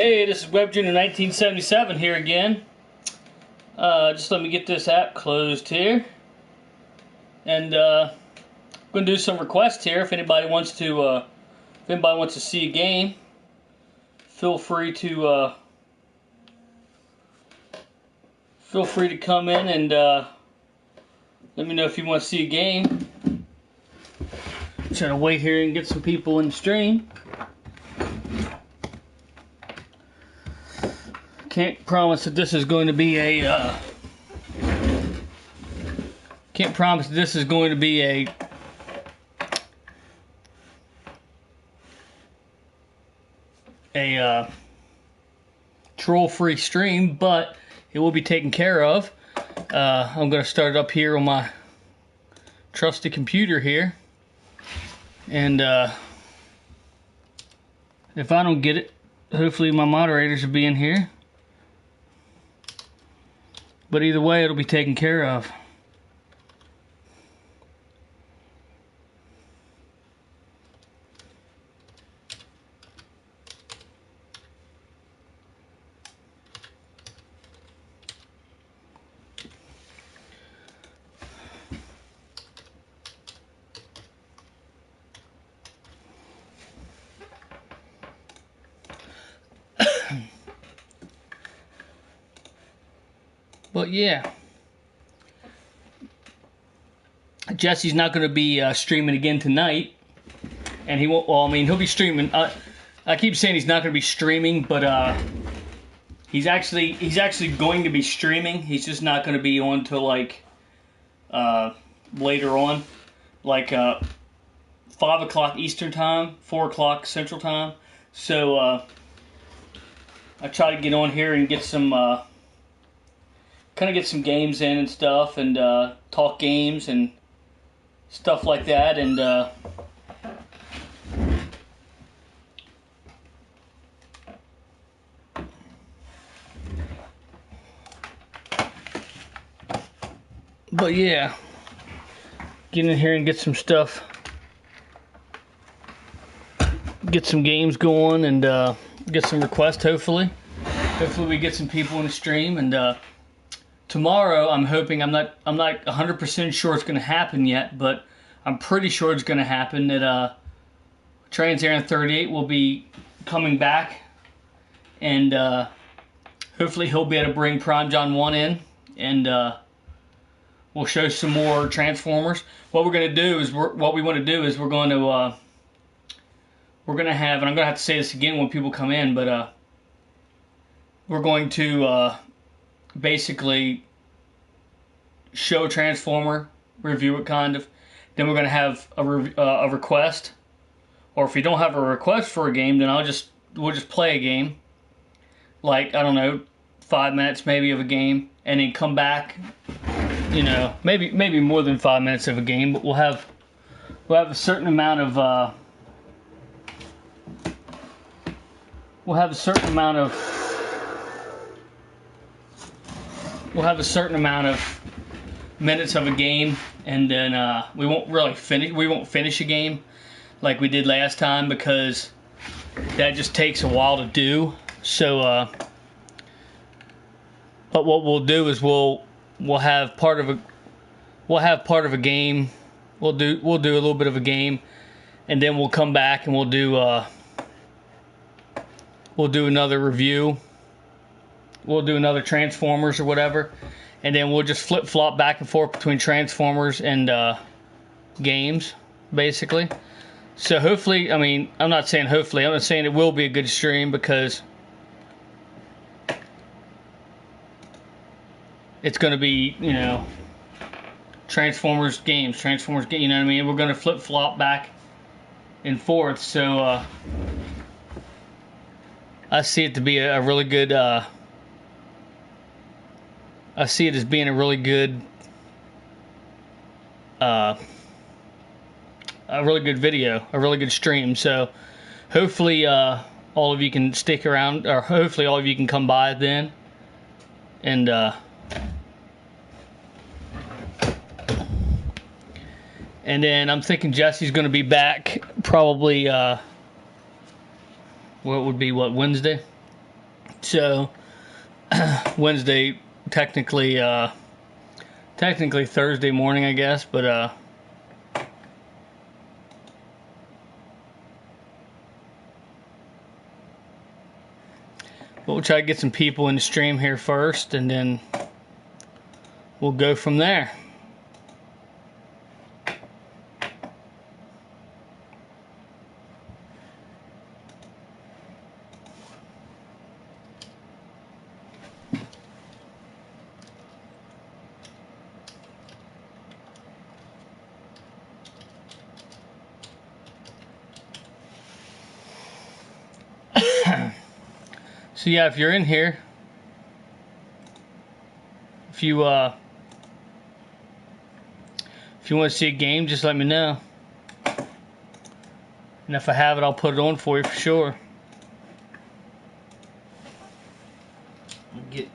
Hey, this is WEBS Junior 1977 here again. Just let me get this app closed here, and I'm going to do some requests here. If anybody wants to see a game, feel free to come in and let me know if you want to see a game. I'm trying to wait here and get some people in the stream. Can't promise that this is going to be a troll-free stream, but it will be taken care of. I'm going to start it up here on my trusty computer here, and if I don't get it, hopefully my moderators will be in here. But either way, it'll be taken care of. But yeah, Jesse's not going to be streaming again tonight, and he won't. Well, I mean, he'll be streaming. I keep saying he's not going to be streaming, but he's actually going to be streaming. He's just not going to be on till like later on, like 5 o'clock Eastern time, 4 o'clock Central time. So I try to get on here and get some. Kind of get some games in and stuff, and talk games and stuff like that, and but yeah, get in here and get some stuff, get some games going, and get some requests. Hopefully we get some people in the stream, and tomorrow, I'm hoping, I'm not 100% sure it's going to happen yet, but I'm pretty sure it's going to happen that Trans Aaron 38 will be coming back, and hopefully he'll be able to bring Prime John 1 in, and we'll show some more Transformers. What we're going to do is, we're going to have, and I'm going to have to say this again when people come in, but we're going to basically show Transformer, review it kind of. Then we're going to have a request, or if we don't have a request for a game, then we'll just play a game, like, I don't know, 5 minutes maybe of a game, and then come back. You know, maybe more than 5 minutes of a game, but we'll have a certain amount of minutes of a game, and then we won't finish a game like we did last time, because that just takes a while to do. So but what we'll do is we'll have part of a game. We'll do a little bit of a game, and then we'll come back and we'll do another review. We'll do another Transformers or whatever, and then we'll just flip-flop back and forth between Transformers and games, basically. So hopefully, I mean, I'm not saying hopefully, I'm not saying it will be a good stream, because it's going to be, you know, Transformers games, you know what I mean? We're going to flip-flop back and forth, so I see it to be a really good, I see it as being a really good video, a really good stream. So hopefully all of you can stick around, or hopefully all of you can come by then, and then I'm thinking Jesse's going to be back probably Wednesday? So Wednesday, technically Thursday morning, I guess, but we'll try to get some people in the stream here first, and then we'll go from there. So yeah, if you're in here, if you want to see a game, just let me know. And if I have it, I'll put it on for you for sure. Get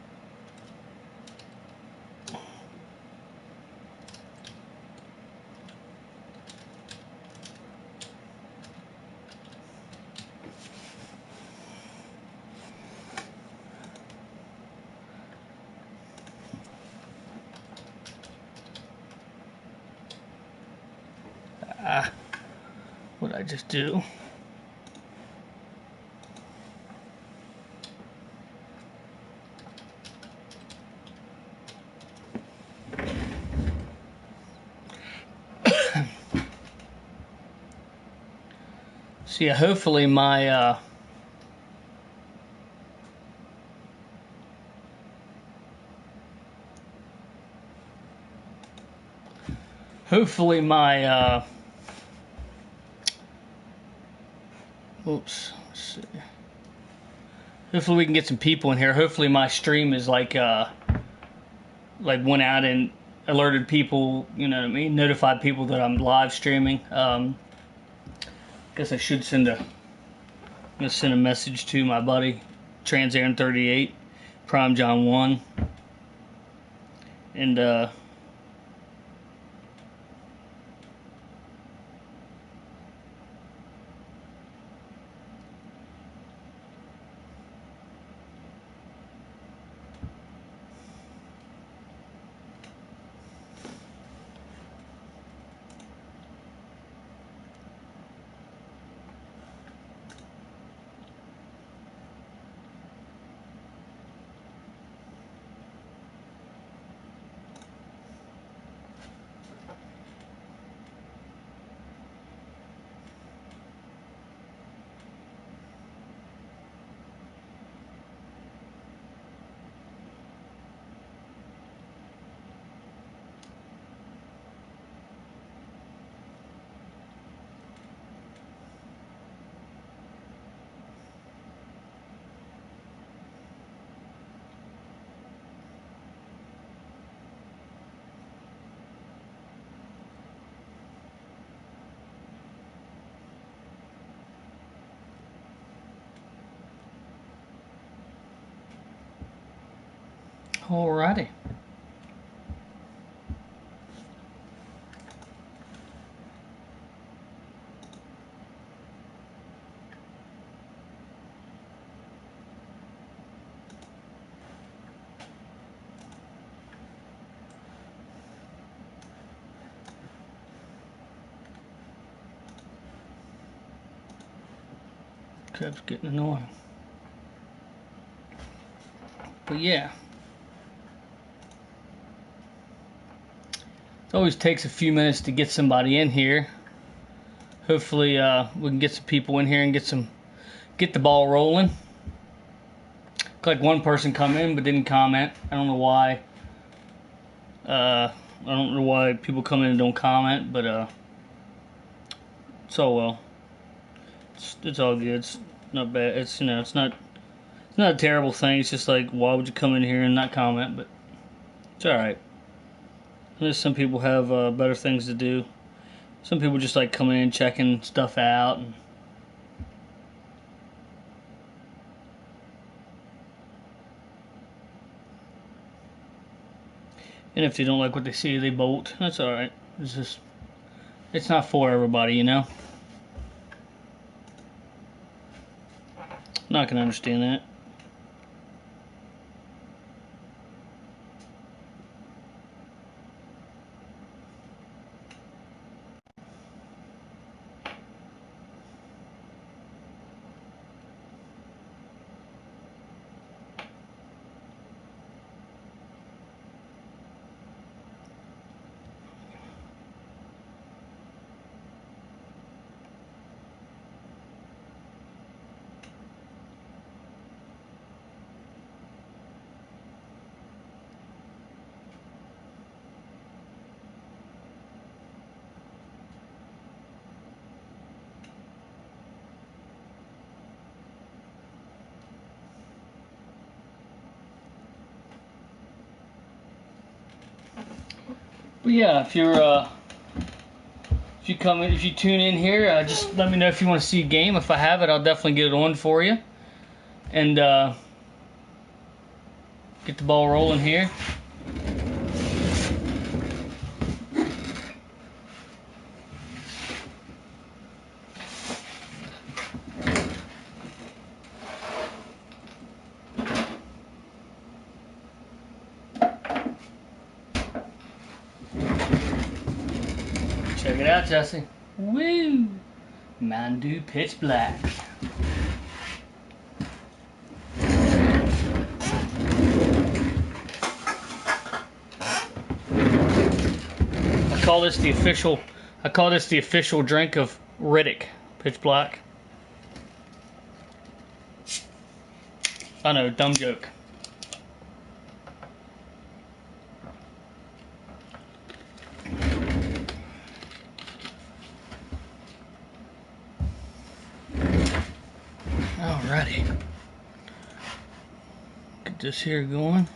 what did I just do? So yeah, hopefully my oops, let's see. Hopefully we can get some people in here. Hopefully my stream is like went out and alerted people, you know what I mean, notified people that I'm live streaming. Guess I should send a message to my buddy Transaaron 38, Prime John 1, and alrighty. Keeps getting annoying. But yeah. It always takes a few minutes to get somebody in here. Hopefully we can get some people in here and get the ball rolling. Looked like one person come in but didn't comment. I don't know why. I don't know why people come in and don't comment, but it's all well. It's all good. It's not bad. It's it's not a terrible thing. It's just like, why would you come in here and not comment? But it's all right. There's some people have better things to do. Some people just like coming in, checking stuff out, and if they don't like what they see, they bolt. That's all right. It's not for everybody, you know. Not gonna understand that. But yeah, if you tune in here, just let me know if you want to see a game. If I have it, I'll definitely get it on for you, and get the ball rolling here. Check it out, Jesse. Woo! Mountain Pitch Black. I call this the official drink of Riddick, Pitch Black. I know, dumb joke. Alrighty. Get this here going.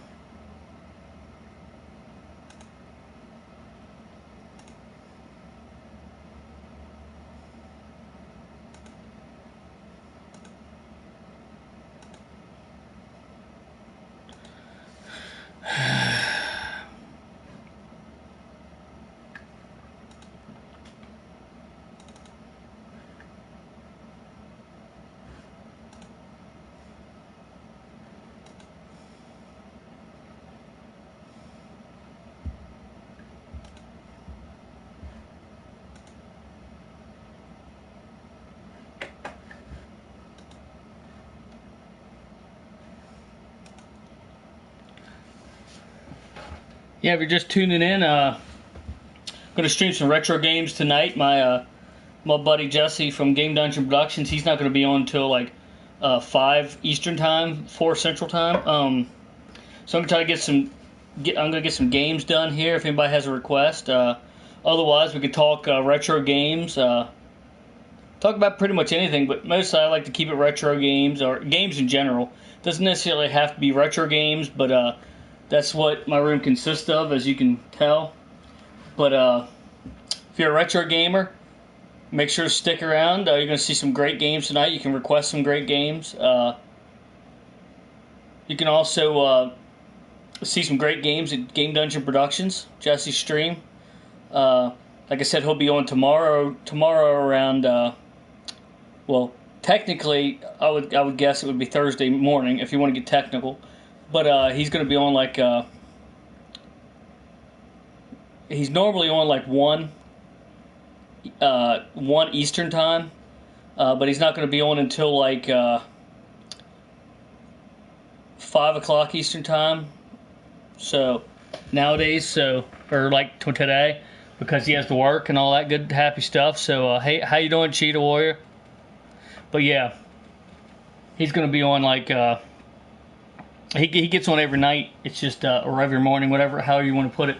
Yeah, if you're just tuning in, I'm going to stream some retro games tonight. My buddy Jesse from Game Dungeon Productions, he's not going to be on until like 5 Eastern Time, 4 Central Time. So I'm going to try to get some games done here if anybody has a request. Otherwise, we could talk retro games. Talk about pretty much anything, but mostly I like to keep it retro games or games in general. Doesn't necessarily have to be retro games, but that's what my room consists of, as you can tell. But if you're a retro gamer, make sure to stick around. You're going to see some great games tonight. You can request some great games. You can also see some great games at Game Dungeon Productions, Jesse's stream. Like I said, he'll be on tomorrow around, well, technically, I would guess it would be Thursday morning if you want to get technical. But he's going to be on like, he's normally on like 1 Eastern Time, but he's not going to be on until like 5 o'clock Eastern Time. So nowadays, or like today, because he has to work and all that good happy stuff. So hey, how you doing, Cheetah Warrior? But yeah, he's going to be on like he gets on every night. It's just or every morning, whatever, however you want to put it.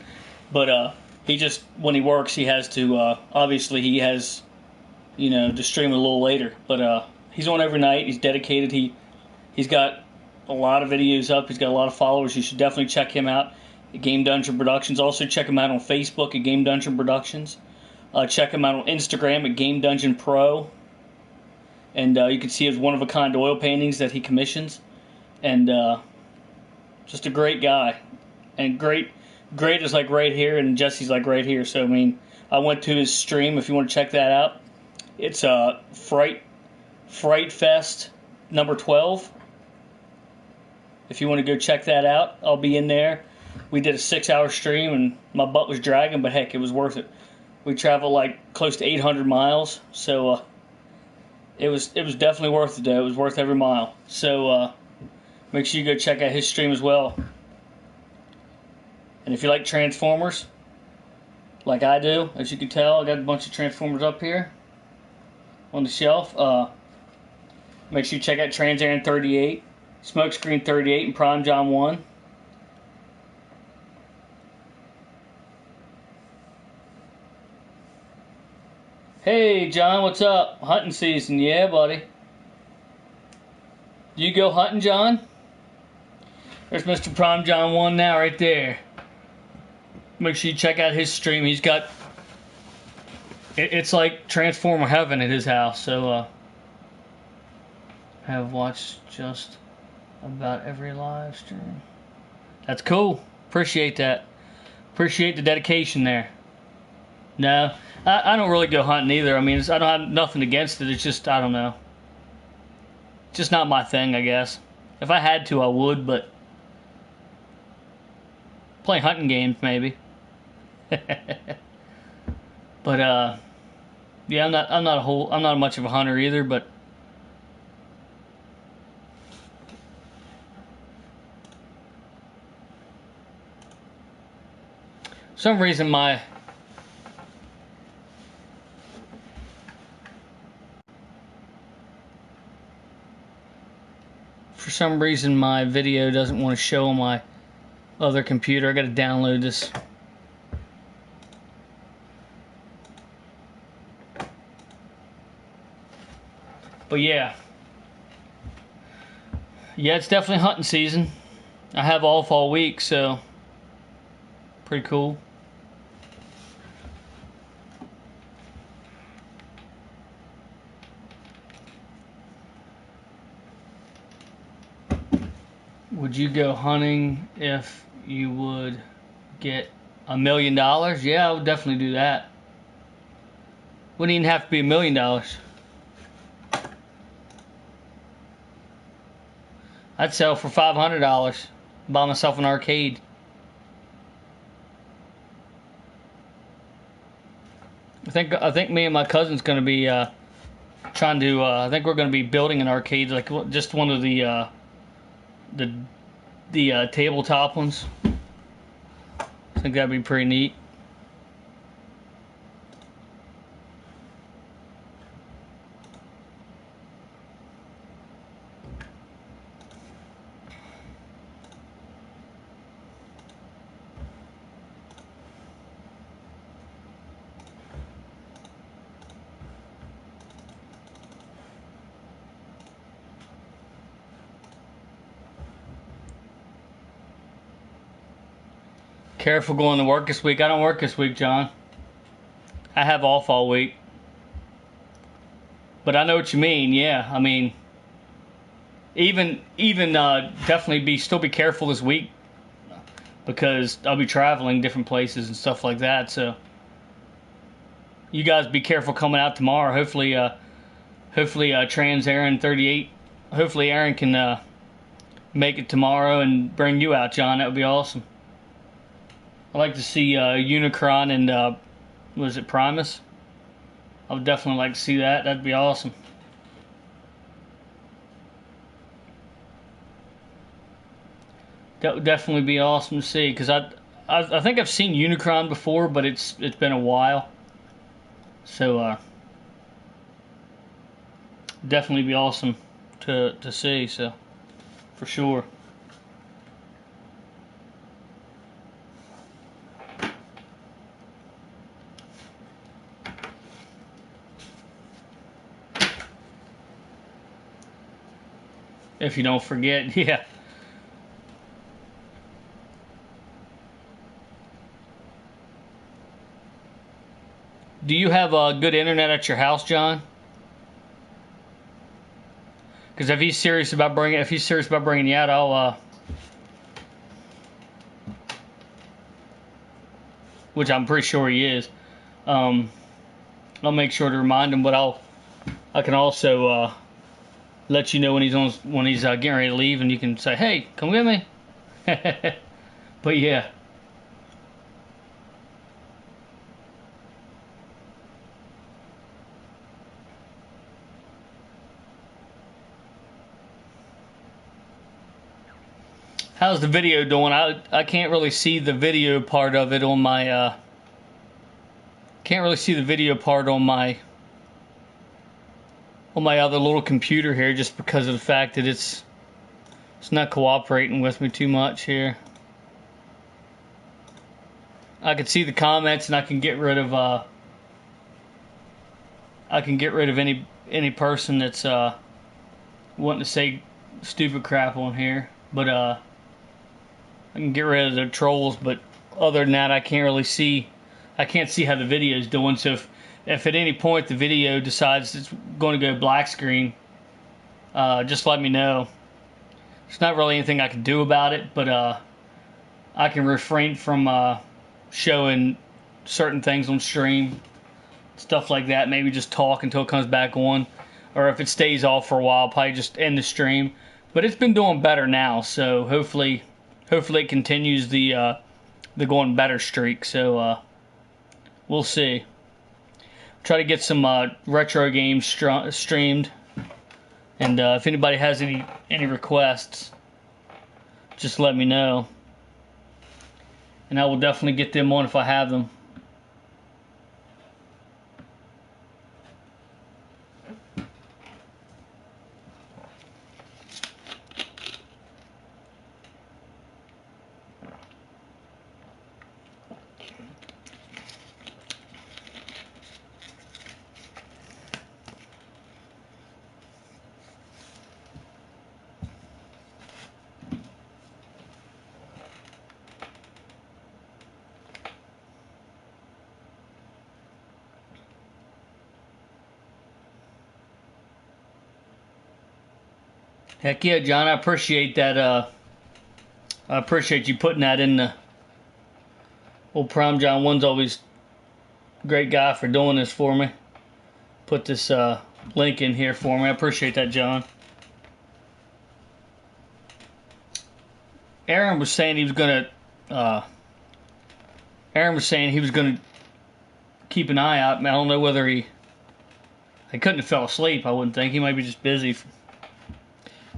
But he just, when he works, he has to obviously he has, you know, to stream a little later. But he's on every night. He's dedicated. He's got a lot of videos up. He's got a lot of followers. You should definitely check him out at Game Dungeon Productions. Also check him out on Facebook at Game Dungeon Productions. Check him out on Instagram at Game Dungeon Pro. And you can see his one-of-a-kind oil paintings that he commissions. And just a great guy. And great is like right here, and Jesse's like right here. So, I mean, I went to his stream if you want to check that out. It's Fright Fest number 12. If you want to go check that out, I'll be in there. We did a 6-hour stream, and my butt was dragging, but heck, it was worth it. We traveled like close to 800 miles, so it was definitely worth it, though. It was worth every mile. So make sure you go check out his stream as well. And if you like Transformers, like I do, as you can tell, I got a bunch of Transformers up here on the shelf. Make sure you check out Trans Aaron 38, Smokescreen 38, and Prime John 1. Hey, John, what's up? Hunting season, yeah, buddy. Do you go hunting, John? There's Mr. Prime John 1 now, right there. Make sure you check out his stream. He's got it's like Transformer heaven at his house. So have watched just about every live stream. That's cool. Appreciate that. Appreciate the dedication there. No, I don't really go hunting either. I mean, I don't have nothing against it. It's just, I don't know. Just not my thing, I guess. If I had to, I would, but play hunting games maybe. But yeah, I'm not much of a hunter either, but for some reason my video doesn't want to show on my other computer. I got to download this. But yeah, it's definitely hunting season. I have off all week, so pretty cool. Would you go hunting if you would get $1 million? Yeah, I would definitely do that. Wouldn't even have to be $1 million. I'd sell for $500. Buy myself an arcade. I think me and my cousin's gonna be trying to. I think we're gonna be building an arcade, like just one of the tabletop ones. I think that'd be pretty neat. Careful going to work this week. I don't work this week, John. I have off all week. But I know what you mean. Yeah, I mean, even definitely still be careful this week because I'll be traveling different places and stuff like that. So you guys be careful coming out tomorrow. Hopefully Trans Aaron 38. Hopefully Aaron can make it tomorrow and bring you out, John. That would be awesome. I'd like to see Unicron and was it Primus? I would definitely like to see that. That'd be awesome. That would definitely be awesome to see because I think I've seen Unicron before, but it's been a while. So definitely be awesome to see. So for sure. If you don't forget, yeah. Do you have good internet at your house, John? Because if he's serious about bringing you out, I'll which I'm pretty sure he is. I'll make sure to remind him, but I can also let you know when he's getting ready to leave, and you can say, "Hey, come with me." But yeah. How's the video doing? I can't really see the video part of it on my can't really see the video part on my other little computer here, just because of the fact that it's not cooperating with me too much here. I can see the comments, and I can get rid of any person that's wanting to say stupid crap on here, but I can get rid of the trolls, but other than that, I can't see how the video is doing. So if at any point the video decides it's going to go black screen, just let me know. There's not really anything I can do about it, but I can refrain from showing certain things on stream, stuff like that. Maybe just talk until it comes back on, or if it stays off for a while, I'll probably just end the stream. But it's been doing better now, so hopefully it continues the going better streak. So we'll see. Try to get some retro games streamed, and if anybody has any requests, just let me know, and I will definitely get them on if I have them. Heck yeah, John, I appreciate that. I appreciate you putting that in the old Prime John 1's always a great guy for doing this for me. Put this link in here for me. I appreciate that, John. Aaron was saying he was gonna keep an eye out. I don't know whether he couldn't have fell asleep. I wouldn't think. He might be just busy.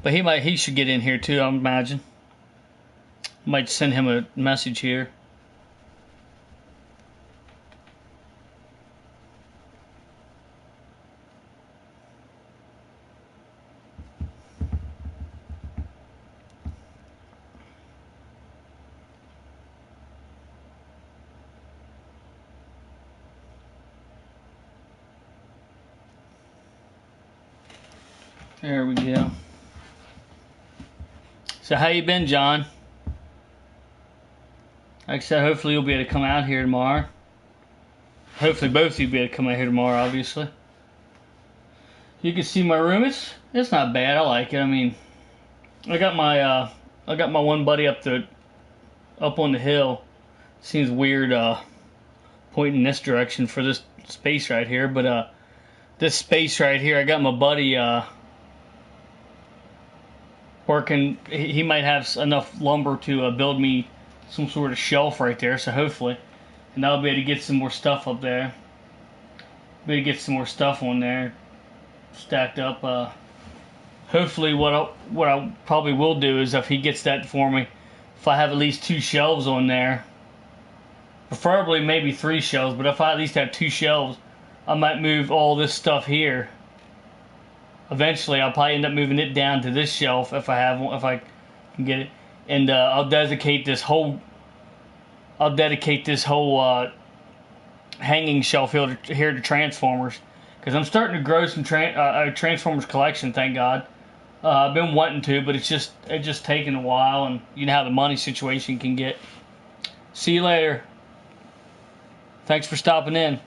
But he should get in here too, I imagine. Might send him a message here. There we go. So how you been, John? Like I said, hopefully you'll be able to come out here tomorrow. Hopefully both of you will be able to come out here tomorrow, obviously. You can see my room. It's not bad. I like it. I mean, I got my one buddy up on the hill. Seems weird pointing this direction for this space right here, but this space right here, I got my buddy working. He might have enough lumber to build me some sort of shelf right there, so hopefully, and I'll be able to get some more stuff up there. Be able to get some more stuff on there stacked up. Hopefully, what I probably will do is, if he gets that for me, if I have at least 2 shelves on there, preferably maybe 3 shelves, but if I at least have 2 shelves, I might move all this stuff here. Eventually, I'll probably end up moving it down to this shelf if I can get it, and I'll dedicate this whole hanging shelf here to Transformers, because I'm starting to grow some Transformers collection. Thank God. I've been wanting to, but it's just taking a while, and you know how the money situation can get. See you later. Thanks for stopping in.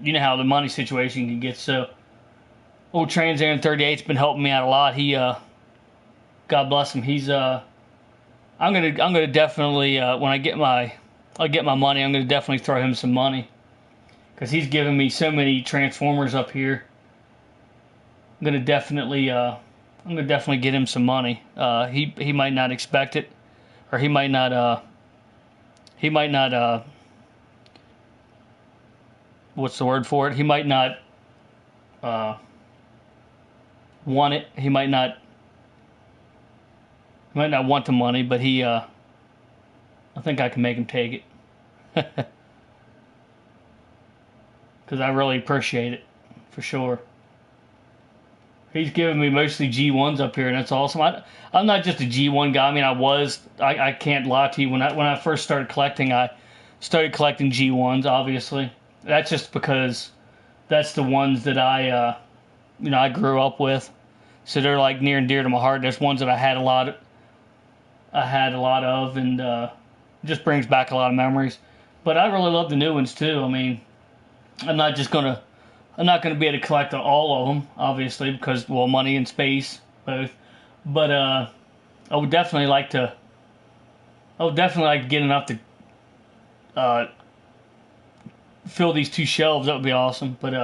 You know how the money situation can get. So, old Trans Aaron 38's been helping me out a lot. He, God bless him. He's, I'm gonna definitely, when I get my money, I'm gonna definitely throw him some money, because he's given me so many Transformers up here. I'm gonna definitely get him some money. He might not expect it, or he might not, what's the word for it? He might not want it. He might not want the money, but I think I can make him take it. Because I really appreciate it, for sure. He's giving me mostly G1s up here, and that's awesome. I'm not just a G1 guy. I mean, I can't lie to you. When I first started collecting, I started collecting G1s, obviously. That's just because that's the ones that I grew up with. So they're like near and dear to my heart. There's ones that I had a I had a lot of, and just brings back a lot of memories. But I really love the new ones too. I mean, I'm not gonna be able to collect all of them, obviously, because, well, money and space both. But I would definitely like to. I would definitely like to get enough to fill these 2 shelves. That would be awesome. But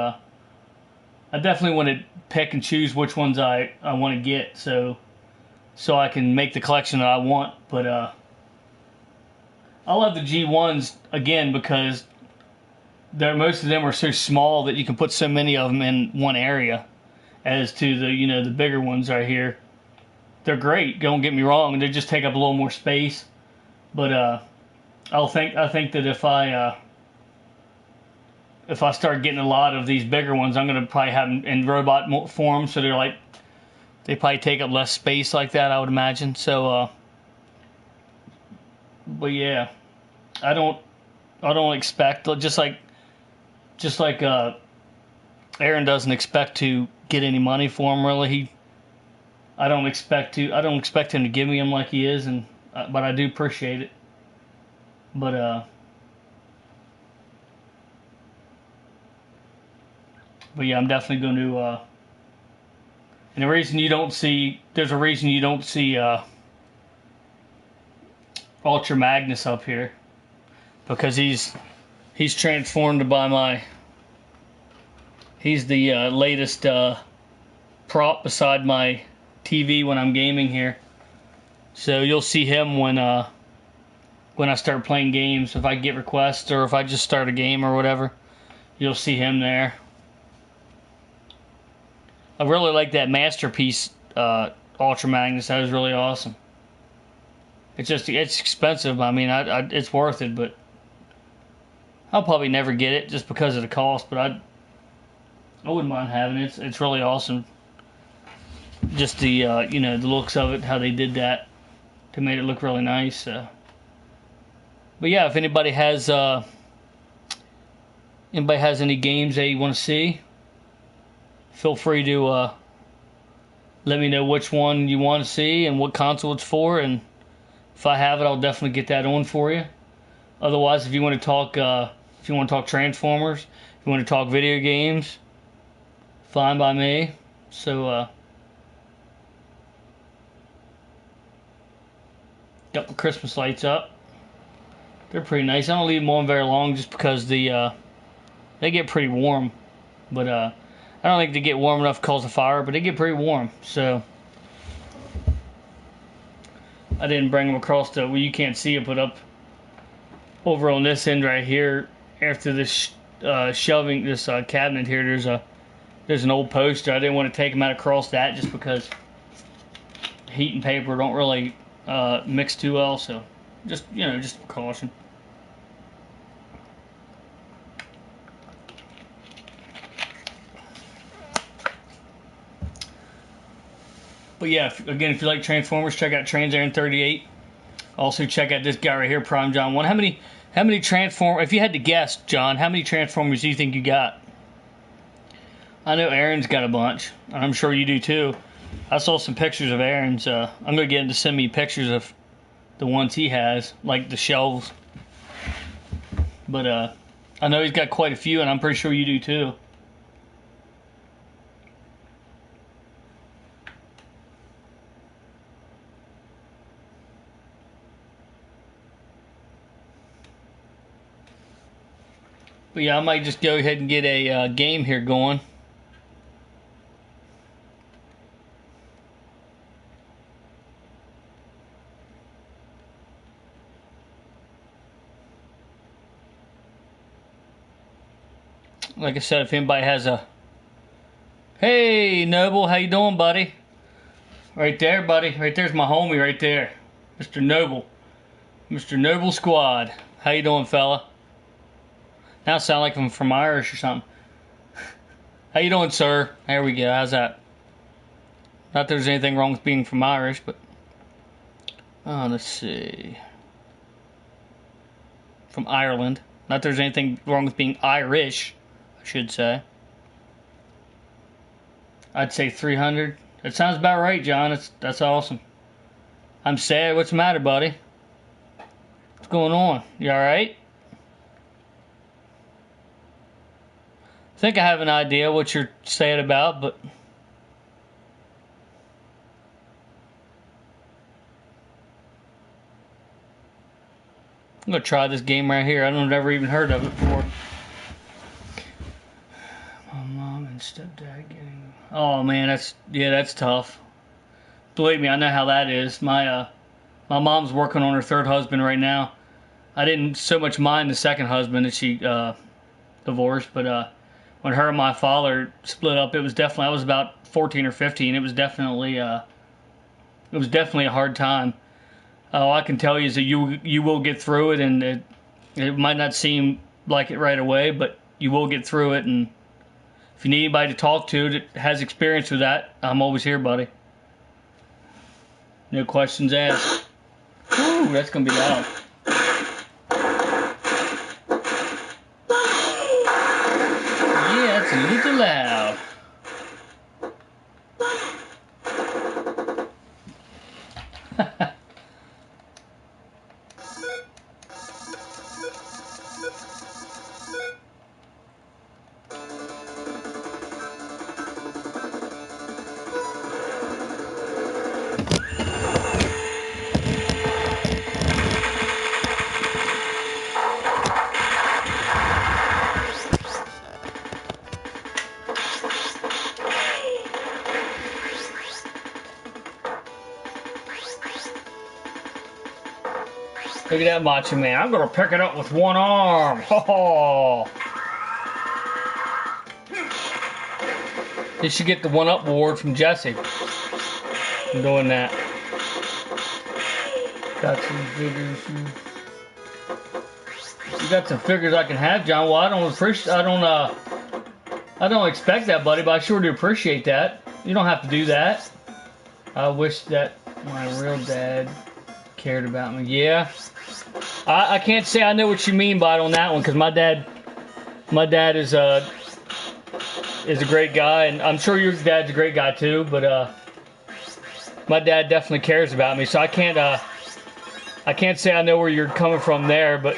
I definitely want to pick and choose which ones I want to get, so I can make the collection that I want. But I love the G1s again because most of them are so small that you can put so many of them in one area. As to the bigger ones right here, they're great. Don't get me wrong; they just take up a little more space. But I think that if I start getting a lot of these bigger ones, I'm gonna probably have them in robot form, so they probably take up less space like that, I would imagine. So, but yeah, I don't expect, just like Aaron doesn't expect to get any money for him, really. I don't expect him to give me him like he is, but I do appreciate it. But yeah, I'm definitely going to. And there's a reason you don't see Ultra Magnus up here, because he's transformed by he's the latest prop beside my TV when I'm gaming here. So you'll see him when I start playing games. If I get requests or if I just start a game or whatever, you'll see him there. I really like that Masterpiece Ultra Magnus. That was really awesome. It's expensive. I mean, it's worth it, but I'll probably never get it just because of the cost. But I wouldn't mind having it. It's really awesome. Just the the looks of it, how they did that, they made it look really nice. But yeah, if anybody has any games they want to see, feel free to let me know which one you want to see and what console it's for, and if I have it, I'll definitely get that on for you. Otherwise, if you want to talk Transformers, if you want to talk video games, fine by me. So got the Christmas lights up. They're pretty nice. I don't leave them on very long just because they get pretty warm. But I don't think they get warm enough to cause a fire, but they get pretty warm. So I didn't bring them across where you can't see it, but up over on this end right here, after this shelving, this cabinet here, there's an old poster. I didn't want to take them out across that just because heat and paper don't really mix too well. So just precaution. But yeah, if you like Transformers, check out TransAiron38. Also check out this guy right here, Prime John 1. How many Transformers, if you had to guess, John, how many Transformers do you think you got? I know Aaron's got a bunch, and I'm sure you do too. I saw some pictures of Aaron's. I'm going to get him to send me pictures of the ones he has, like the shelves. But I know he's got quite a few, and I'm pretty sure you do too. But yeah, I might just go ahead and get a game here going. Like I said, if anybody has a... Hey, Noble, how you doing, buddy? Right there, buddy. Right there's my homie right there. Mr. Noble. Mr. Noble Squad. How you doing, fella? Now I sound like I'm from Irish or something. How you doing, sir? There we go. How's that? Not that there's anything wrong with being from Irish, but... let's see. From Ireland. Not that there's anything wrong with being Irish, I should say. I'd say 300. That sounds about right, John. That's awesome. I'm sad. What's the matter, buddy? What's going on? You alright? I think I have an idea what you're sad about, but... I'm gonna try this game right here. I don't never even heard of it before. My mom and stepdad getting... Oh man, that's tough. Believe me, I know how that is. My mom's working on her third husband right now. I didn't so much mind the second husband that she divorced, but when her and my father split up, it was definitely, I was about 14 or 15. It was definitely a hard time. All I can tell you is that you will get through it, and it might not seem like it right away, but you will get through it. And if you need anybody to talk to that has experience with that, I'm always here, buddy. No questions asked. Ooh, that's gonna be loud. Yeah, it's a little loud. Look at that Macho Man. I'm going to pick it up with one arm. Oh. He should get the one-up award from Jesse. I'm doing that. Got some figures. You got some figures I can have, John. Well, I don't expect that, buddy, but I sure do appreciate that. You don't have to do that. I wish that my real dad cared about me. Yeah. I can't say I know what you mean by it on that one, because my dad is a great guy, and I'm sure your dad's a great guy too, but my dad definitely cares about me, so I can't say I know where you're coming from there, but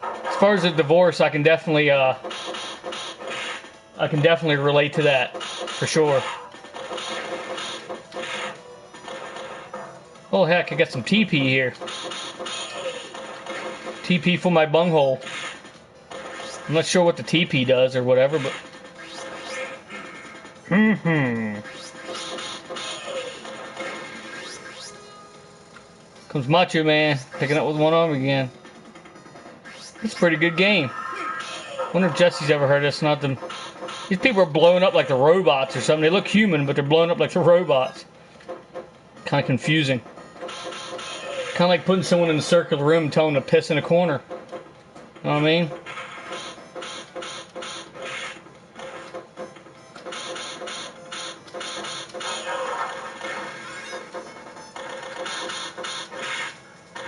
as far as the divorce, I can definitely relate to that, for sure. Oh heck, I got some TP here. TP for my bunghole. I'm not sure what the TP does or whatever, but... Comes Macho Man, picking up with one arm again. It's a pretty good game. Wonder if Jesse's ever heard this. Not them. These people are blowing up like the robots or something. They look human, but they're blowing up like the robots. Kind of confusing. Kind of like putting someone in a circular room and telling them to piss in a corner. You know what I mean?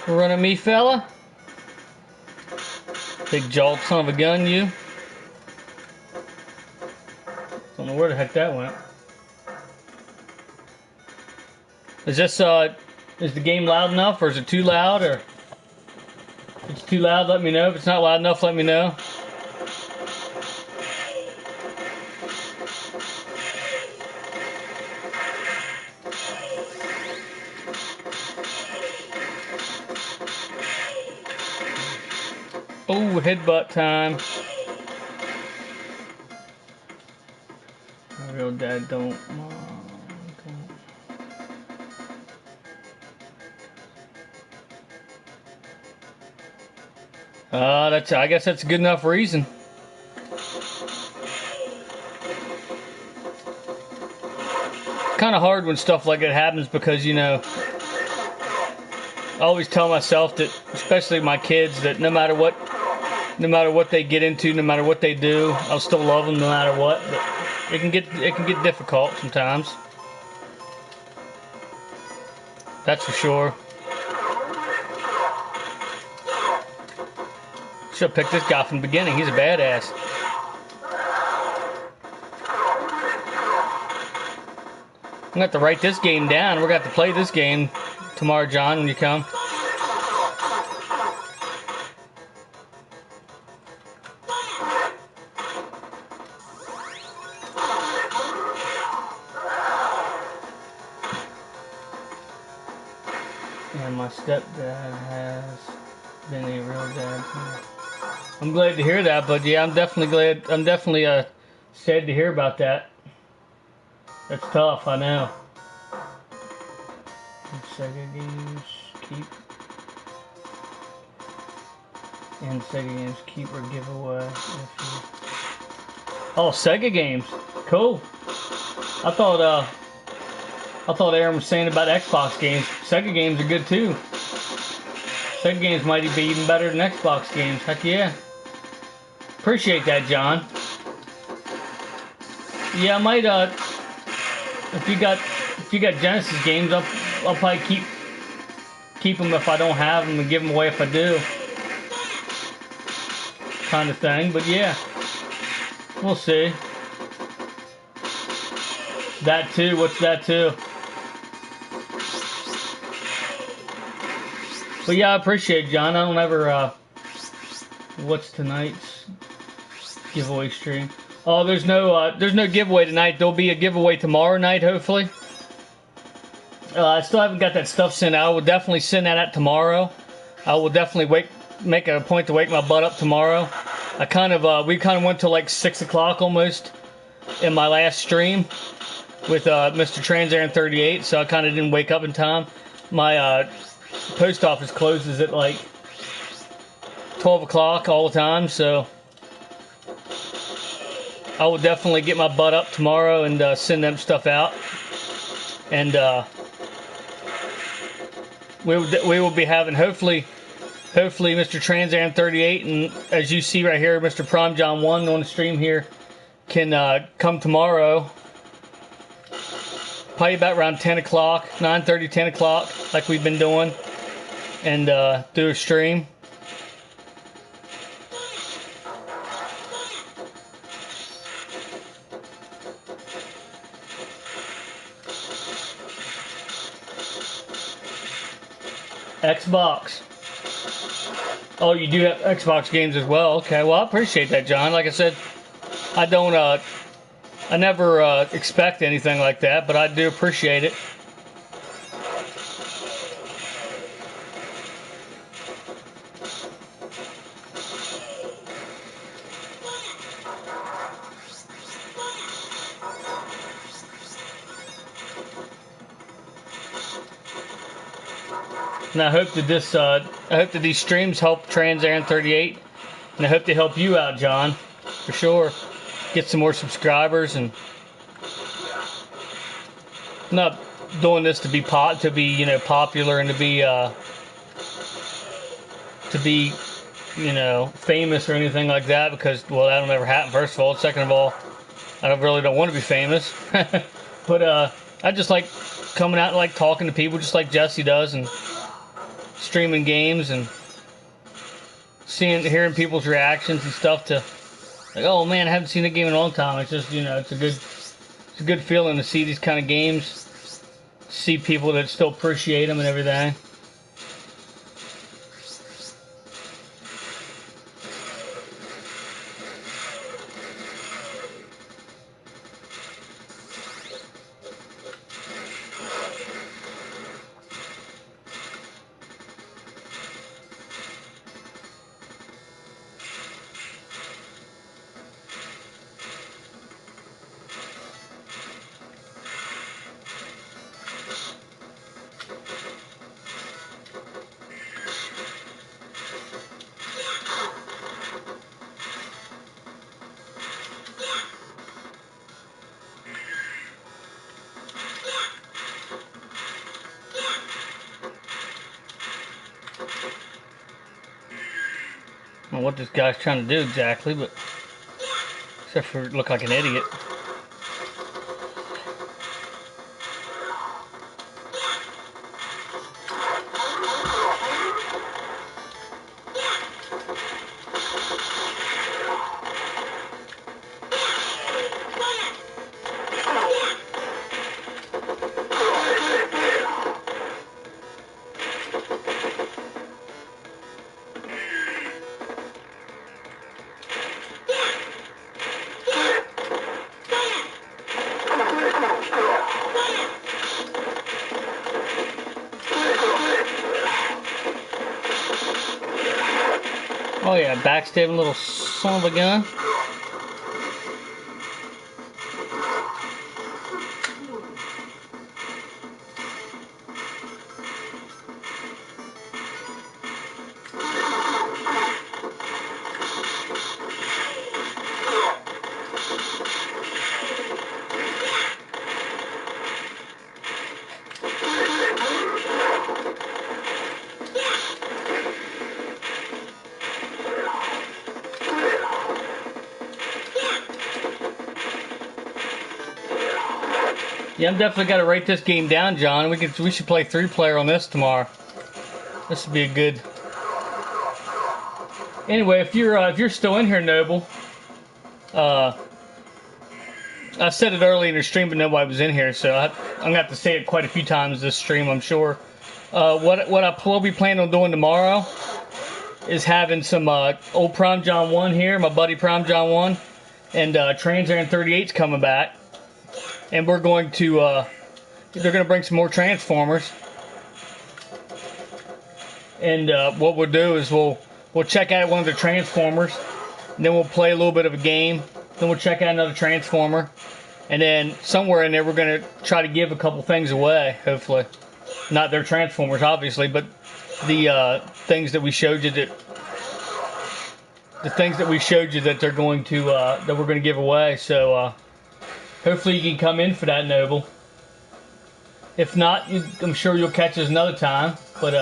Running me, fella? Big jawed son of a gun, you. Don't know where the heck that went. Is this, is the game loud enough, or is it too loud, or... If it's too loud, let me know. If it's not loud enough, let me know. Oh, headbutt time. My real dad don't. I guess that's a good enough reason. Kind of hard when stuff like that happens because, you know, I always tell myself that, especially my kids, that no matter what they get into, no matter what they do, I'll still love them no matter what. But it can get difficult sometimes. That's for sure. Should have picked this guy from the beginning. He's a badass. I'm going to have to write this game down. We're going to have to play this game tomorrow, John, when you come. And my stepdad has been a real dad to me. I'm glad to hear that, but yeah, I'm definitely glad. I'm definitely sad to hear about that. That's tough, I know. Sega games keep and Sega games keep or give away. Oh, Sega games, cool. I thought Aaron was saying about Xbox games. Sega games are good too. Sega games might be even better than Xbox games. Heck yeah. Appreciate that, John. Yeah, I might if you got Genesis games, I'll probably keep them if I don't have them and give them away if I do. Kind of thing, but yeah. We'll see. That too, what's that too? But yeah, I appreciate it, John. I don't ever what's tonight's giveaway stream? Oh, there's no giveaway tonight. There'll be a giveaway tomorrow night, hopefully. I still haven't got that stuff sent out. I will definitely send that out tomorrow. I will definitely make a point to wake my butt up tomorrow. We kind of went till like 6 o'clock almost in my last stream with Mr. Transaran 38, so I kind of didn't wake up in time. My post office closes at like 12 o'clock all the time, so I will definitely get my butt up tomorrow and send them stuff out. And we will be having hopefully Mr. Transaran 38 and as you see right here, Mr. Prime John 1 on the stream here can come tomorrow. Probably about around 10 o'clock, 9:30, 10 o'clock, like we've been doing, and do a stream. Xbox. Oh, you do have Xbox games as well. Okay, well, I appreciate that, John. Like I said, I never expect anything like that, but I do appreciate it. And I hope that these streams help Transaran 38, and I hope they help you out, John, for sure. Get some more subscribers, and I'm not doing this to be popular and to be famous or anything like that, because well, that'll never happen. First of all, second of all, I really don't want to be famous. But I just like coming out and like talking to people, just like Jesse does, and streaming games and hearing people's reactions and stuff to like, oh man, I haven't seen a game in a long time. It's just it's a good feeling to see these kind of games, see people that still appreciate them and everything. I don't know what this guy's trying to do exactly, but except for look like an idiot. Oh yeah, backstabbing little son of a gun. Yeah, I'm definitely got to write this game down, John. We should play 3-player on this tomorrow. This would be a good. Anyway, if you're still in here, Noble, I said it early in the stream, but nobody was in here, so I'm gonna have to say it quite a few times this stream, I'm sure. What we'll be planning on doing tomorrow is having some old Prime John 1 here, my buddy Prime John 1, and Trans Aaron 38's coming back. And we're going to, they're going to bring some more Transformers. And what we'll do is we'll check out one of the Transformers. And then we'll play a little bit of a game. Then we'll check out another Transformer. And then somewhere in there we're going to try to give a couple things away, hopefully. Not their Transformers, obviously, but the things that we showed you that... The things that we showed you that they're going to, that we're going to give away. So, hopefully you can come in for that, Noble. If not, I'm sure you'll catch us another time. But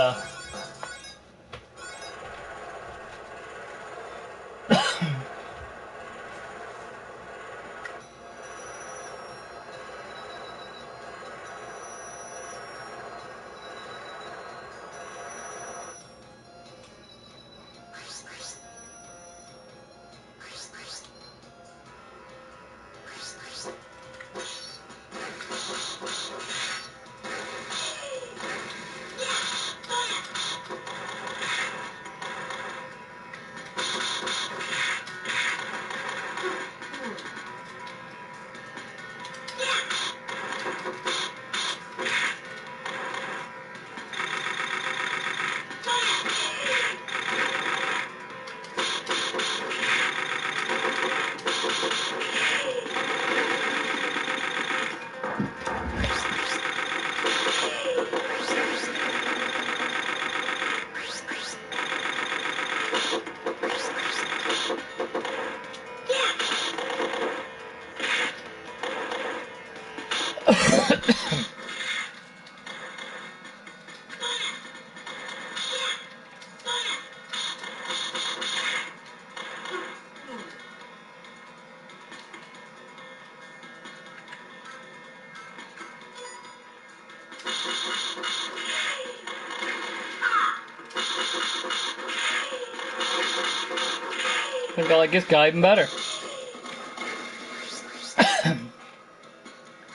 I think I like this guy even better.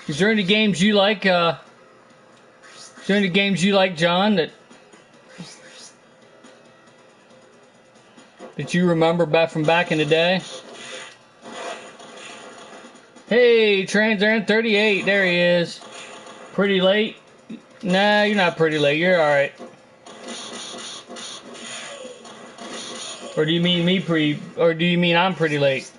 Is there any games you like, John, that you remember back from back in the day? Hey, Trans Aaron 38, there he is. Pretty late? Nah, you're not pretty late, you're alright. Or do you mean I'm pretty late?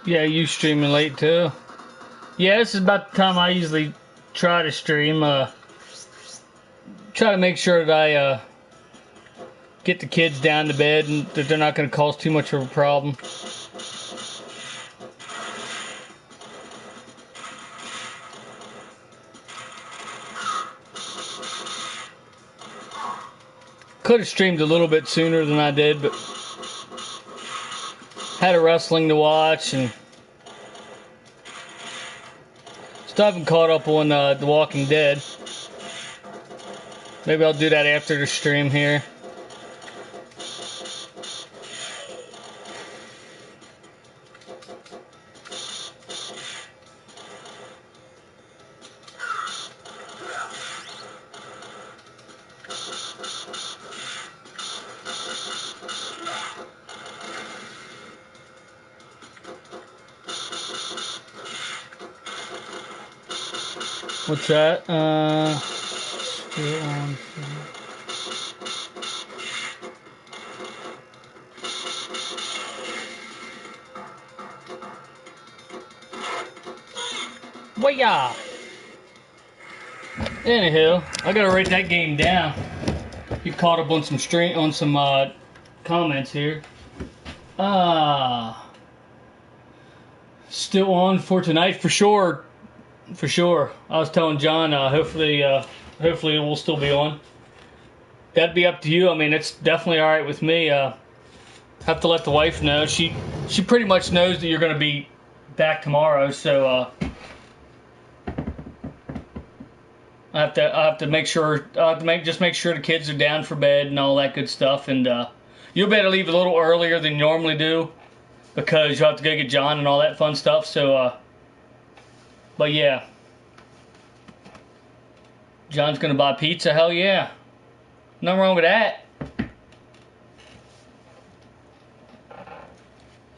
Yeah, you streaming late too. Yeah, this is about the time I usually try to stream. Try to make sure that I get the kids down to bed and that they're not going to cause too much of a problem. Could have streamed a little bit sooner than I did, but had a wrestling to watch and still haven't caught up on The Walking Dead. Maybe I'll do that after the stream here. What's that? Still on. Waya! Anywho, I gotta write that game down. You caught up on some comments here. Still on for tonight for sure. For sure. I was telling John, hopefully it will still be on. That'd be up to you. I mean, it's definitely all right with me. Have to let the wife know. She pretty much knows that you're going to be back tomorrow, so I have to make sure. Just make sure the kids are down for bed and all that good stuff. And you'll better leave a little earlier than you normally do because you'll have to go get John and all that fun stuff. So. But yeah, John's gonna buy pizza. Hell yeah, nothing wrong with that.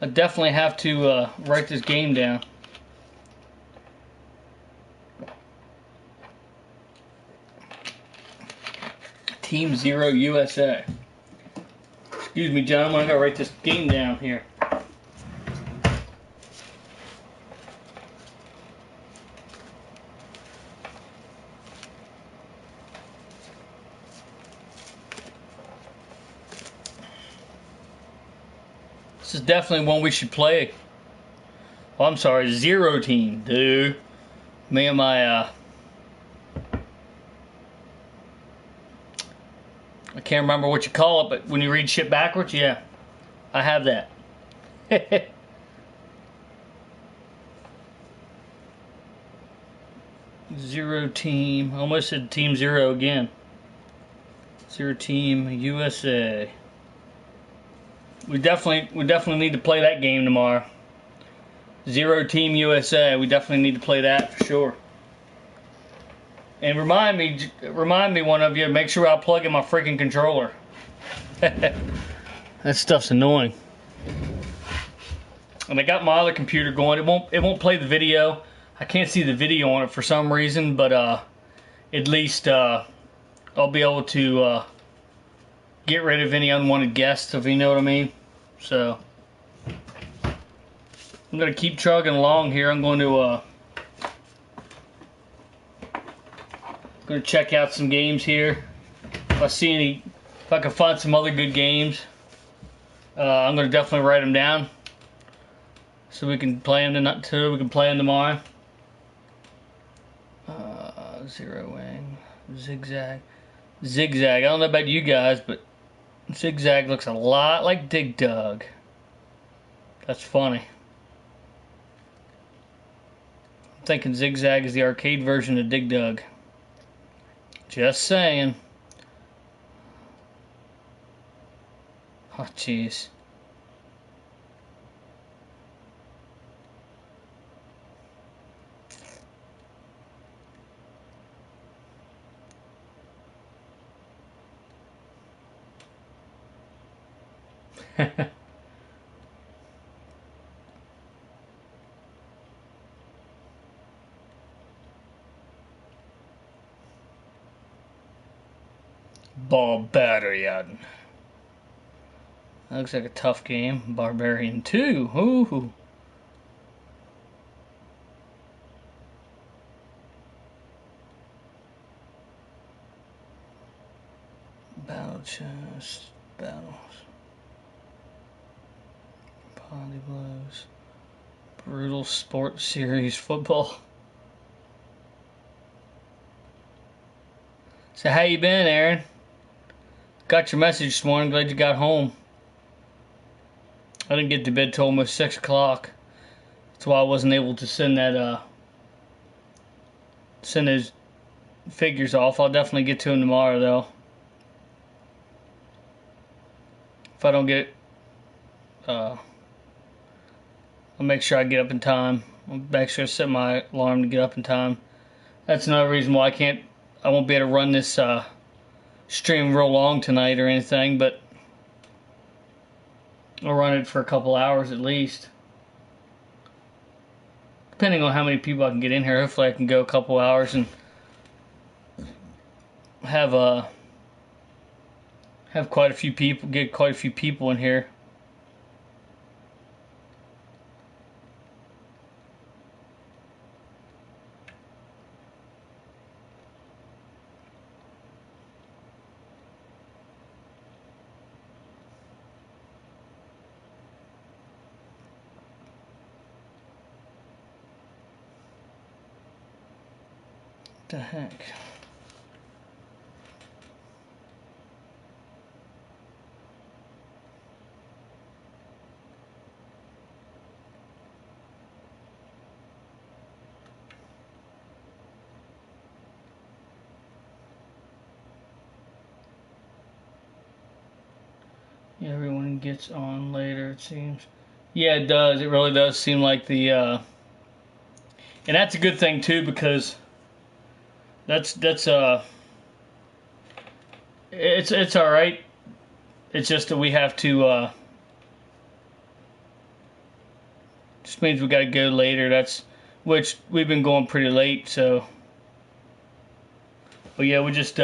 I definitely have to write this game down. Team Zero USA. Excuse me, gentlemen. I gotta write this game down here. This is definitely one we should play. Oh, I'm sorry, Zero Team, dude. Me and my, I can't remember what you call it, but when you read shit backwards, yeah, I have that. Zero Team, I almost said Team Zero again. Zero Team USA. We definitely need to play that game tomorrow. Zero Team USA. We definitely need to play that for sure. And remind me, one of you. Make sure I plug in my freaking controller. That stuff's annoying. And I got my other computer going. It won't play the video. I can't see the video on it for some reason, but at least I'll be able to get rid of any unwanted guests, if you know what I mean. So I'm gonna keep chugging along here. I'm going to check out some games here. If I can find some other good games, I'm gonna definitely write them down so we can play them tomorrow. Zero Wing, Zigzag. I don't know about you guys, but Zigzag looks a lot like Dig Dug. That's funny. I'm thinking Zigzag is the arcade version of Dig Dug. Just saying. Oh, jeez. Barbarian. That looks like a tough game. Barbarian 2. Ooh. Battle chest. Battles. Body blows. Brutal Sports Series football. So how you been, Aaron? Got your message this morning. Glad you got home. I didn't get to bed till almost 6 o'clock. That's why I wasn't able to send that send those figures off. I'll definitely get to them tomorrow though. If I don't get I'll make sure I get up in time. I'll make sure I set my alarm to get up in time. That's another reason why I won't be able to run this stream real long tonight or anything, but I'll run it for a couple hours at least. Depending on how many people I can get in here, hopefully I can go a couple hours and have quite a few people, get quite a few people in here. What the heck? Yeah, everyone gets on later, it seems. Yeah, it does. It really does seem like the and that's a good thing too, because that's it's all right. It's just that we have to just means we got to go later. Which we've been going pretty late, so. But yeah, we just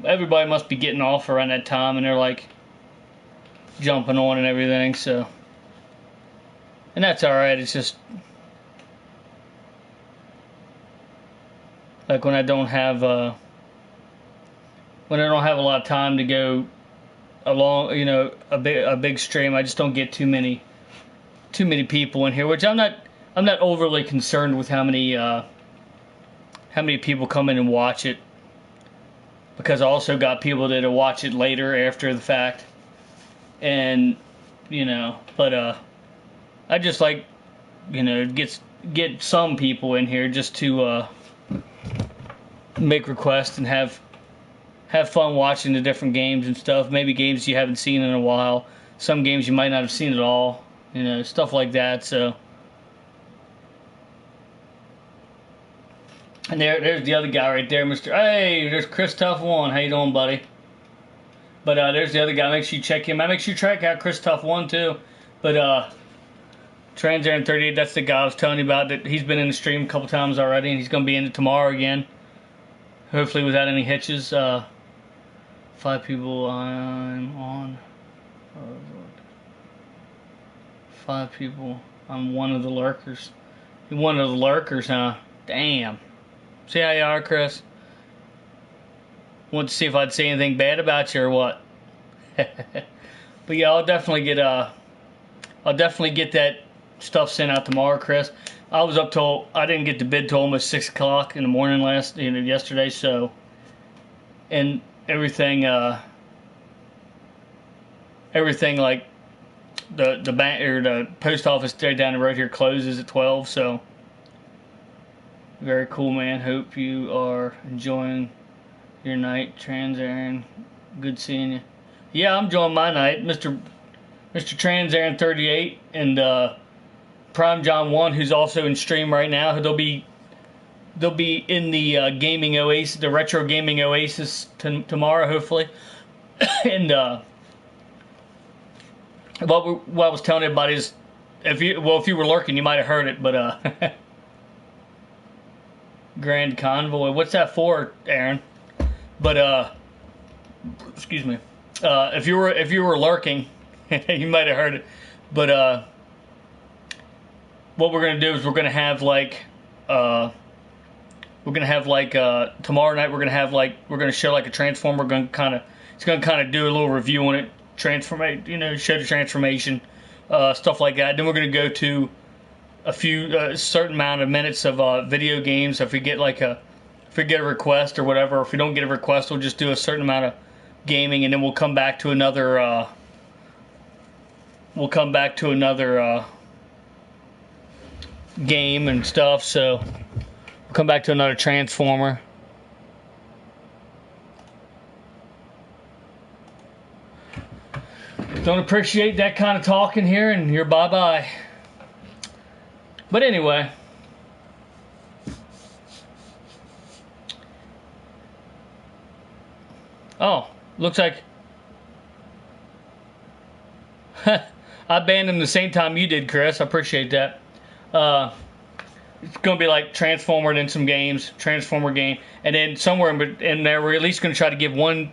everybody must be getting off around that time, and they're like jumping on and everything, so. And that's all right. It's just like when I don't have a lot of time to go along, a big stream. I just don't get too many people in here, which I'm not overly concerned with how many people come in and watch it, because I also got people that'll watch it later after the fact, and but I just like get some people in here just to make requests and have fun watching the different games and stuff. Maybe games you haven't seen in a while. Some games you might not have seen at all. Stuff like that. So, and there's the other guy right there, Mr. Hey, there's Chris Tough One. How you doing, buddy? But there's the other guy. Make sure you check him. Make sure you check out Chris Tough One too. But Transaren 38, that's the guy I was telling you about. That he's been in the stream a couple times already, and he's going to be in it tomorrow again. Hopefully without any hitches. 5 people I'm on. 5 people. I'm one of the lurkers. You're one of the lurkers, huh? Damn. See how you are, Chris? Want to see if I'd say anything bad about you or what? But yeah, I'll definitely get that stuff sent out tomorrow, Chris. I didn't get to bed till almost 6 o'clock in the morning yesterday, so, and everything like the bank or the post office straight down the road here closes at 12, so very cool, man. Hope you are enjoying your night, Transaren. Good seeing you. Yeah, I'm enjoying my night, Mr. Transaren 38 and Prime John 1, who's also in stream right now. They'll be in the gaming Oasis, the retro gaming Oasis tomorrow, hopefully. And what I was telling everybody is, if you were lurking, you might have heard it, but Grand Convoy. What's that for, Aaron? But excuse me. If you were lurking, you might have heard it. But what we're gonna do is we're gonna have tomorrow night we're gonna show like a transformer. It's gonna kind of do a little review on it, show the transformation, stuff like that. Then we're gonna go to a few certain amount of minutes of video games. If we get like a if we get a request or whatever. If we don't get a request, we'll just do a certain amount of gaming, and then we'll come back to another. Game and stuff. So we'll come back to another Transformer. Don't appreciate that kind of talking here, and you're bye-bye. But anyway. Oh, looks like I banned him the same time you did, Chris. I appreciate that. It's going to be like Transformer and then some games, Transformer game, and then somewhere in there we're at least going to try to give one,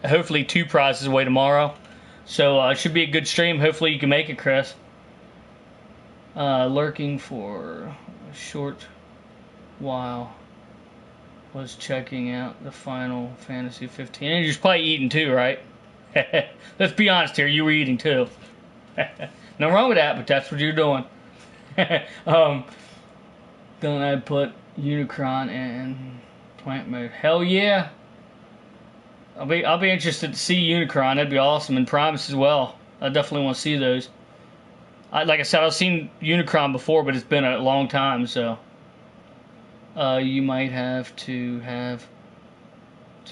hopefully 2 prizes away tomorrow. So it should be a good stream. Hopefully you can make it, Chris. Lurking for a short while. Was checking out the Final Fantasy 15. And you're probably eating too, right? Let's be honest here. You were eating too. Nothing wrong with that, but that's what you're doing. Don't I put Unicron in plant mode? Hell yeah. I'll be interested to see Unicron. That'd be awesome, and Primus as well. I definitely want to see those. Like I said, I've seen Unicron before, but it's been a long time, so you might have to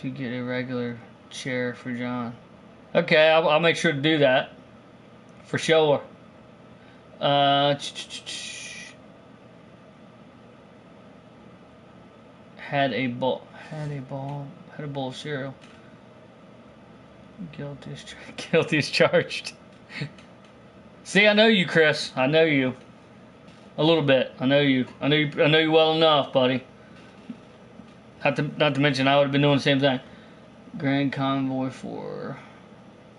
get a regular chair for John. Okay, I'll make sure to do that for sure. Had a bowl of cereal. Guilt is charged. See, I know you, Chris. I know you. A little bit. I know you well enough, buddy. Not to mention, I would have been doing the same thing. Grand Convoy for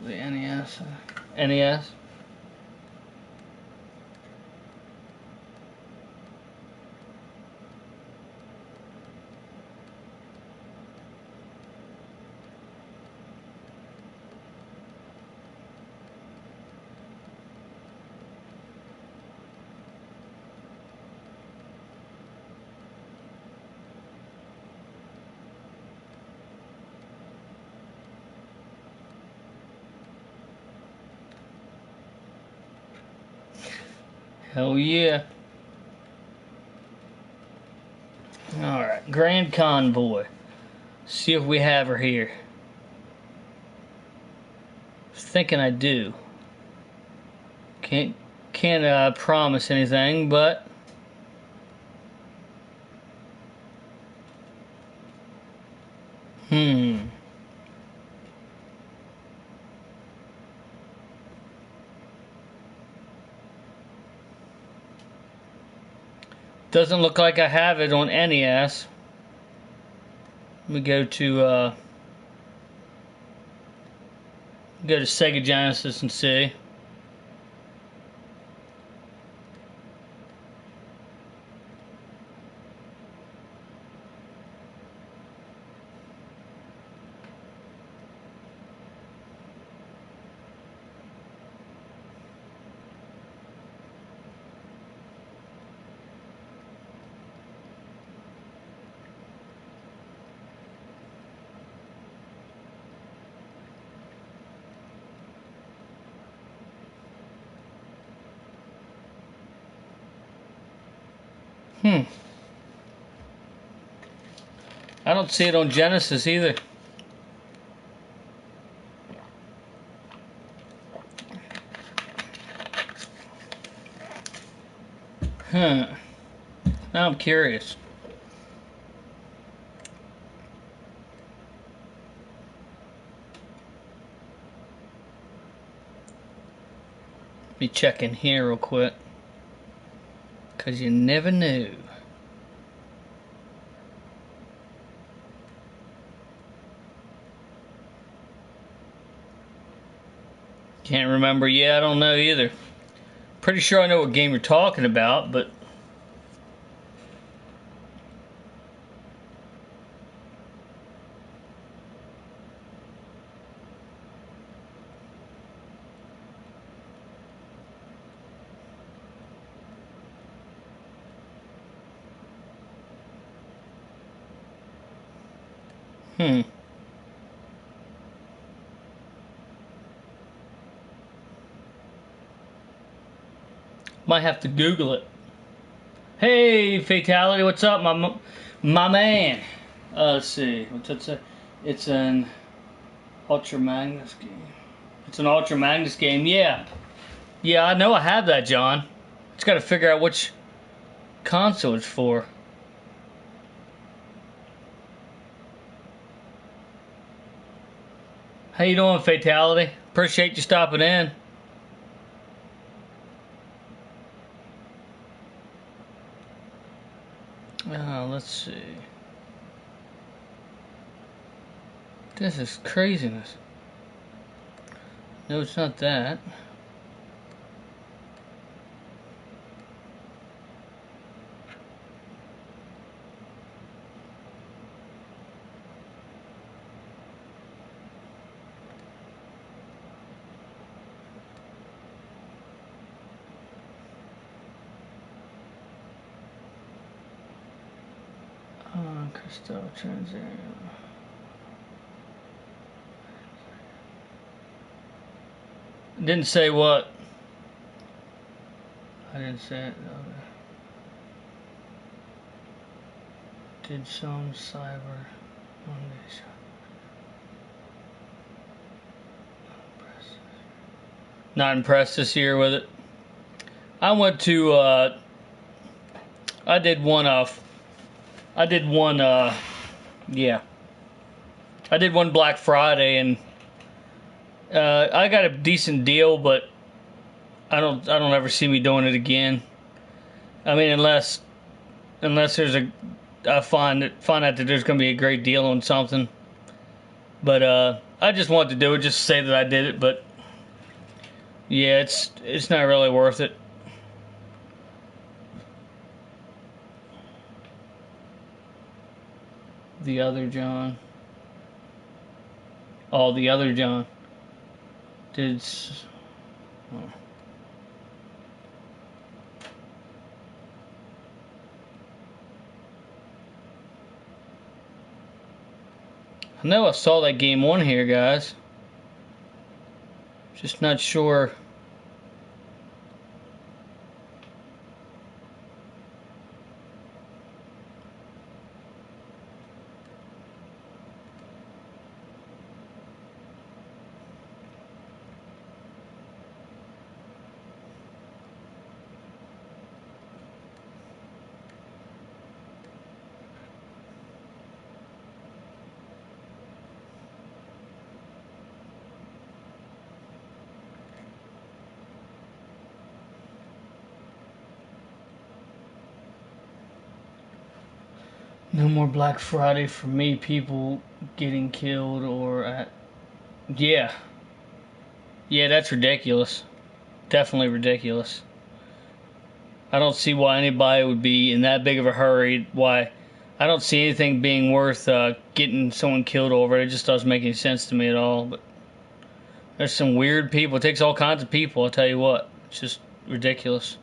the NES. NES. Hell yeah. Alright, Grand Convoy. See if we have her here. Thinking I do. Can't promise anything, but doesn't look like I have it on NES. Let me go to Sega Genesis and see. I don't see it on Genesis either. Now I'm curious. Be checking here real quick, 'cause you never knew. Can't remember. Yeah, I don't know either. Pretty sure I know what game you're talking about, but Hmm. Might have to Google it. Hey, Fatality, what's up, my man? Let's see, what's that say? It's an Ultra Magnus game. It's an Ultra Magnus game, yeah. Yeah, I know I have that, John. Just gotta figure out which console it's for. How you doing, Fatality? Appreciate you stopping in. Let's see. This is craziness. No, it's not that. Crystal Transit. Didn't say what. I didn't say it. Did some cyber Monday. Not impressed this year with it. I went to. I did one. Yeah. I did one Black Friday, and I got a decent deal, but I don't ever see me doing it again. I mean, unless there's I find out that there's gonna be a great deal on something. But I just wanted to do it just to say that I did it. But yeah, it's not really worth it. The other John. Oh, the other John. Did. Oh. I know I saw that game on here, guys. Just not sure. No more Black Friday for me. People getting killed or at. Yeah. Yeah, that's ridiculous. Definitely ridiculous. I don't see why anybody would be in that big of a hurry. Why? I don't see anything being worth getting someone killed over. It just doesn't make any sense to me at all. But there's some weird people. It takes all kinds of people, I'll tell you what. It's just ridiculous.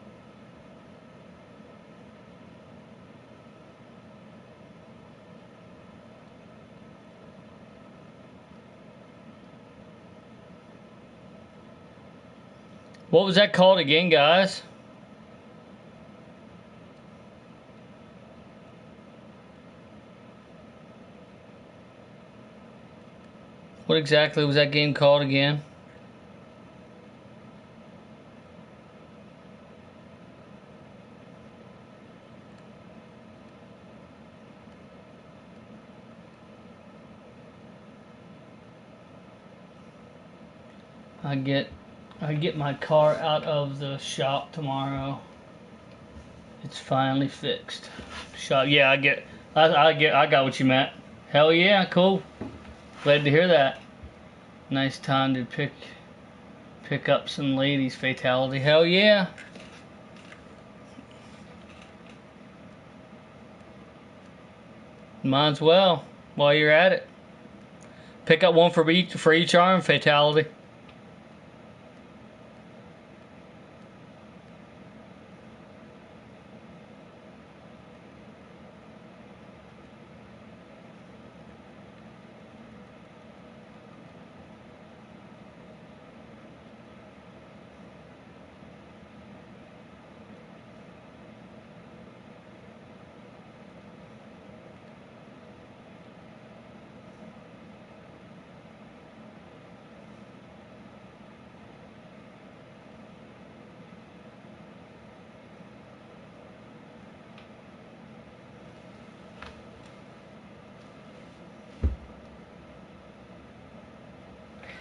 What was that called again, guys? What exactly was that game called again? I get my car out of the shop tomorrow. It's finally fixed. Shop, yeah, I got what you meant. Hell yeah, cool. Glad to hear that. Nice time to pick up some ladies. Fatality. Hell yeah. Might as well while you're at it. Pick up one for each arm. Fatality.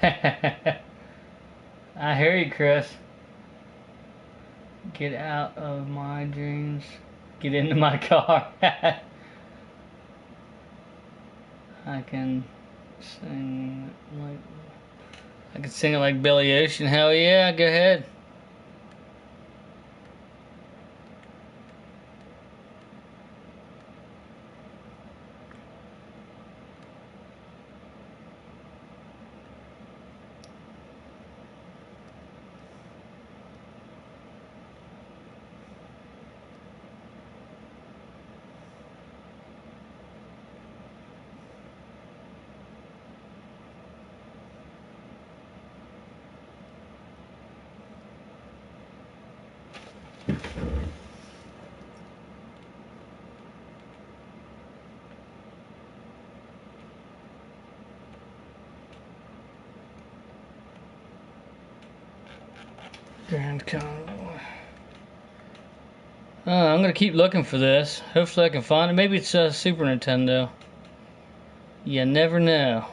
I hear you, Chris. Get out of my dreams. Get into my car. I can sing like Billy Ocean. Hell yeah, go ahead. Grand Convoy. I'm gonna keep looking for this. Hopefully I can find it. Maybe it's Super Nintendo. You never know.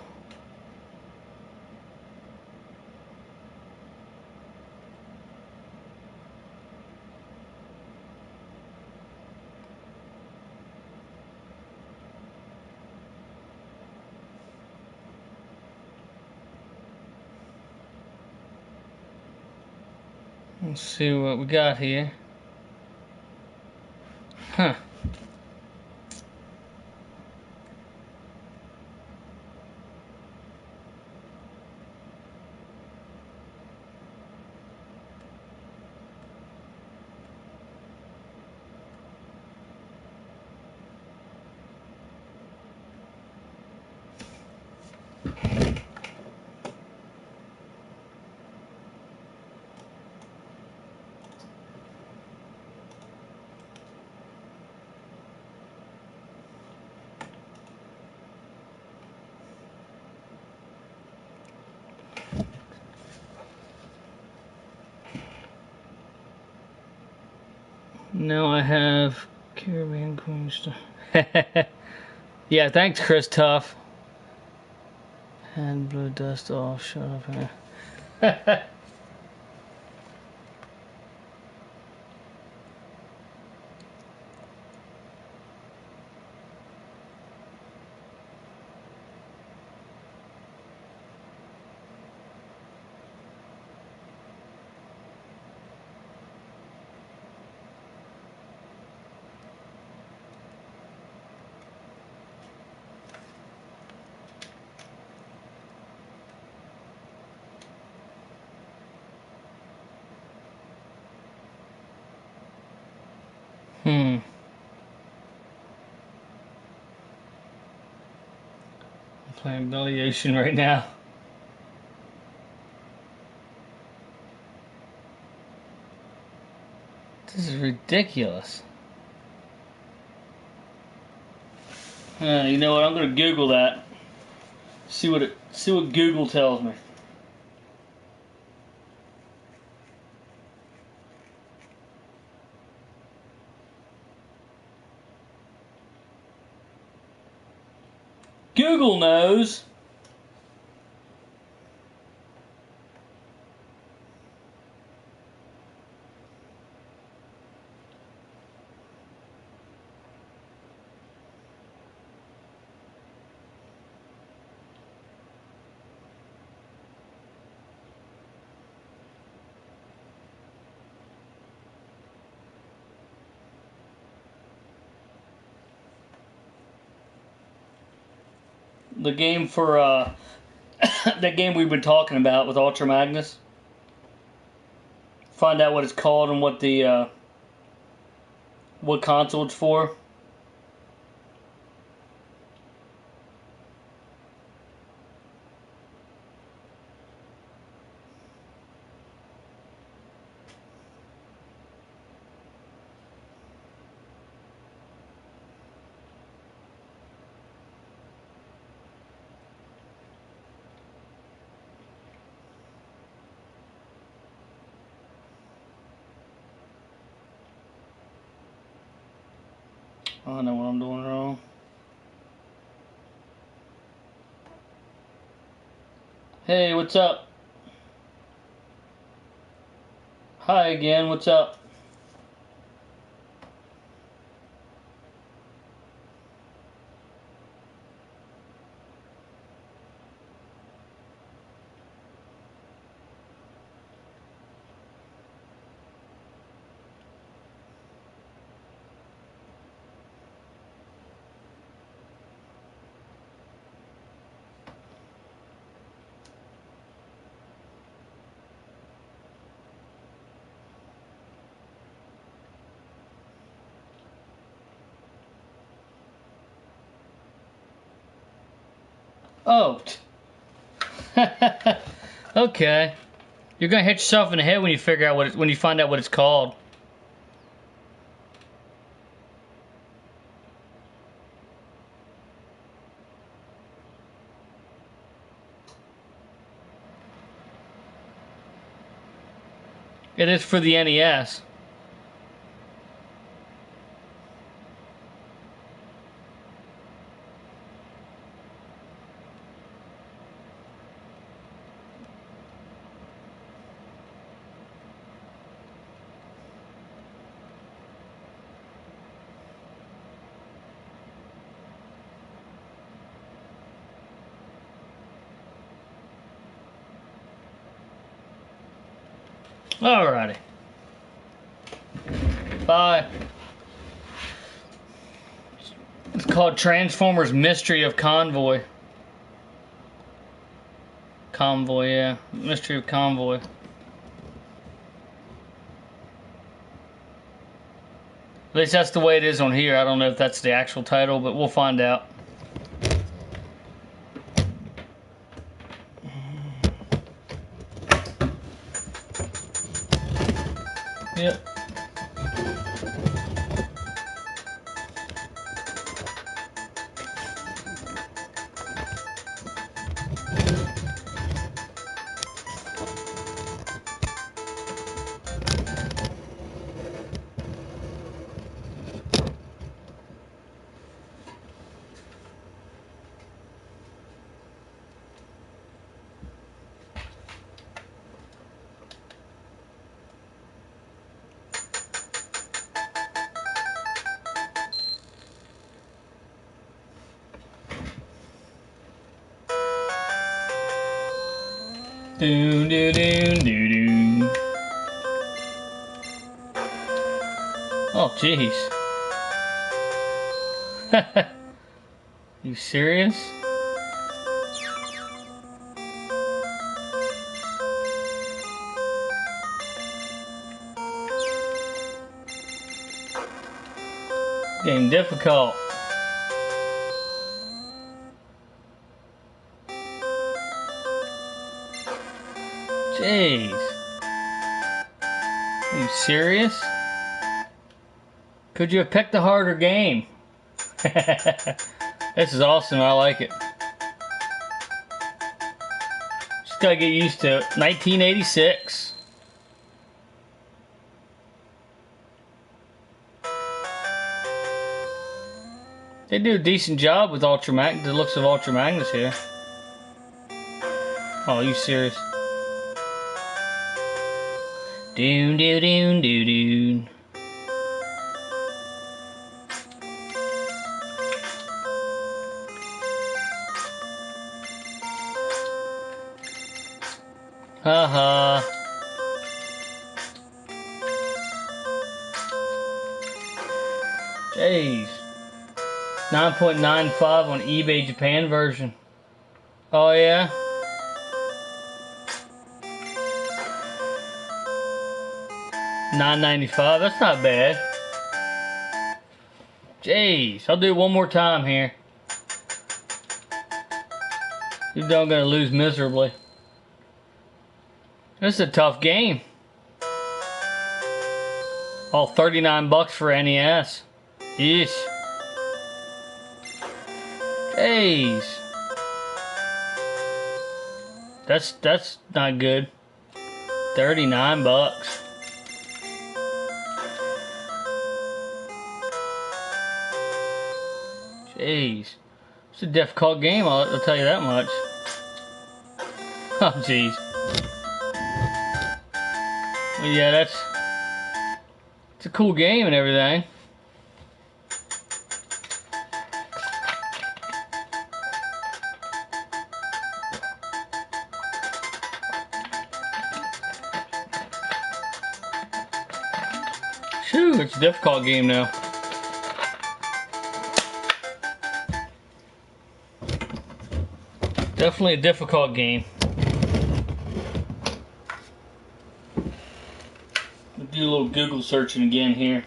Let's see what we got here. Huh. Now I have Caribbean Queenstown. Yeah, thanks, Chris Tuff. And blew dust off. Shut up here. I'm playing Billy Ocean right now. This is ridiculous. You know what? I'm gonna Google that. See what Google tells me. Google knows. The game for that game we've been talking about with Ultra Magnus. Find out what it's called and what the what console it's for. I know what I'm doing wrong. Hey, what's up? Hi again, what's up? Oh. Okay. You're gonna hit yourself in the head when you figure out when you find out what it's called. It is for the NES. Alrighty. Bye. It's called Transformers Mystery of Convoy. Convoy, yeah. Mystery of Convoy. At least that's the way it is on here. I don't know if that's the actual title, but we'll find out. Yep. Doon doo doon doo doo. Oh jeez. You serious? Getting difficult. Jeez. Are you serious? Could you have picked a harder game? This is awesome. I like it. Just gotta get used to it. 1986. They do a decent job with the looks of Ultra Magnus here. Oh, are you serious? Doon doo doon doo doon. Haha. Jeez. 9.95 on eBay Japan version. Oh yeah? $9.95. That's not bad. Jeez. I'll do it one more time here. You're not gonna lose miserably. This is a tough game. All 39 bucks for NES. Yeesh. Jeez. That's not good. 39 bucks. Jeez. It's a difficult game, I'll tell you that much. Oh, jeez. Well, yeah, it's a cool game and everything. Phew, it's a difficult game now. Definitely a difficult game. I'll do a little Google searching again here.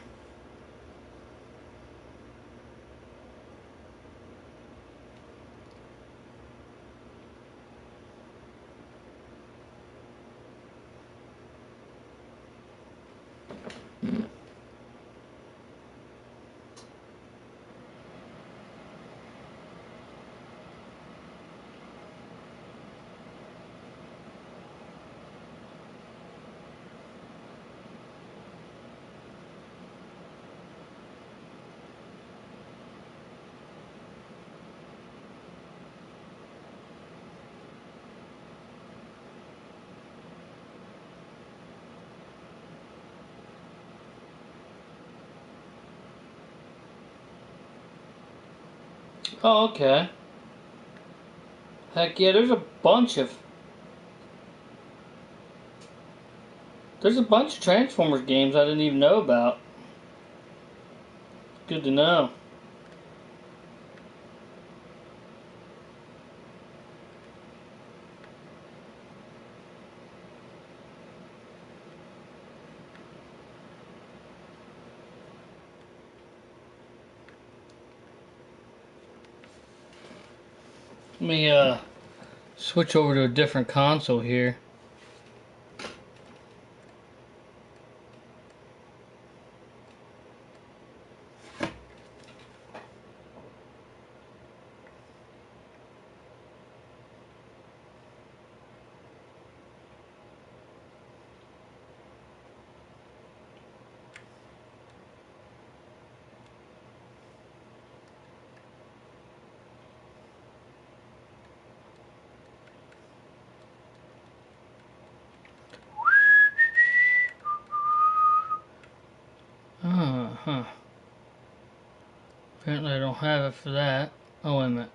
Oh, okay. Heck yeah, there's a bunch of Transformers games I didn't even know about. Good to know. Let me switch over to a different console here. Huh. Apparently I don't have it for that. Oh, wait a minute.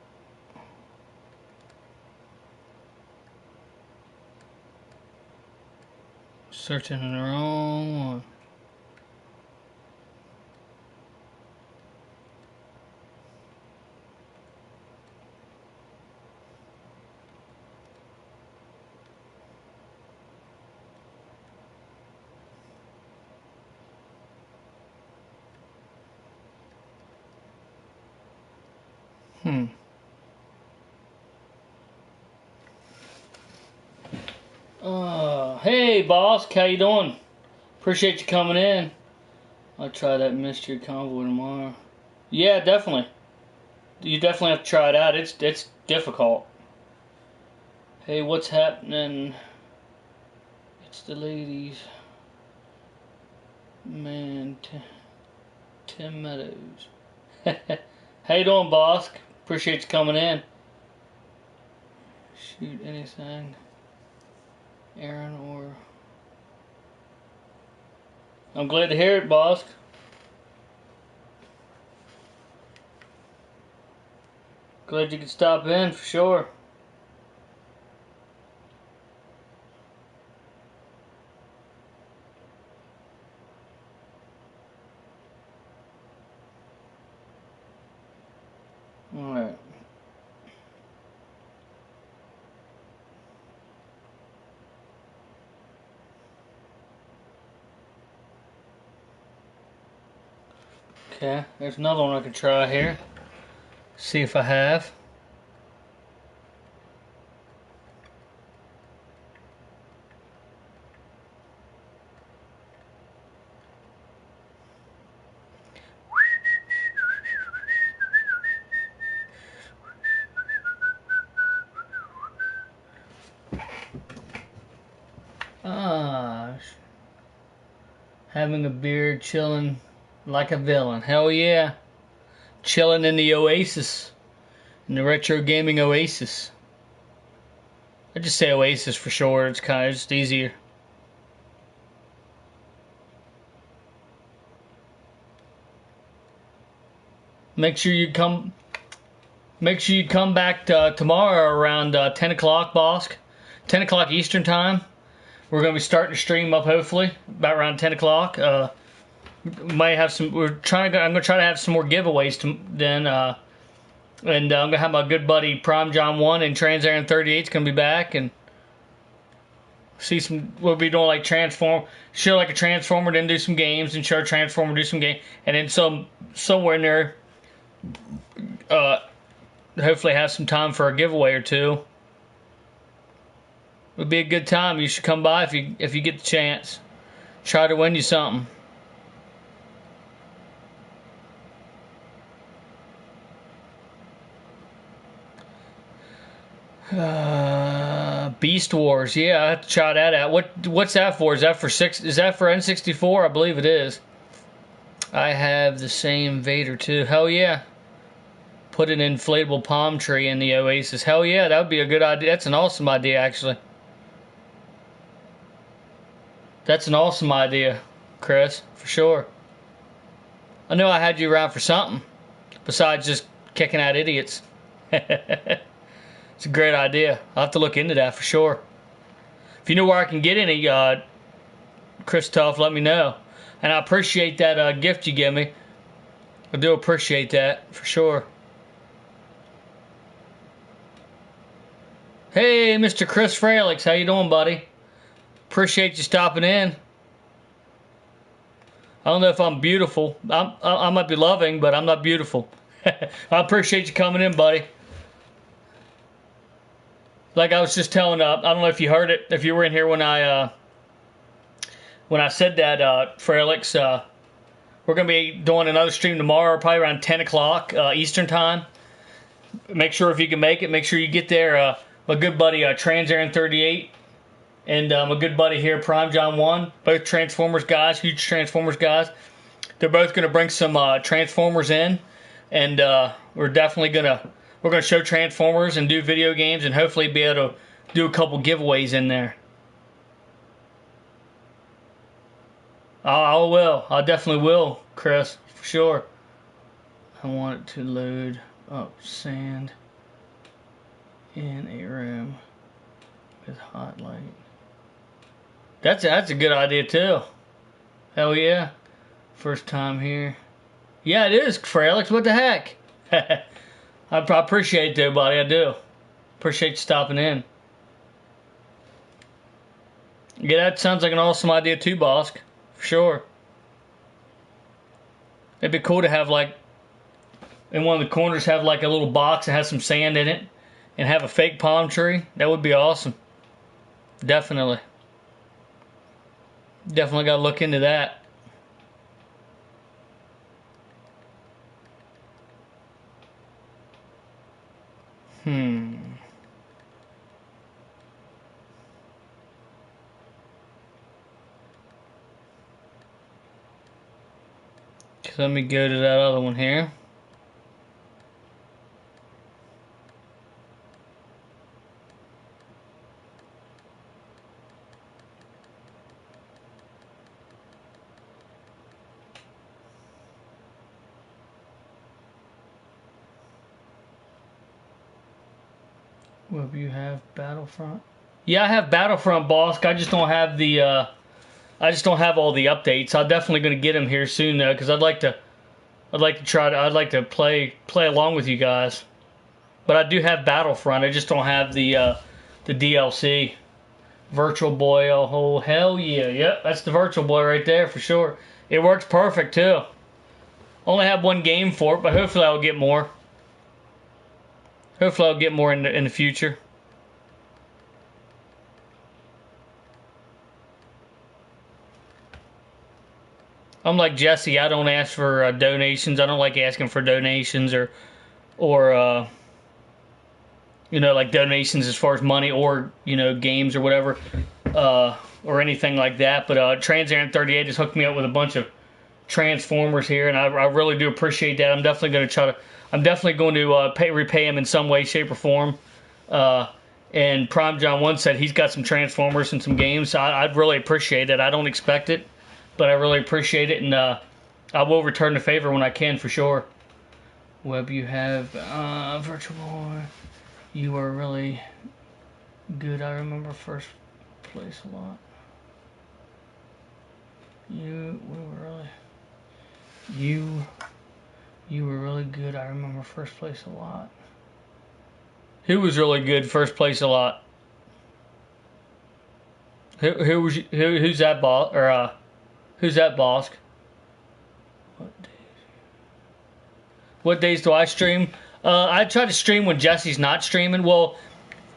Searching the wrong one. Hey boss, how you doing? Appreciate you coming in. I'll try that mystery convoy tomorrow. Yeah, definitely. You definitely have to try it out. It's difficult. Hey, what's happening? It's the ladies. Man, Tim Meadows. How you doing, boss? Appreciate you coming in. Shoot anything. Aaron or... I'm glad to hear it, boss. Glad you could stop in for sure. Alright. Okay, there's another one I can try here. See if I have. Having a beer, chilling like a villain. Hell yeah. Chilling in the Oasis. In the retro gaming Oasis. I just say Oasis for short. It's kind of just easier. Make sure you come. Make sure you come back tomorrow around 10 o'clock, Bosk. 10 o'clock Eastern time. We're going to be starting to stream up hopefully about around 10 o'clock. Might have some. I'm going to try to have some more giveaways then. And I'm going to have my good buddy Prime John 1 and Trans Aaron 38 is going to be back and see some. We'll be doing like show like a Transformer, then do some games, and show a Transformer, do some game, and then somewhere in there. Hopefully have some time for a giveaway or two. It would be a good time. You should come by if you get the chance. Try to win you something. Beast Wars, yeah, I have to try that out. What's that for? Is that for N64? I believe it is. I have the same Vader too. Hell yeah. Put an inflatable palm tree in the Oasis. Hell yeah, that would be a good idea. That's an awesome idea, actually. That's an awesome idea, Chris, for sure. I know I had you around for something besides just kicking out idiots. It's a great idea. I'll have to look into that for sure. If you know where I can get any, Chris Tuff, let me know. And I appreciate that gift you give me. I do appreciate that for sure. Hey, Mr. Chris Fralix, how you doing, buddy? Appreciate you stopping in. I don't know if I'm beautiful. I might be loving, but I'm not beautiful. I appreciate you coming in, buddy. Like I was just telling, I don't know if you heard it, if you were in here when I said that, Fralix, we're going to be doing another stream tomorrow, probably around 10 o'clock Eastern time. Make sure if you can make it, make sure you get there. My good buddy Trans Aaron 38 and my good buddy here, Prime John 1, both Transformers guys, huge Transformers guys. They're both going to bring some Transformers in, and we're definitely going to show Transformers and do video games and hopefully be able to do a couple giveaways in there. I will. I definitely will, Chris, for sure. I want it to load up sand in a room with hot light. That's a good idea too. Hell yeah. First time here. Yeah, it is, Fralix. What the heck? I appreciate it though, buddy. I do. Appreciate you stopping in. Yeah, that sounds like an awesome idea too, Bosk. For sure. It'd be cool to have like in one of the corners have like a little box that has some sand in it and have a fake palm tree. That would be awesome. Definitely. Definitely got to look into that. Let me go to that other one here. Well, you have Battlefront? Yeah, I have Battlefront, Bosk. I just don't have the I just don't have all the updates. I'm definitely going to get them here soon though, because I'd like to play along with you guys. But I do have Battlefront. I just don't have the DLC. Virtual Boy, oh hell yeah, yep, that's the Virtual Boy right there for sure. It works perfect too. Only have one game for it, but hopefully I'll get more. Hopefully I'll get more in the future. I'm like Jesse. I don't ask for donations. I don't like asking for donations or you know, like donations as far as money or, you know, games or whatever, or anything like that. But Trans Aaron 38 just hooked me up with a bunch of Transformers here, and I really do appreciate that. I'm definitely going to repay him in some way, shape, or form. And And Prime John 1 said he's got some Transformers and some games. So I'd really appreciate it. I don't expect it, but I really appreciate it. And I will return the favor when I can for sure. Web, you have Virtual Boy. You are really good. I remember first place a lot. You were really good. I remember first place a lot. Who was really good first place a lot? Who's that boss? Or who's that boss? What days do I stream? I try to stream when Jesse's not streaming. Well,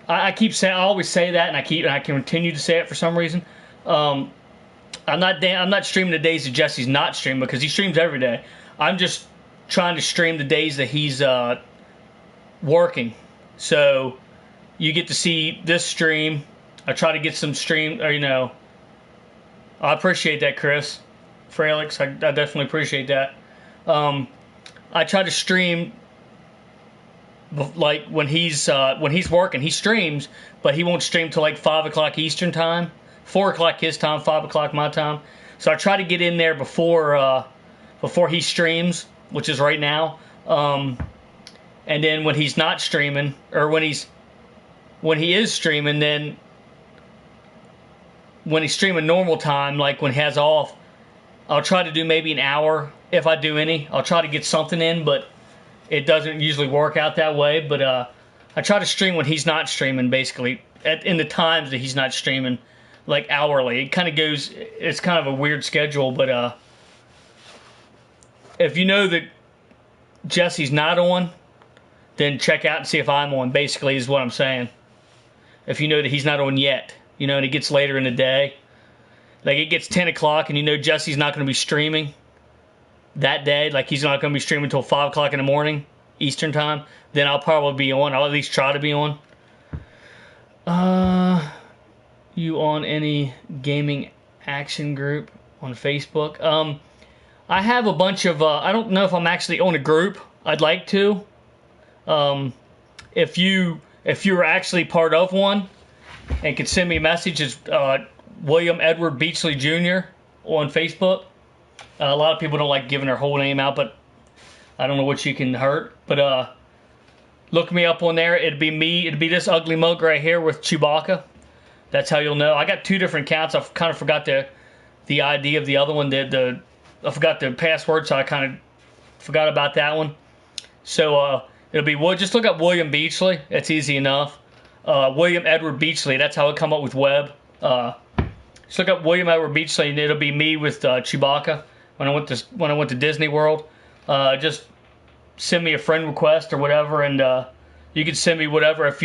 I keep saying, I always say that, and I continue to say it for some reason. I'm not streaming the days that Jesse's not streaming because he streams every day. I'm just trying to stream the days that he's working. So you get to see this stream. I try to get some stream, or I appreciate that, Chris. Fralix, I definitely appreciate that. I try to stream like when he's working. He streams, but he won't stream till like 5 o'clock Eastern time, 4 o'clock his time, 5 o'clock my time. So I try to get in there before he streams, which is right now. And then when he's not streaming, or when he is streaming, then when he's streaming normal time, like when he has off, I'll try to do maybe an hour. If I do any, I'll try to get something in, but it doesn't usually work out that way. But I try to stream when he's not streaming, basically, in the times that he's not streaming, like hourly. It kind of goes, it's kind of a weird schedule, but if you know that Jesse's not on, then check out and see if I'm on, basically, is what I'm saying. If you know that he's not on yet, and it gets later in the day. Like, it gets 10 o'clock, and you know Jesse's not going to be streaming that day. Like, he's not going to be streaming until 5 o'clock in the morning, Eastern time. Then I'll probably be on. I'll at least try to be on. You on any gaming action group on Facebook? I have a bunch of, I don't know if I'm actually on a group. I'd like to. If you're actually part of one and can send me a message, it's William Edward Beachley Jr. on Facebook. A lot of people don't like giving their whole name out, but I don't know what you can hurt. But look me up on there. It'd be me. It'd be this ugly mug right here with Chewbacca. That's how you'll know. I got 2 different accounts. I kind of forgot the ID of the other one. I forgot the password, so I kind of forgot about that one. So it'll be just look up William Beachley. It's easy enough. William Edward Beachley. That's how it come up with web. Just look up William Edward Beachley, and it'll be me with Chewbacca when I went to Disney World. Just send me a friend request or whatever, and you can send me whatever. If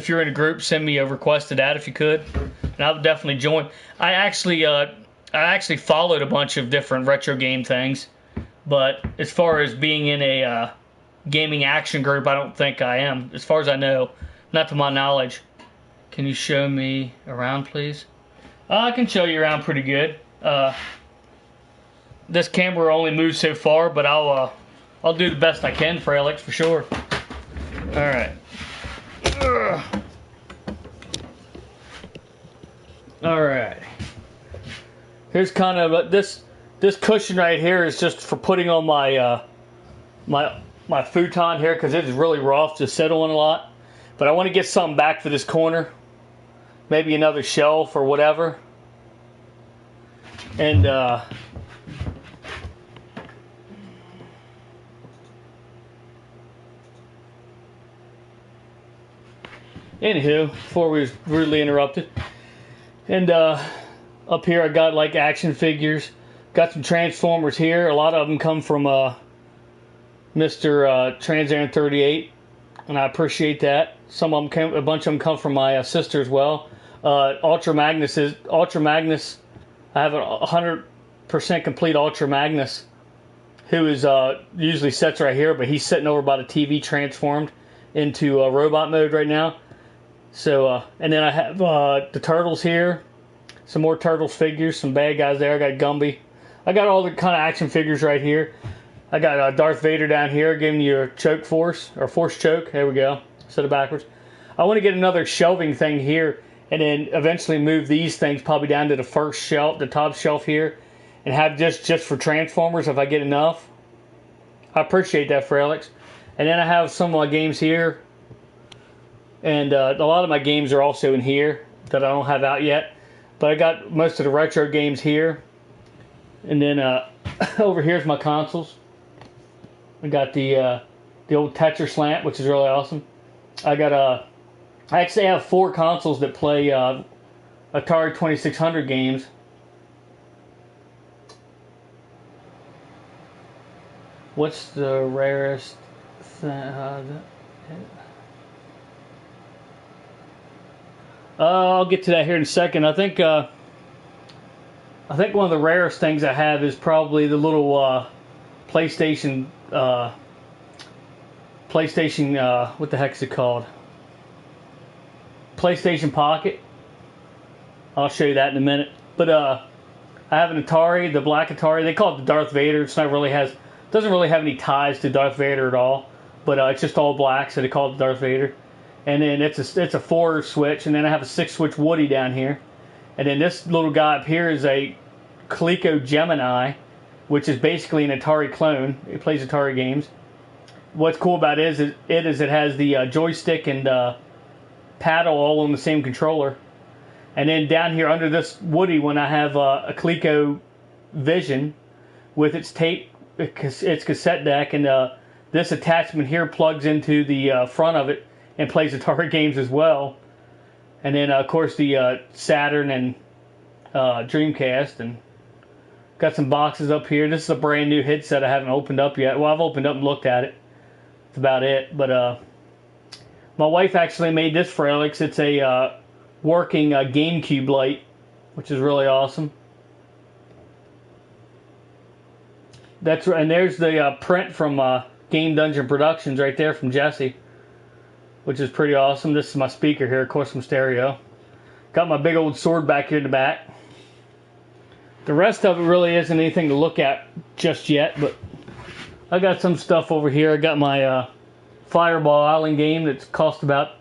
you're in a group, send me a request to that if you could, and I would definitely join. I actually followed a bunch of different retro game things, but as far as being in a gaming action group, I don't think I am, as far as I know, not to my knowledge. Can you show me around, please? I can show you around pretty good. This camera only moves so far, but I'll do the best I can for Alex, for sure. All right. All right. Here's kind of this cushion right here is just for putting on my my futon here, because it is really rough to sit on a lot. But I want to get something back for this corner. Maybe another shelf or whatever. And anywho, before we was rudely interrupted. And up here I got like action figures. Got some Transformers here. A lot of them come from Mr. Transaaron 38, and I appreciate that. A bunch of them come from my sister as well. Ultra Magnus. I have a 100% complete Ultra Magnus, who is usually sits right here, but he's sitting over by the TV transformed into robot mode right now. So, and then I have the Turtles here, some more Turtles figures, some bad guys there. I got Gumby. I got all the kind of action figures right here. I got Darth Vader down here, giving you a choke force, or force choke. There we go. Set it backwards. I want to get another shelving thing here, and then eventually move these things probably down to the first shelf, the top shelf here, and have just for Transformers if I get enough. I appreciate that, Frelix. And then I have some of my games here, and a lot of my games are also in here that I don't have out yet. But I got most of the retro games here, and then over here's my consoles. I got the old Tetris Slant, which is really awesome. I actually have 4 consoles that play Atari 2600 games. What's the rarest thing? I'll get to that here in a second. I think one of the rarest things I have is probably the little PlayStation. What the heck is it called? PlayStation Pocket. I'll show you that in a minute. But I have an Atari, the black Atari. They call it the Darth Vader. It's not really doesn't really have any ties to Darth Vader at all. But it's just all black, so they call it Darth Vader. And then it's a 4 switch, and then I have a 6 switch Woody down here. And then this little guy up here is a Coleco Gemini, which is basically an Atari clone. It plays Atari games. What's cool about it is it has the joystick and paddle all on the same controller. And then down here under this Woody one, I have a Coleco Vision with its tape, its cassette deck, and this attachment here plugs into the front of it and plays Atari games as well. And then of course the Saturn and Dreamcast, and got some boxes up here. This is a brand new headset I haven't opened up yet. Well, I've opened up and looked at it. That's about it. But my wife actually made this for Alex. It's a working GameCube light, which is really awesome. And there's the print from Game Dungeon Productions right there from Jesse, which is pretty awesome. This is my speaker here, of course, from stereo. Got my big old sword back here in the back. The rest of it really isn't anything to look at just yet, but I got some stuff over here. I got my Fireball Island game that's cost about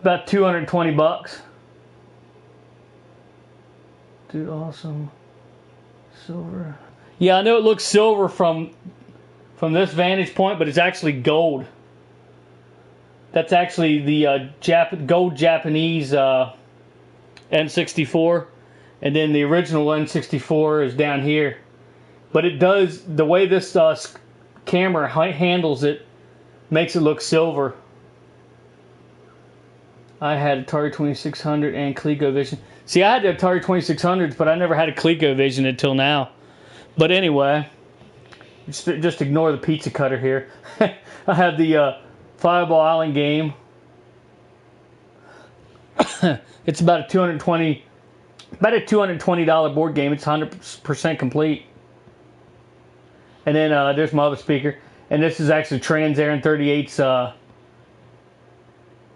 $220. Dude, awesome. Silver. Yeah, I know it looks silver from this vantage point, but it's actually gold. That's actually the gold Japanese N64, and then the original N64 is down here. But it does, the way this camera handles it makes it look silver. I had Atari 2600 and ColecoVision. See, I had the Atari 2600s, but I never had a ColecoVision until now. But anyway, just ignore the pizza cutter here. I have the Fireball Island game. It's about a $220 board game. It's 100% complete. And then there's my other speaker, and this is actually Trans Aaron 38's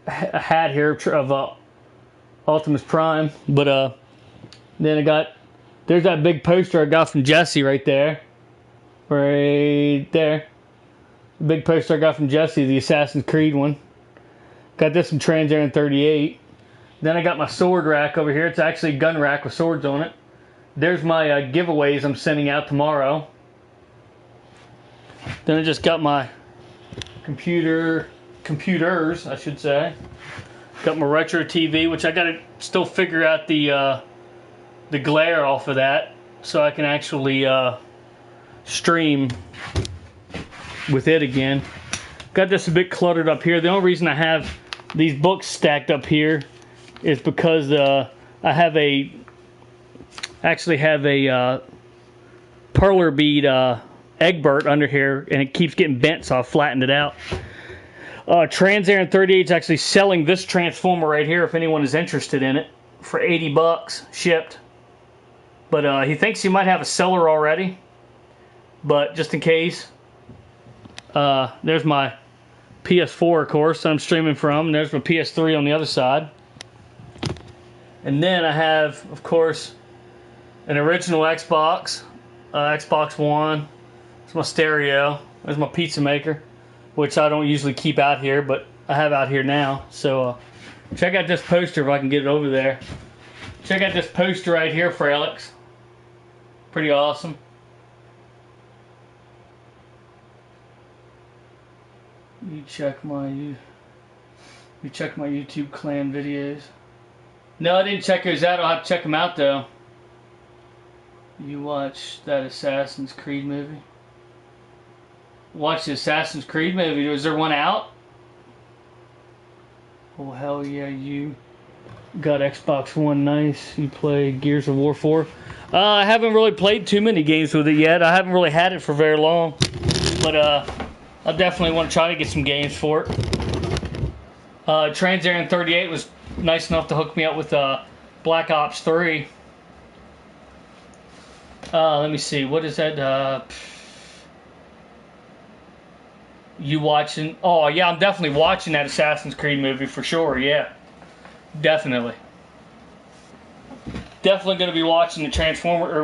hat here of Optimus Prime. But then there's that big poster I got from Jesse right there. Right there. The big poster I got from Jesse, the Assassin's Creed one. Got this from Trans Aaron 38. Then I got my sword rack over here. It's actually a gun rack with swords on it. There's my giveaways I'm sending out tomorrow. Then I just got my computers, I should say. Got my retro TV, which I got to still figure out the glare off of that, so I can actually stream with it again. Got this a bit cluttered up here. The only reason I have these books stacked up here is because I actually have a perler bead Egbert under here, and it keeps getting bent, so I flattened it out. Trans Aaron 38 is actually selling this transformer right here if anyone is interested in it for $80 shipped. But he thinks he might have a seller already, but just in case. There's my PS4, of course, I'm streaming from. And there's my PS3 on the other side. And then I have, of course, an original Xbox, Xbox One. There's my stereo. There's my pizza maker, which I don't usually keep out here, but I have out here now. So check out this poster if I can get it over there. Check out this poster right here for Alex. Pretty awesome. You check my YouTube clan videos. No, I didn't check those out. I'll have to check them out though. You watch that Assassin's Creed movie? Watch the Assassin's Creed movie. Is there one out? Oh hell yeah, you got Xbox One. Nice. You play Gears of War 4? I haven't really played too many games with it yet. I haven't really had it for very long. But I definitely want to try to get some games for it. Transarian 38 was nice enough to hook me up with Black Ops 3. Let me see. What is that? You watching? Oh, yeah, I'm definitely watching that Assassin's Creed movie for sure. Yeah. Definitely. Definitely going to be watching the Transformers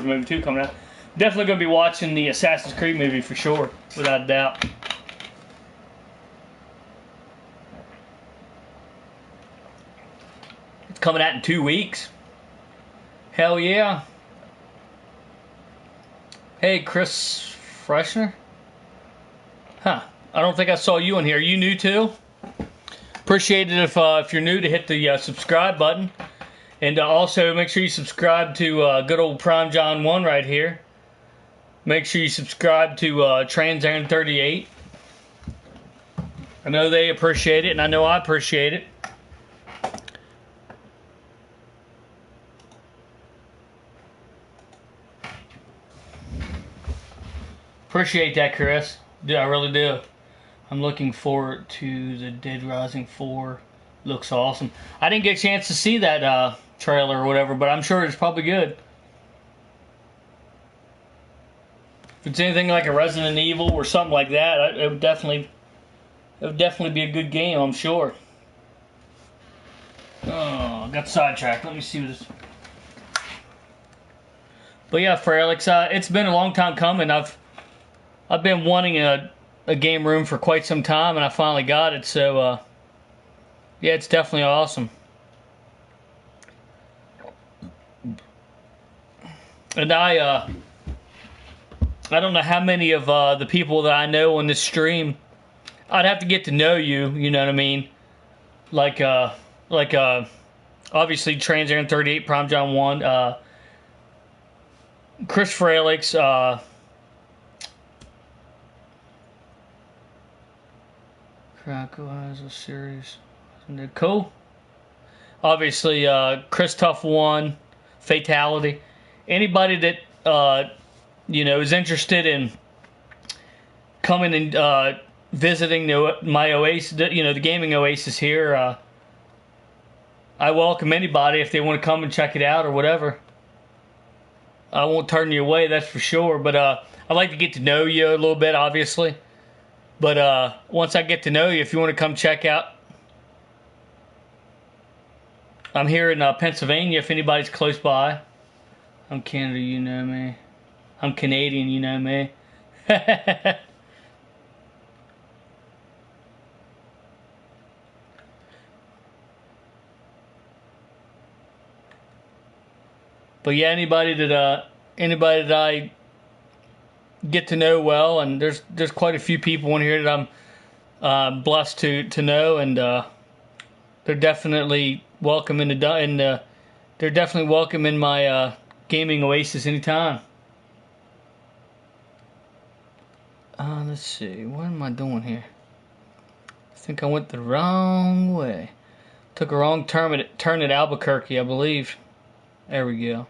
movie too coming out. Definitely going to be watching the Assassin's Creed movie for sure, without a doubt. It's coming out in 2 weeks. Hell yeah. Hey, Chris Freshner? Huh. I don't think I saw you in here. Are you new too? Appreciate it if you're new to hit the subscribe button. And also make sure you subscribe to good old Prime John 1 right here. Make sure you subscribe to Transaren 38. I know they appreciate it, and I know I appreciate it. Appreciate that, Chris. Yeah, I really do. I'm looking forward to the Dead Rising 4. Looks awesome. I didn't get a chance to see that trailer or whatever, but I'm sure it's probably good. If it's anything like a Resident Evil or something like that, it would definitely be a good game, I'm sure. Oh, I got sidetracked. Let me see what this. But yeah, for Alex, it's been a long time coming. I've been wanting a game room for quite some time, and I finally got it. So yeah, it's definitely awesome. And I don't know how many of the people that I know on this stream. I'd have to get to know you. You know what I mean? Like obviously Transaren 38, Prime John 1, Chris Fralix, Krakow has a series. Isn't it cool? Obviously, Chris Tough 1, Fatality. Anybody that is interested in coming and visiting my Oasis, the gaming Oasis here, I welcome anybody if they want to come and check it out or whatever. I won't turn you away, that's for sure. But I'd like to get to know you a little bit, obviously. But once I get to know you, if you want to come check out, I'm here in Pennsylvania if anybody's close by. I'm Canada, you know me. I'm Canadian, you know me. But yeah, anybody that I get to know well, and there's quite a few people in here that I'm blessed to know, and they're definitely welcome they're definitely welcome in my gaming Oasis anytime. Let's see, what am I doing here? I think I went the wrong way. Took a wrong turn at Albuquerque, I believe. There we go.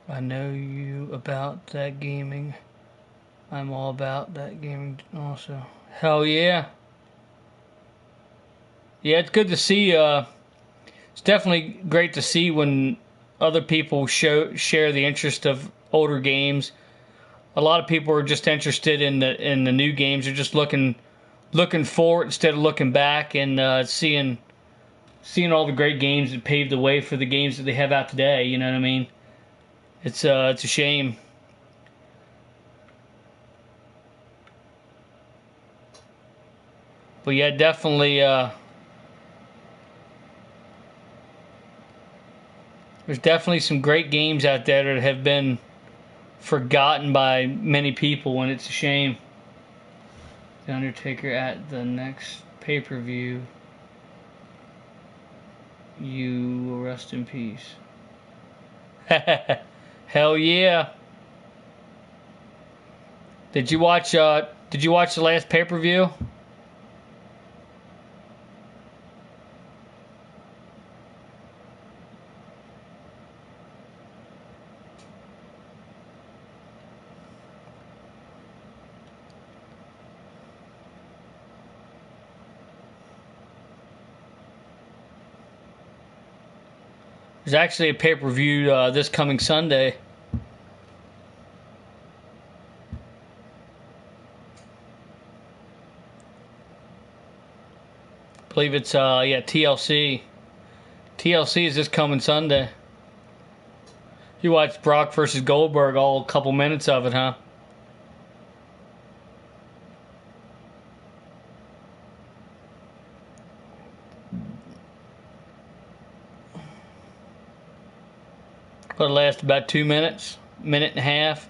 I know you about that gaming. I'm all about that gaming also. Hell yeah. Yeah, it's good to see it's definitely great to see when other people share the interest of older games. A lot of people are just interested in the new games. They're just looking forward instead of looking back, and seeing all the great games that paved the way for the games that they have out today. You know what I mean? It's a shame. But yeah, definitely. There's definitely some great games out there that have been forgotten by many people, and it's a shame. The Undertaker at the next pay-per-view. You will rest in peace. Hell yeah! Did you watch the last pay-per-view? There's actually a pay-per-view this coming Sunday. I believe it's TLC. TLC is this coming Sunday. You watched Brock versus Goldberg, all a couple minutes of it, huh? It'll last about 2 minutes, minute and a half.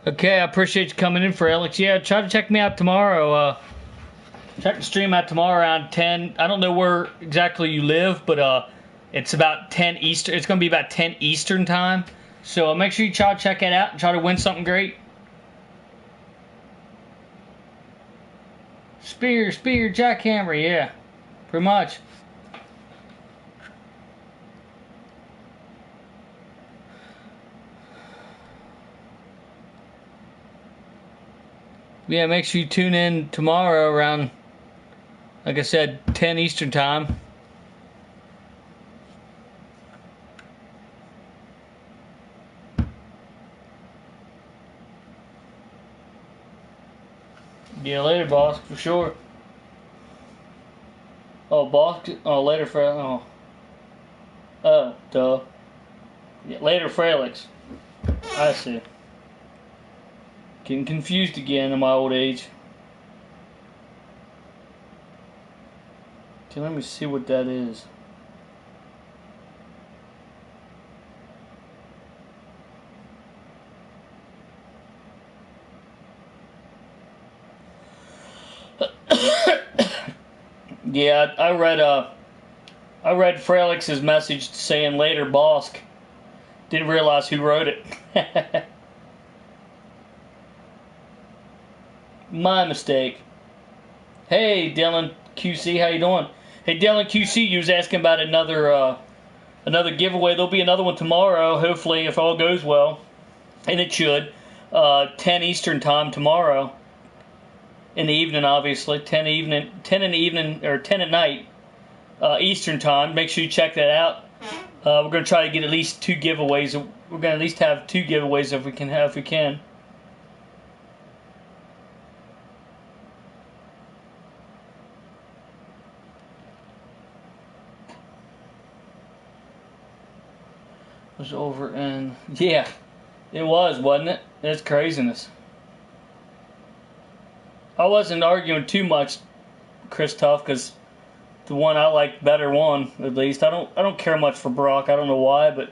Okay, I appreciate you coming in for Alex. Yeah, try to check me out tomorrow. Check the stream out tomorrow around 10. I don't know where exactly you live, but it's about 10 Eastern. It's going to be about 10 Eastern time. So make sure you try to check it out and try to win something great. Spear, jackhammer, yeah. Pretty much. Yeah, make sure you tune in tomorrow around, like I said, 10 Eastern time. Yeah, later, boss, for sure. Oh, boss. Oh, later, oh. Oh, duh. Yeah, later, Frelix. I see. Getting confused again in my old age. Okay, let me see what that is. Yeah, I read Frelix's message saying later, Bosk. Didn't realize who wrote it. My mistake. Hey, Dylan QC, how you doing? Hey, Dylan QC, you was asking about another giveaway. There'll be another one tomorrow, hopefully, if all goes well, and it should. 10 Eastern time tomorrow. In the evening, obviously. 10 in the evening, or 10 at night, Eastern time. Make sure you check that out. We're going to try to get at least 2 giveaways. We're going to at least have 2 giveaways if we can. Was over and yeah, it was, wasn't it? It's craziness. I wasn't arguing too much, Chris Tuff, because the one I liked better won. At least I don't care much for Brock. I don't know why, but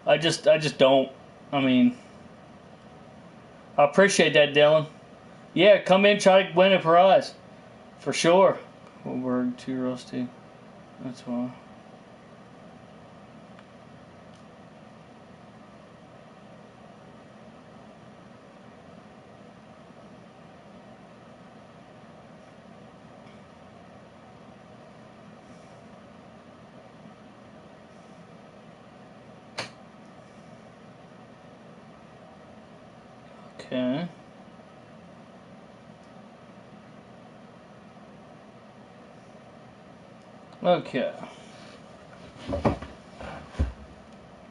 I just don't. I mean, I appreciate that, Dylan. Yeah, come in, try to win a prize for sure. Goldberg 2 Rusty. That's why. Okay. Okay.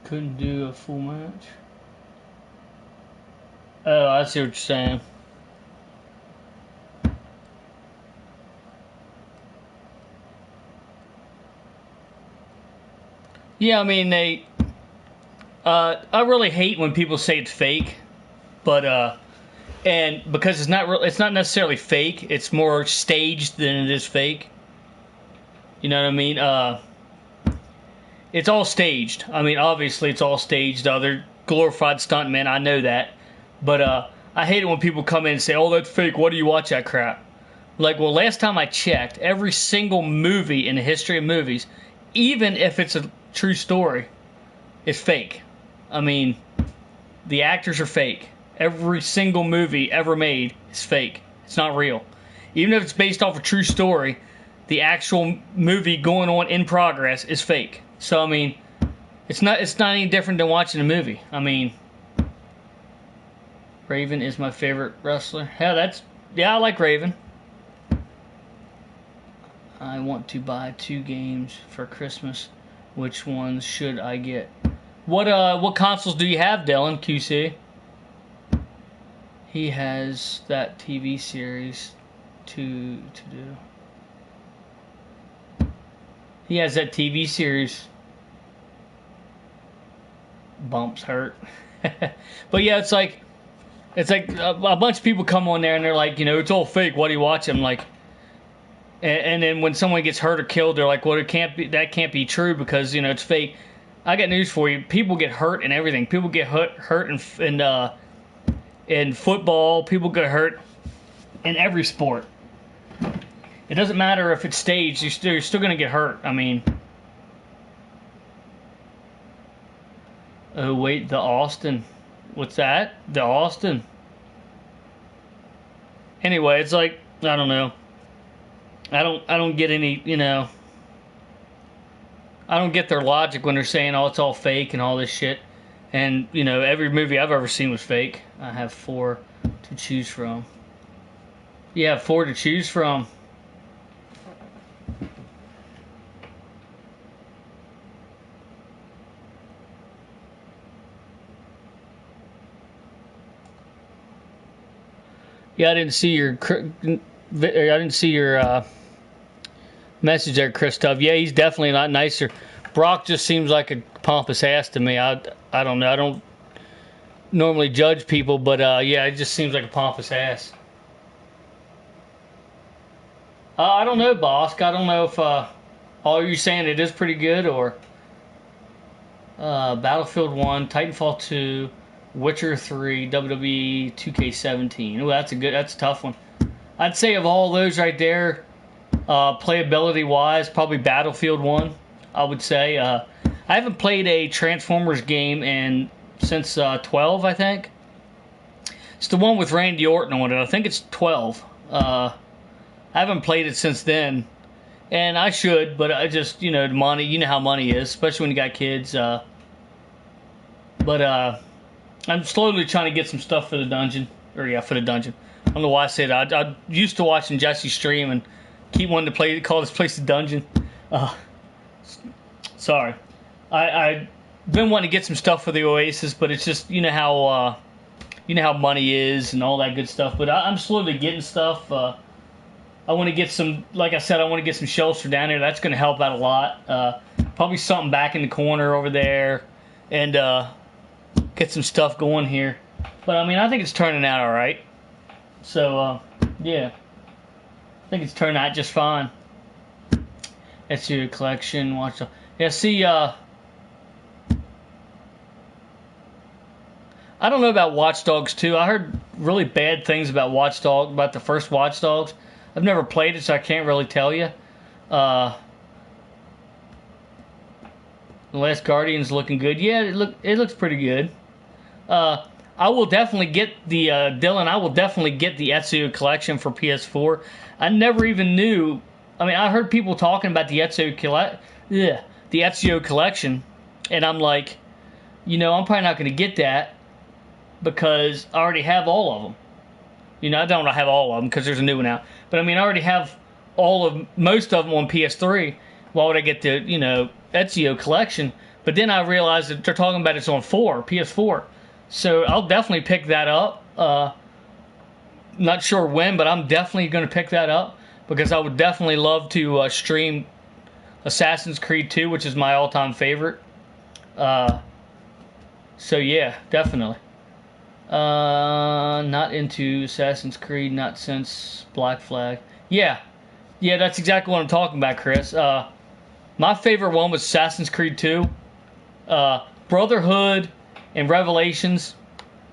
Couldn't do a full match. Oh, I see what you're saying. Yeah, I mean I really hate when people say it's fake, but and because it's not necessarily fake. It's more staged than it is fake. You know what I mean? It's all staged. I mean, obviously it's all staged. They're glorified stuntmen. I know that, but I hate it when people come in and say, "Oh, that's fake. Why do you watch that crap?" Like, well, last time I checked, every single movie in the history of movies, even if it's a true story, is fake. I mean, the actors are fake. Every single movie ever made is fake. It's not real. Even if it's based off a true story, the actual movie going on in progress is fake. So I mean, it's not any different than watching a movie. I mean, Raven is my favorite wrestler. Yeah, I like Raven. I want to buy 2 games for Christmas. Which ones should I get? What consoles do you have, Dylan QC? He has that TV series to do. He has that TV series. Bumps hurt. But yeah, it's like a bunch of people come on there and they're like, it's all fake. Why do you watch them? Like, and then when someone gets hurt or killed, they're like, well, that can't be true because it's fake. I got news for you. People get hurt and everything. People get hurt in football. People get hurt in every sport. It doesn't matter if it's staged. You're still going to get hurt. I mean, oh wait, the Austin. What's that? The Austin. Anyway, it's like, I don't know. I don't get any. I don't get their logic when they're saying, "Oh, it's all fake" and all this shit. And every movie I've ever seen was fake. I have 4 to choose from. You have 4 to choose from. Yeah, I didn't see your message there, Christoph. Yeah, he's definitely not nicer. Brock just seems like a pompous ass to me. I don't know. I don't normally judge people, but yeah, it just seems like a pompous ass. I don't know, Bosk. I don't know if all you're saying it is pretty good or Battlefield 1, Titanfall 2, Witcher 3, WWE 2K17. Oh, that's a tough one. I'd say of all those right there, playability wise, probably Battlefield 1. I would say I haven't played a Transformers game since 12. I think it's the one with Randy Orton on it. I think it's 12. I haven't played it since then, and I should, but I just the money. You know how money is, especially when you got kids. But I'm slowly trying to get some stuff for the dungeon. For the dungeon. I don't know why I said that. I used to watching Jesse stream and keep wanting to call this place the dungeon. Sorry. I've been wanting to get some stuff for the Oasis, but it's just how money is and all that good stuff. But I'm slowly getting stuff. I want to get some, like I said, I want to get some shelves for down there. That's going to help out a lot. Probably something back in the corner over there, and get some stuff going here. But I mean, I think it's turning out all right. So yeah, I think it's turning out just fine. That's your collection. Watch. Yeah, see. I don't know about Watch Dogs 2. I heard really bad things about about the first Watch Dogs. I've never played it, so I can't really tell you. But I mean, I think it's turning out just fine. The Last Guardian's looking good. Yeah, it looks pretty good. I will definitely get the Dylan. I will definitely get the Ezio collection for PS4. I never even knew. I mean, I heard people talking about the Ezio collection, and I'm like, I'm probably not going to get that because I already have all of them. I don't have all of them because there's a new one out. But I mean, I already have most of them on PS3. Why would I get the Ezio collection? But then I realized that they're talking about it's on PS4. So I'll definitely pick that up. Not sure when, but I'm definitely going to pick that up because I would definitely love to stream Assassin's Creed 2, which is my all-time favorite. So yeah, definitely. Not into Assassin's Creed, not since Black Flag. Yeah, that's exactly what I'm talking about, Chris. My favorite one was Assassin's Creed 2. Brotherhood and Revelations.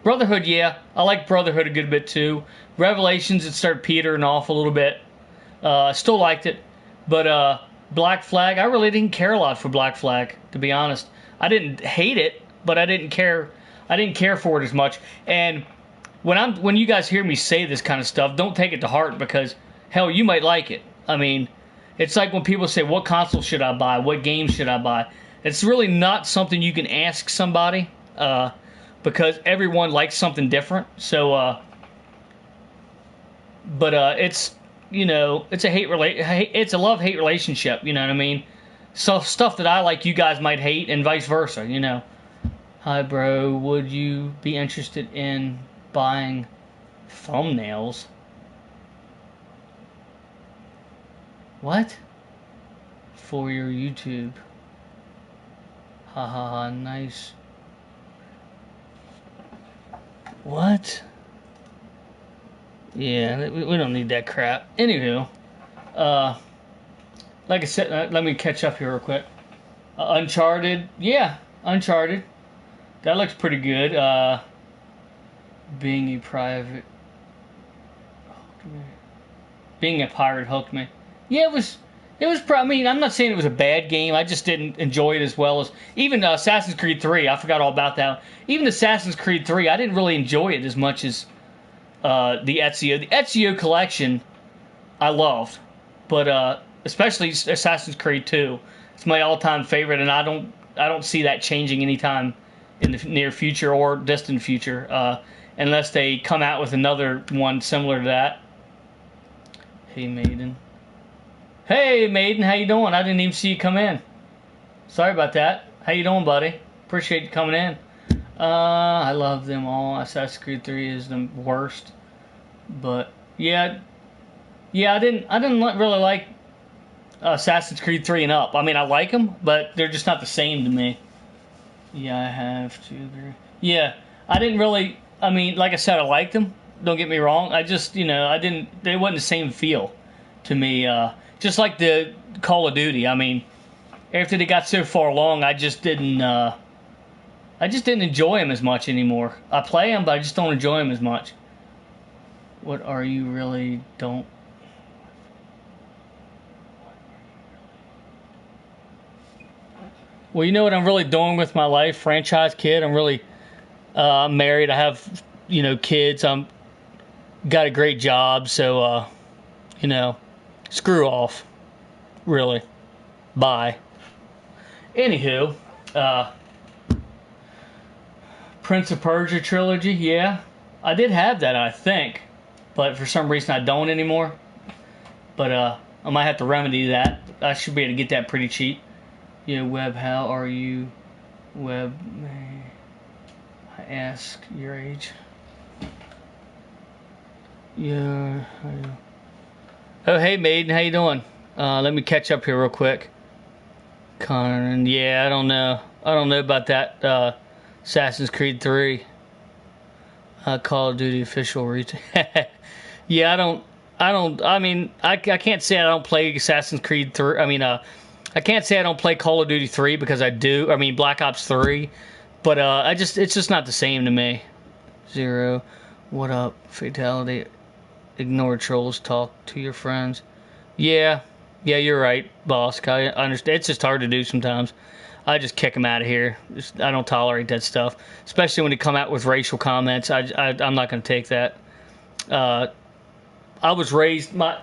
Brotherhood, yeah. I like Brotherhood a good bit too. Revelations, it started petering off a little bit. Still liked it. But Black Flag, I really didn't care a lot for Black Flag, to be honest. I didn't hate it, but I didn't care for it as much. And when you guys hear me say this kind of stuff, don't take it to heart because, hell, you might like it. I mean, it's like when people say, what console should I buy? What game should I buy? It's really not something you can ask somebody because everyone likes something different. So, but it's it's a love-hate relationship. You know what I mean? So stuff that I like, you guys might hate, and vice versa. Hi, bro. Would you be interested in buying thumbnails? What? For your YouTube. Ha ha ha, nice. What? Yeah, we don't need that crap. Anywho, like I said, let me catch up here real quick. Uncharted, yeah, Uncharted. That looks pretty good. Being a pirate hooked me. Yeah, it was. I mean, I'm not saying it was a bad game. I just didn't enjoy it as well as even Assassin's Creed 3. I forgot all about that. Even Assassin's Creed 3, I didn't really enjoy it as much as the Ezio. The Ezio collection, I loved, but especially Assassin's Creed 2. It's my all-time favorite, and I don't see that changing anytime in the near future or distant future, unless they come out with another one similar to that. Hey, Maiden. Hey, Maiden, how you doing? I didn't even see you come in. Sorry about that. How you doing, buddy? Appreciate you coming in. I love them all. Assassin's Creed 3 is the worst, but yeah, I didn't really like Assassin's Creed 3 and up. I mean, I like them, but they're just not the same to me. Yeah, I have to agree. Yeah, I didn't really. I mean, like I said, I liked them. Don't get me wrong. I just, I didn't. They wasn't the same feel to me. Just like the Call of Duty. I mean, after they got so far along, I just didn't enjoy them as much anymore. I play them, but I just don't enjoy them as much. What are you really don't? Well, you know what I'm really doing with my life, franchise kid. I'm married. I have, kids. I'm got a great job, so screw off. Really. Bye. Anywho, Prince of Persia trilogy, yeah. I did have that, I think. But for some reason I don't anymore. But I might have to remedy that. I should be able to get that pretty cheap. Yeah, Web, how are you? Web, may I ask your age? Yeah. Oh, hey, Maiden, how you doing? Let me catch up here real quick. Connor, yeah, I don't know about that Assassin's Creed 3. Call of Duty official retail. Yeah, I can't say I don't play Assassin's Creed 3. I can't say I don't play Call of Duty 3 because I do. I mean, Black Ops 3. But it's just not the same to me. Zero. What up? Fatality. Ignore trolls. Talk to your friends. Yeah, you're right, boss. I understand. It's just hard to do sometimes. I just kick them out of here. I don't tolerate that stuff, especially when they come out with racial comments. I'm not going to take that. I was raised a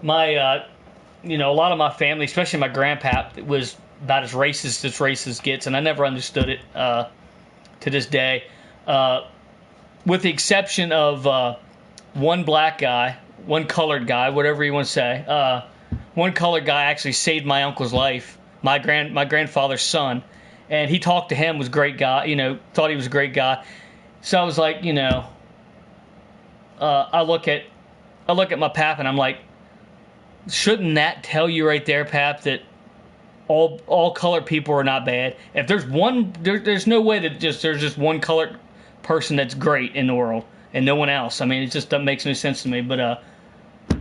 lot of my family, especially my grandpa, was about as racist gets, and I never understood it to this day, with the exception of one black guy, one colored guy, whatever you want to say. One colored guy actually saved my uncle's life, my grandfather's son, and he talked to him, was a great guy, thought he was a great guy. So I was like, I look at my pap and I'm like, shouldn't that tell you right there, pap, that all colored people are not bad? If there's one, there's no way that there's just one colored person that's great in the world and no one else. I mean, it just doesn't make no sense to me. But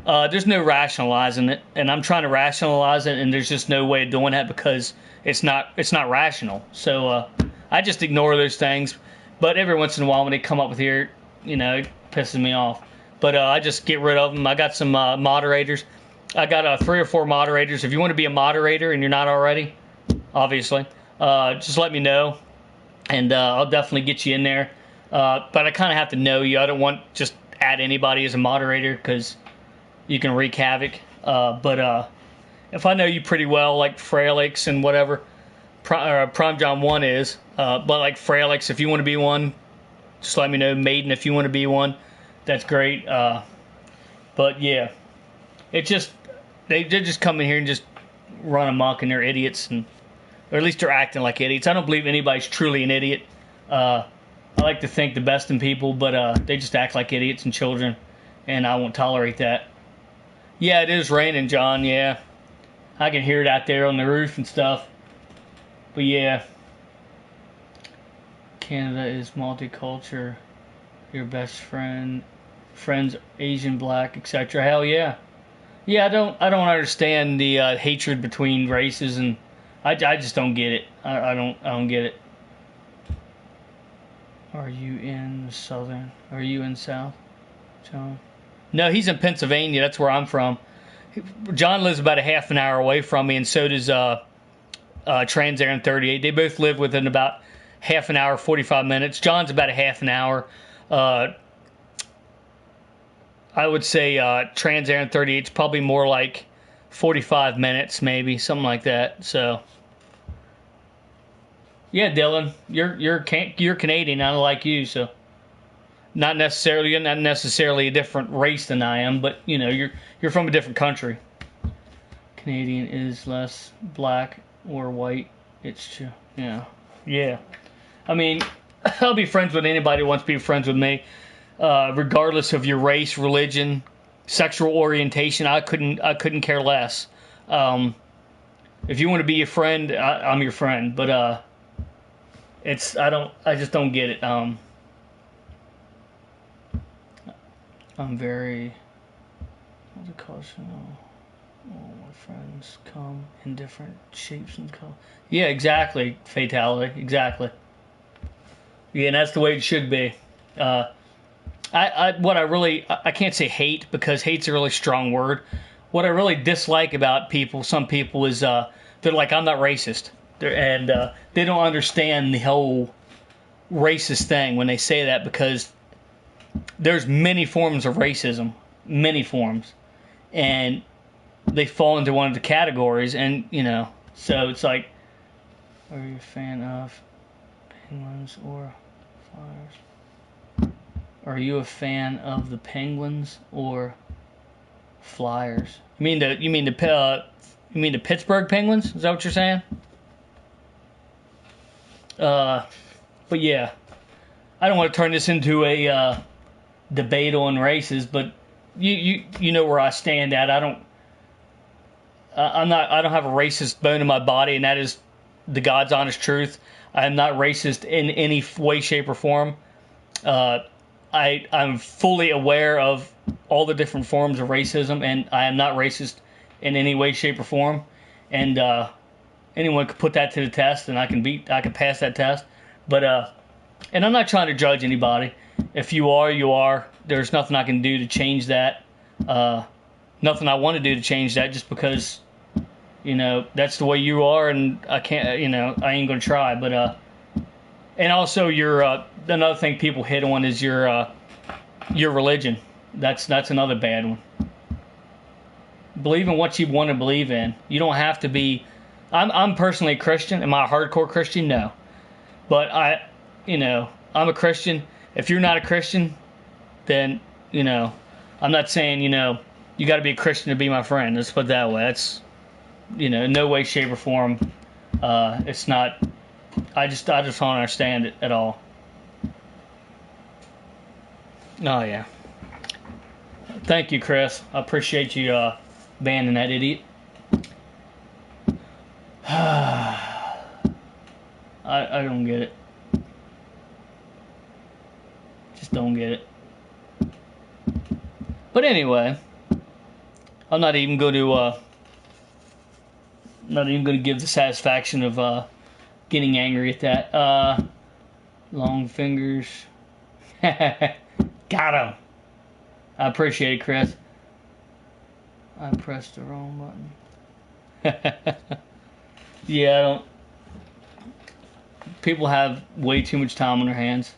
there's no rationalizing it, and I'm trying to rationalize it, and there's just no way of doing that because it's not rational. So I just ignore those things. But every once in a while when they come up with here, it pisses me off. But I just get rid of them. I got some moderators. I got 3 or 4 moderators. If you want to be a moderator and you're not already, obviously, just let me know, and I'll definitely get you in there. But I kind of have to know you. I don't want just add anybody as a moderator because you can wreak havoc. But if I know you pretty well, like Frailix and whatever, Prime John 1 is, but like Frailix, if you want to be one, just let me know. Maiden, if you want to be one, that's great. But yeah, it just they just come in here and just run amok, and they're idiots, or at least they're acting like idiots. I don't believe anybody's truly an idiot. I like to think the best in people, but they just act like idiots and children, and I won't tolerate that. Yeah, it is raining, John. Yeah, I can hear it out there on the roof and stuff. But yeah, Canada is multicultural. Your best friends Asian, black, etc. Hell yeah. Yeah, I don't understand the hatred between races, and I just don't get it. I don't get it. Are you in Southern? Are you in South, John? No, he's in Pennsylvania. That's where I'm from. John lives about a half an hour away from me, and so does Trans Aaron 38. They both live within about half an hour, 45 minutes. John's about a half an hour. I would say Trans Aaron 38 is probably more like 45 minutes, maybe something like that. So, yeah, Dylan, you're Canadian. I like you, so not necessarily a different race than I am, but you're from a different country. Canadian is less black or white. It's true. Yeah. I mean, I'll be friends with anybody who wants to be friends with me. Regardless of your race, religion, sexual orientation, I couldn't care less. If you want to be a friend, I'm your friend. But I just don't get it. I'm very multicultural. All my friends come in different shapes and colors. Yeah, exactly. Fatality, exactly. Yeah, and that's the way it should be. I can't say hate because hate's a really strong word. What I really dislike about some people is they're like, I'm not racist. And they don't understand the whole racist thing when they say that, because there's many forms of racism, many forms. And they fall into one of the categories, and, so it's like, are you a fan of penguins or flyers? Are you a fan of the Penguins or Flyers? You mean the Pittsburgh Penguins? Is that what you're saying? But yeah, I don't want to turn this into a debate on races, but you know where I stand at. I don't have a racist bone in my body, and that is the God's honest truth. I am not racist in any way, shape, or form. I'm fully aware of all the different forms of racism, and I am not racist in any way, shape, or form. And anyone could put that to the test, and I can pass that test. But and I'm not trying to judge anybody. If you are, you are. There's nothing I can do to change that. Nothing I want to do to change that, just because that's the way you are, and I can't, I ain't gonna try. But and also another thing people hit on is your religion. That's another bad one. Believe in what you want to believe in. You don't have to be. I'm personally a Christian. Am I a hardcore Christian? No. But I'm a Christian. If you're not a Christian, then I'm not saying you got to be a Christian to be my friend. Let's put it that way. That's in no way, shape, or form. It's not. I just don't understand it at all. Oh yeah. Thank you, Chris. I appreciate you banning that idiot. I don't get it. Just don't get it. But anyway, I'm not even going to give the satisfaction of getting angry at that. Long fingers. Got him. I appreciate it, Chris. I pressed the wrong button. Yeah, I don't. People have way too much time on their hands.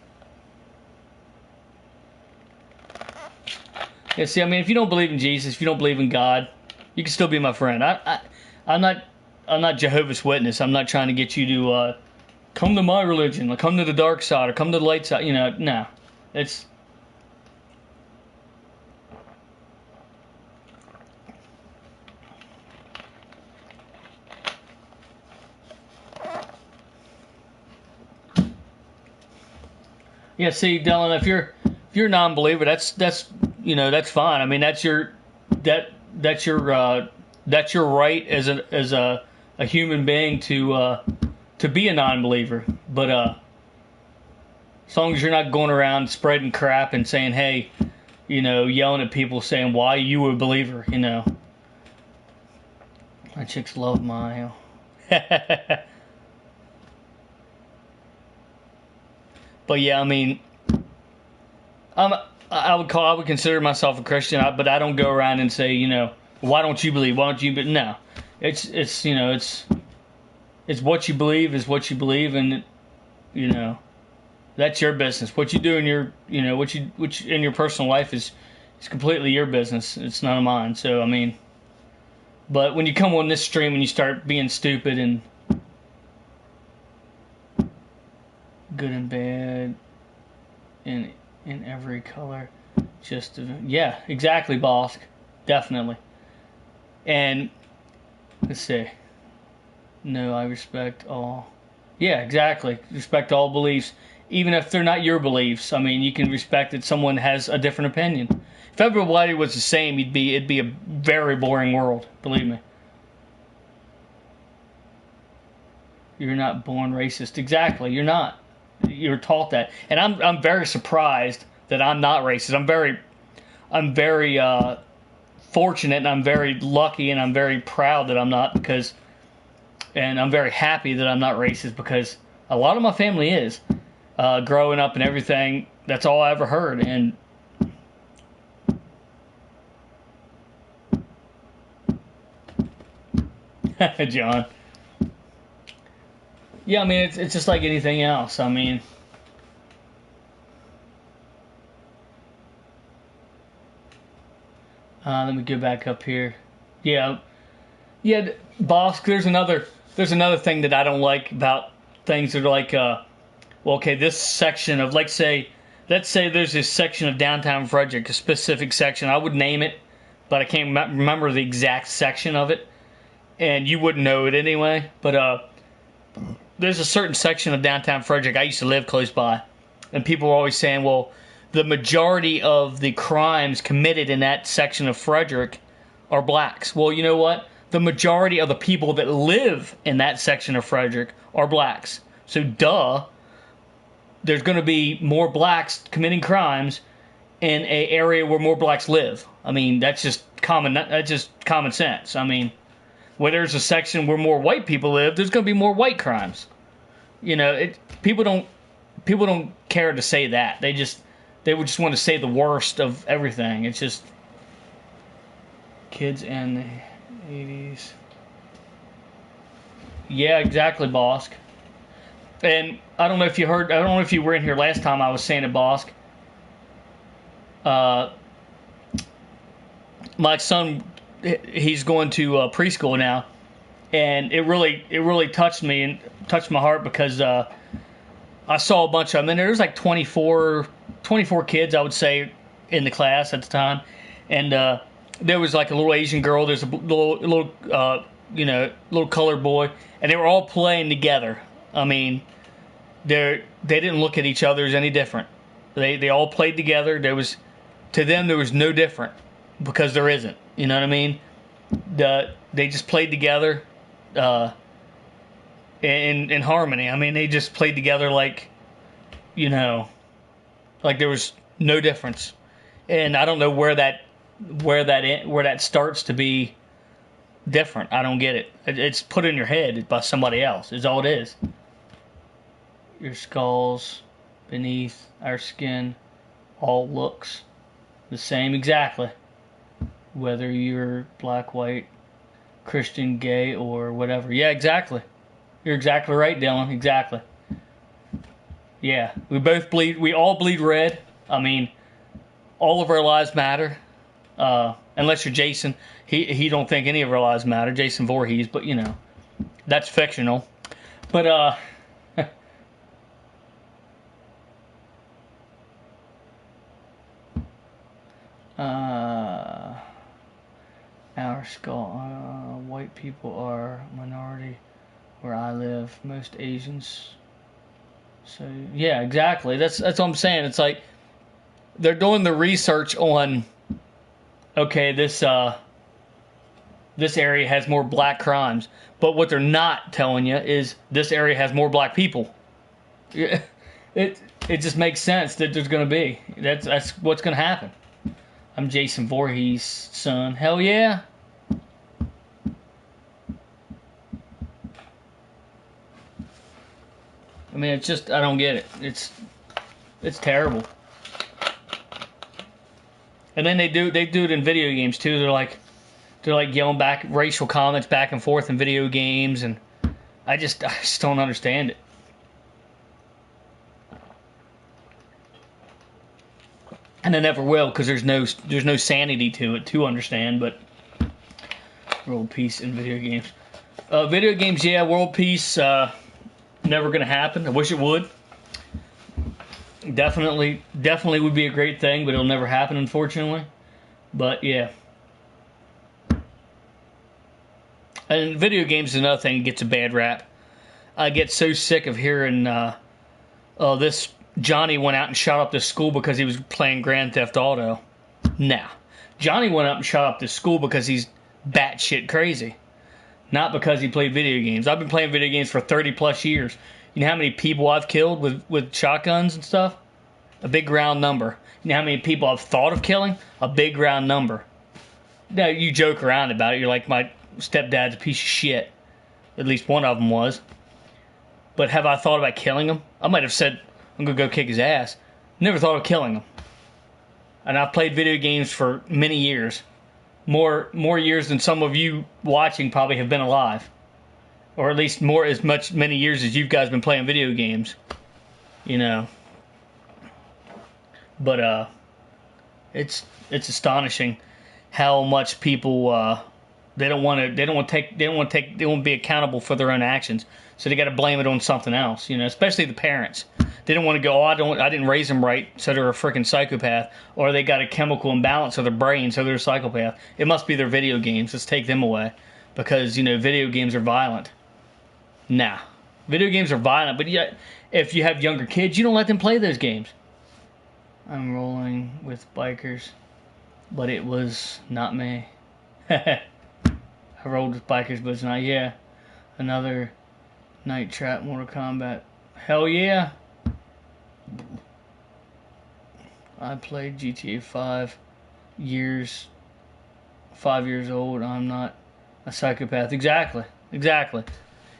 Yeah, see, I mean, if you don't believe in Jesus, if you don't believe in God, you can still be my friend. I'm not Jehovah's Witness. I'm not trying to get you to come to my religion, or come to the dark side, or come to the light side. No, it's. Yeah, see, Dylan, if you're a non-believer, that's fine. I mean, that's your right as a human being to be a non-believer. But as long as you're not going around spreading crap and saying, hey, yelling at people saying why you a believer, My chicks love my. But yeah, I mean, I would consider myself a Christian, but I don't go around and say, why don't you believe? Why don't you? But no, it's what you believe is what you believe, and that's your business. What you do in your which in your personal life is completely your business. It's none of mine. So I mean, but when you come on this stream and you start being stupid and good and bad in every color, yeah, exactly, boss, definitely. And let's see, no, I respect all. Yeah, exactly, respect all beliefs, even if they're not your beliefs. I mean, you can respect that someone has a different opinion. If everybody was the same, it'd be a very boring world, believe me. You're not born racist. Exactly, you're not. You're taught that, and I'm very surprised that I'm not racist. I'm very fortunate, and I'm very lucky, and I'm very proud that I'm not, and I'm very happy that I'm not racist, because a lot of my family is. Growing up and everything, that's all I ever heard. And John. Yeah, I mean, it's just like anything else. I mean, let me go back up here. Yeah, boss. There's another thing that I don't like about things that are like, well, okay, this section of, let's say there's this section of downtown Frederick, a specific section. I would name it, but I can't remember the exact section of it, and you wouldn't know it anyway. But there's a certain section of downtown Frederick I used to live close by, and people were always saying, well, the majority of the crimes committed in that section of Frederick are blacks. Well, you know what? The majority of the people that live in that section of Frederick are blacks. So, duh, there's going to be more blacks committing crimes in an area where more blacks live. I mean, that's just common sense. I mean, where there's a section where more white people live, there's going to be more white crimes. People don't care to say that. They would just want to say the worst of everything. It's just kids in the 80s. Yeah, exactly, Bosk. And I don't know if you heard. I don't know if you were in here last time I was saying it, Bosk. My son, he's going to preschool now, and it really touched me and touched my heart because I saw a bunch of them, and there was like 24 kids, I would say, in the class at the time, and there was like a little Asian girl, there's a little little colored boy, and they were all playing together. I mean, they didn't look at each other as any different. They all played together. To them there was no different because there isn't. You know what I mean? They just played together in harmony. I mean, they just played together like like there was no difference. And I don't know where that starts to be different. I don't get it. It's put in your head by somebody else. Is all it is. Your skulls beneath our skin all looks the same exactly. Whether you're black, white, Christian, gay, or whatever. Yeah, exactly. You're exactly right, Dylan. Exactly. Yeah, we all bleed red. I mean, all of our lives matter. Unless you're Jason. He don't think any of our lives matter. Jason Voorhees, but that's fictional. But our skull. White people are minority where I live. Most Asians. So yeah, exactly. That's what I'm saying. It's like they're doing the research on. Okay, this area has more black crimes, but what they're not telling you is this area has more black people. It just makes sense that there's going to be. That's what's going to happen. I'm Jason Voorhees' son. Hell yeah. I mean, it's just, I don't get it. It's terrible. And then they do it in video games too. They're like yelling back racial comments back and forth in video games, and I just don't understand it. And I never will, because there's no sanity to it to understand. But world peace in video games. Video games, yeah, world peace, never gonna happen. I wish it would. Definitely would be a great thing, but it'll never happen, unfortunately. But yeah. And video games is another thing that gets a bad rap. I get so sick of hearing this Johnny went out and shot up this school because he was playing Grand Theft Auto. Nah. Johnny went up and shot up this school because he's batshit crazy. Not because he played video games. I've been playing video games for 30 plus years. You know how many people I've killed with shotguns and stuff? A big round number. You know how many people I've thought of killing? A big round number. Now, you joke around about it. You're like, my stepdad's a piece of shit. At least one of them was. But have I thought about killing him? I might have said, I'm going to go kick his ass. Never thought of killing him. And I've played video games for many years. More years than some of you watching probably have been alive. Or at least many years as you guys been playing video games. But it's astonishing how much people they don't want to be accountable for their own actions. So they got to blame it on something else, especially the parents. They don't want to go, I didn't raise them right, so they're a freaking psychopath, or they got a chemical imbalance of their brain, so they're a psychopath. It must be their video games. Let's take them away, because video games are violent. Nah, video games are violent, but yet if you have younger kids, you don't let them play those games. I'm rolling with bikers, but it was not me. I rolled with bikers, but it's not. Yeah, another Night Trap Mortal Kombat. Hell yeah. I played GTA 5 years old. I'm not a psychopath. Exactly.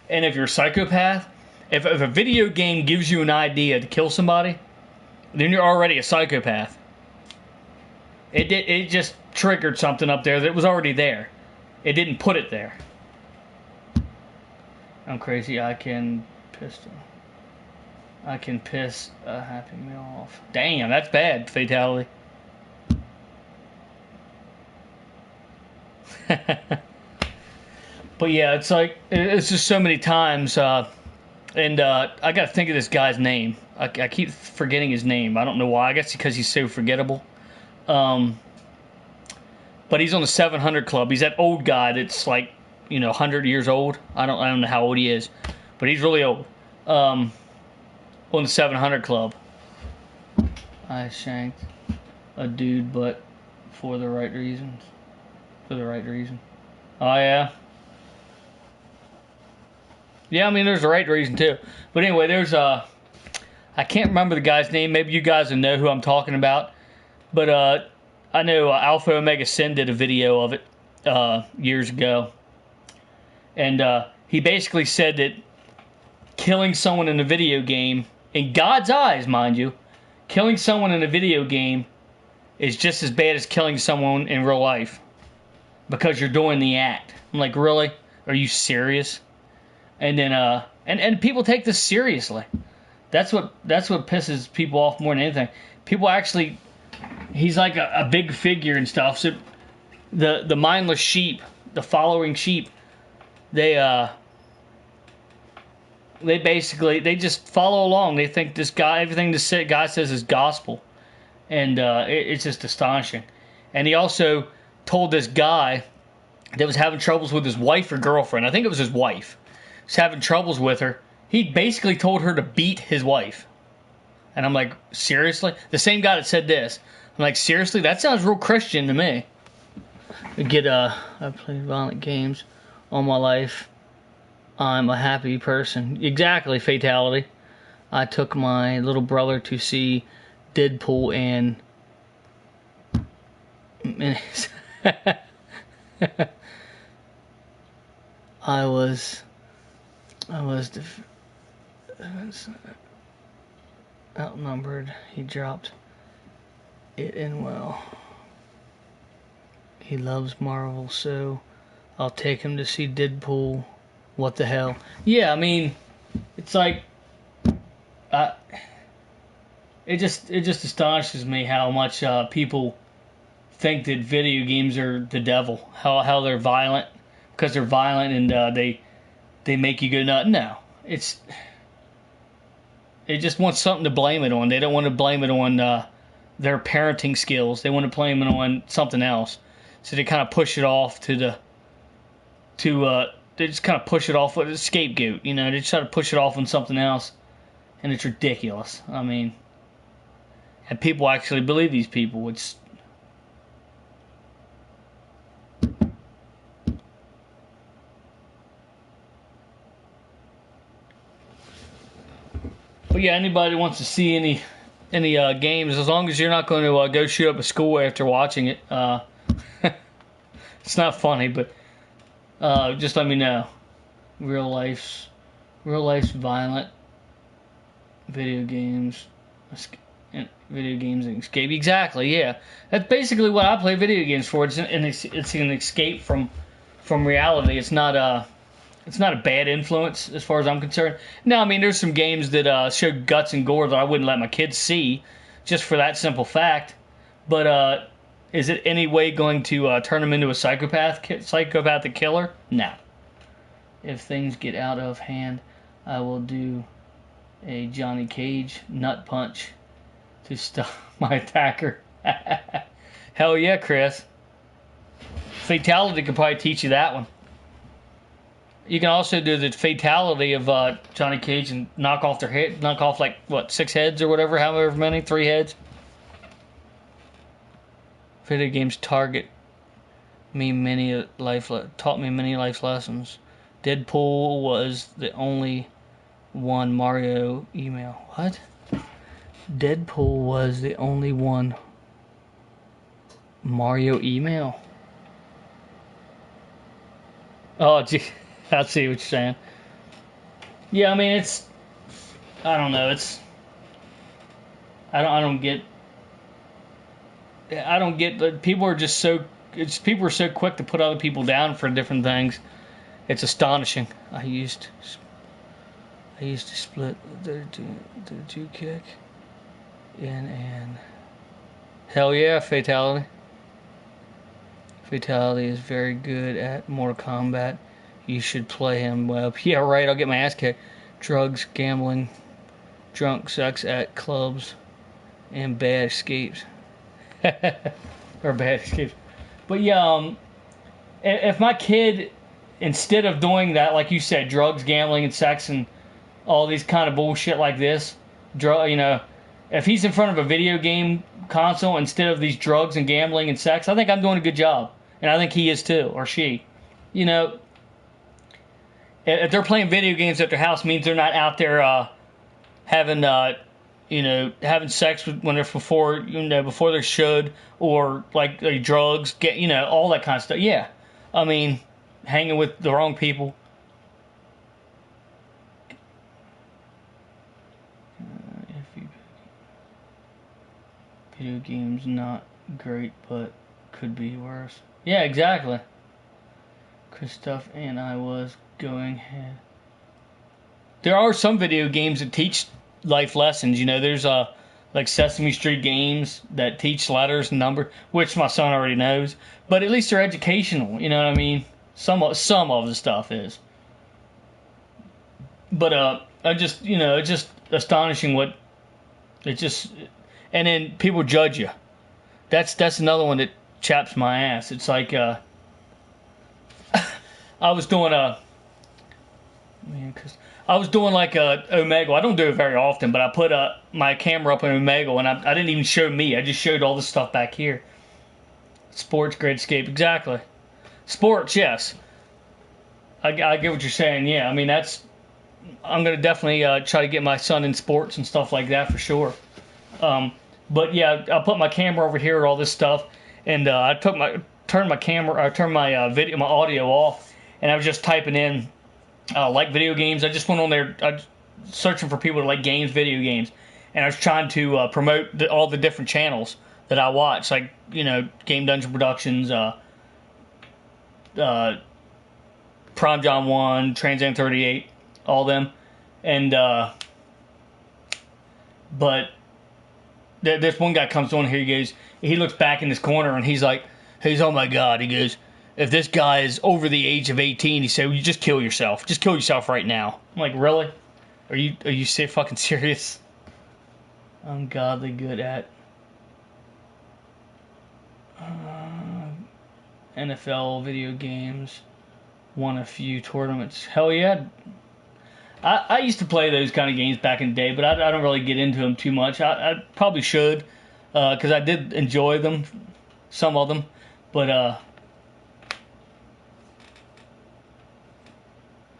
And if you're a psychopath, if a video game gives you an idea to kill somebody, then you're already a psychopath. It just triggered something up there that was already there. It didn't put it there. I'm crazy. I can piss a Happy Meal off. Damn, that's bad. Fatality. But yeah, it's like it's just so many times, and I got to think of this guy's name. I keep forgetting his name. I don't know why. I guess because he's so forgettable. Um, but he's on the 700 Club. He's that old guy that's like 100 years old. I don't know how old he is, but he's really old. On the 700 Club. I shanked a dude, but for the right reasons. For the right reason. Oh yeah. Yeah, I mean, there's a right reason too. But anyway, there's I can't remember the guy's name. Maybe you guys will know who I'm talking about. But I know Alpha Omega Sin did a video of it years ago, and he basically said that killing someone in a video game, in God's eyes, mind you, killing someone in a video game is just as bad as killing someone in real life because you're doing the act. I'm like, really? Are you serious? And then and people take this seriously. That's what pisses people off more than anything. People actually, he's like a big figure and stuff. So the mindless sheep, the following sheep, they basically they just follow along. They think this guy, everything this guy says is gospel, and it's just astonishing. And he also told this guy that was having troubles with his wife or girlfriend. I think it was his wife. Was having troubles with her. He basically told her to beat his wife. And I'm like, seriously? The same guy that said this. I'm like, seriously? That sounds real Christian to me. I've played violent games all my life. I'm a happy person. Exactly, fatality. I took my little brother to see Deadpool and I was outnumbered. He dropped it in well. He loves Marvel, so I'll take him to see Deadpool. What the hell? Yeah, I mean, it's like, it just astonishes me how much people think that video games are the devil. How they're violent because they're violent and they make you go nuts. No, they just want something to blame it on. They don't want to blame it on their parenting skills. They want to blame it on something else. So they kind of push it off they just kind of push it off with a scapegoat. They just try to push it off on something else, and it's ridiculous. I mean, and people actually believe these people. But yeah, anybody wants to see any games, as long as you're not going to go shoot up a school after watching it. It's not funny, but just let me know. Real life's violent. Video games and escape. Exactly, yeah. That's basically what I play video games for. It's an escape from reality. It's not a bad influence as far as I'm concerned. Now, I mean, there's some games that show guts and gore that I wouldn't let my kids see, just for that simple fact. But is it any way going to turn them into a psychopathic killer? No. If things get out of hand, I will do a Johnny Cage nut punch to stop my attacker. Hell yeah, Chris. Fatality could probably teach you that one. You can also do the fatality of Johnny Cage and knock off like 6 heads or whatever, however many, 3 heads. Video games taught me many life lessons. Deadpool was the only one Mario email. What? Deadpool was the only one Mario email. Oh, gee. I see what you're saying. Yeah, I mean, I don't know, I don't get that people are just people are so quick to put other people down for different things. It's astonishing. I used to split the two kick in and hell yeah, Fatality. Fatality is very good at Mortal Kombat. You should play him well. Yeah, right, I'll get my ass kicked. Drugs, gambling, drunk sex at clubs, and bad escapes. Or bad escapes. But yeah, if my kid, instead of doing that, like you said, drugs, gambling, and sex, and all these kind of bullshit like this, if he's in front of a video game console instead of these drugs and gambling and sex, I think I'm doing a good job. And I think he is too, or she. You know, if they're playing video games at their house, means they're not out there having having sex when they're before they should, or like drugs, all that kind of stuff. Yeah, I mean, hanging with the wrong people. Video games not great, but could be worse. Yeah, exactly. Christoph and I was going ahead. There are some video games that teach life lessons. There's like Sesame Street games that teach letters and numbers, which my son already knows. But at least they're educational. You know what I mean? Some of the stuff is. But it's just astonishing what it just. And then people judge you. That's another one that chaps my ass. It's like I was doing like a Omegle. I don't do it very often, but I put my camera up on Omegle, and I didn't even show me. I just showed all the stuff back here. Sports, Great Escape, exactly. Sports, yes. I get what you're saying. Yeah, I mean I'm gonna definitely try to get my son in sports and stuff like that for sure. But yeah, I put my camera over here and all this stuff, and I turned my audio off, and I was just typing in like video games. I just went on there searching for people that like video games, and I was trying to promote all the different channels that I watch, like Game Dungeon Productions, Prime John 1, Trans 38, all them, and but this one guy comes on here. He looks back in this corner, and he's oh my god. He goes, if this guy is over the age of 18, he said, well, you just kill yourself. Just kill yourself right now. I'm like, really? Are you fucking serious? I'm godly good at NFL video games. Won a few tournaments. Hell yeah. I used to play those kind of games back in the day, but I don't really get into them too much. I probably should, because I did enjoy them, some of them, but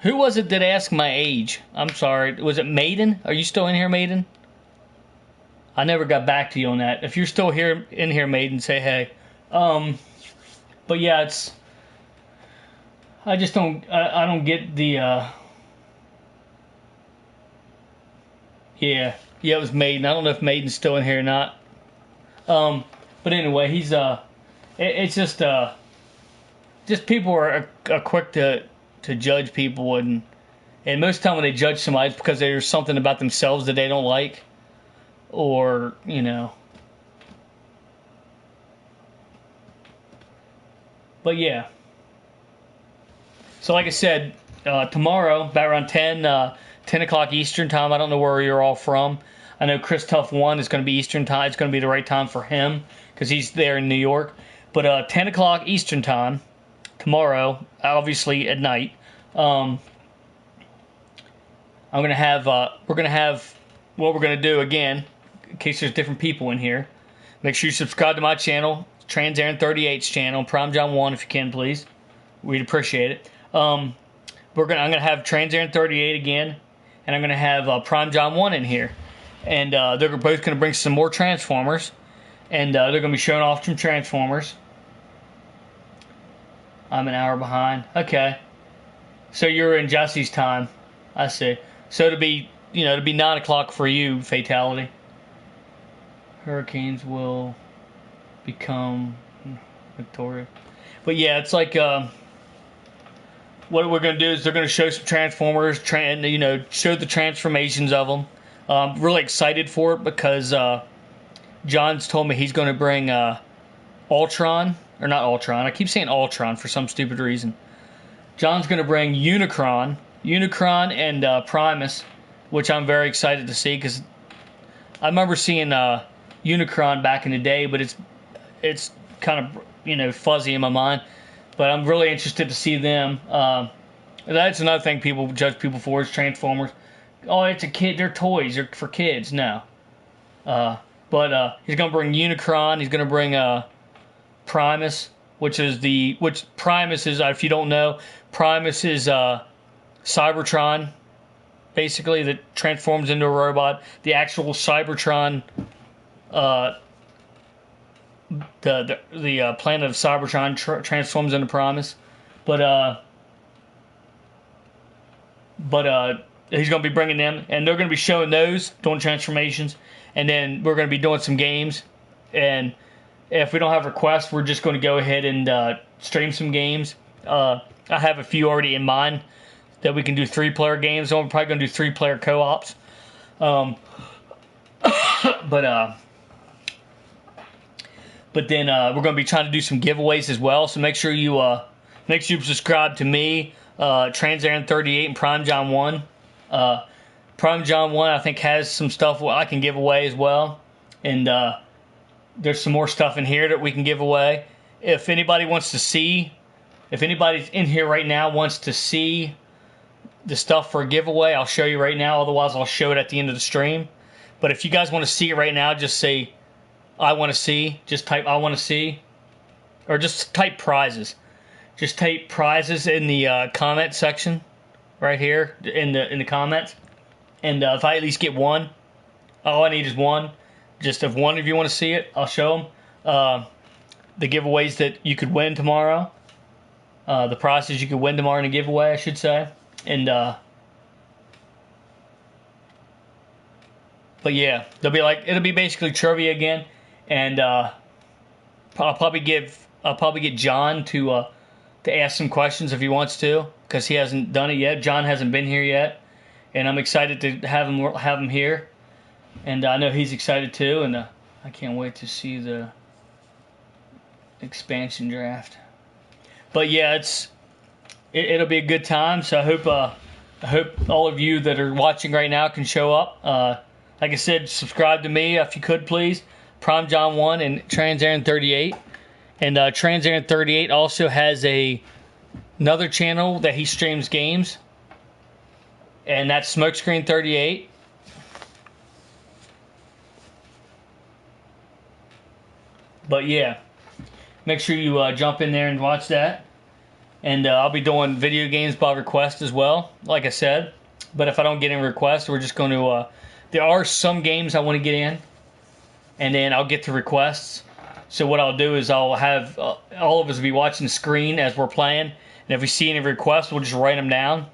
who was it that asked my age? I'm sorry, was it Maiden? Are you still in here, Maiden? I never got back to you on that. If you're still in here, Maiden, say hey. But yeah, I just don't get the. Yeah, it was Maiden. I don't know if Maiden's still in here or not. But anyway, he's it's just people are quick to judge people, and most of the time when they judge somebody, it's because there's something about themselves that they don't like, or But yeah. So like I said, tomorrow about around 10 o'clock Eastern time. I don't know where you're all from. I know Chris Tuff 1 is going to be Eastern time. It's going to be the right time for him because he's there in New York. But 10 o'clock Eastern time tomorrow, obviously at night, we're going to have what we're going to do again, in case there's different people in here. Make sure you subscribe to my channel, Trans Aaron 38's channel, Prime John 1 if you can, please. We'd appreciate it. I'm going to have Trans Aaron 38 again, and I'm going to have Prime John 1 in here. And they're both going to bring some more Transformers, and they're going to be showing off some Transformers. I'm an hour behind. Okay. So you're in Jesse's time. I see. So to be 9 o'clock for you, Fatality. Hurricanes will become Victoria. But yeah, it's like what we're going to do is they're going to show some Transformers, show the transformations of them. Really excited for it because John's told me he's going to bring Ultron, or not Ultron. I keep saying Ultron for some stupid reason. John's going to bring Unicron and Primus, which I'm very excited to see because I remember seeing Unicron back in the day, but it's kind of fuzzy in my mind. But I'm really interested to see them. That's another thing people judge people for is Transformers. Oh, it's a kid. They're toys. They're for kids. No. But he's going to bring Unicron. He's going to bring Primus, which Primus is, if you don't know, Primus is Cybertron, basically, that transforms into a robot. The actual Cybertron, the planet of Cybertron transforms into Primus, but he's going to be bringing them, and they're going to be showing those, doing transformations, and then we're going to be doing some games, and if we don't have requests, we're just going to go ahead and stream some games. I have a few already in mind that we can do 3-player games, so we're probably going to do 3-player co-ops. But then we're going to be trying to do some giveaways as well. So make sure you subscribe to me, Trans38, and Prime John 1. Prime John 1 I think has some stuff I can give away as well, and there's some more stuff in here that we can give away. If anybody in here right now wants to see the stuff for a giveaway, I'll show you right now. Otherwise, I'll show it at the end of the stream. But if you guys want to see it right now, just say I want to see. Just type I want to see, or just type prizes. Just type prizes in the comment section right here in the comments. And if I at least get one, all I need is one. Just if one of you want to see it, I'll show them the giveaways that you could win tomorrow. The prizes you could win tomorrow in a giveaway, I should say. And but yeah, it'll be basically trivia again, and I'll probably get John to ask some questions if he wants to, because he hasn't done it yet. John hasn't been here yet, and I'm excited to have him here, and I know he's excited too, and I can't wait to see the expansion draft. But yeah, it'll be a good time. So I hope all of you that are watching right now can show up. Like I said, subscribe to me if you could, please. Prime John 1 and Trans38. And Trans38 also has another channel that he streams games, and that's Smokescreen 38. But yeah, make sure you jump in there and watch that. And I'll be doing video games by request as well, like I said. But if I don't get any requests, we're just going to... there are some games I want to get in, and then I'll get to requests. So what I'll do is I'll have all of us be watching the screen as we're playing. And if we see any requests, we'll just write them down.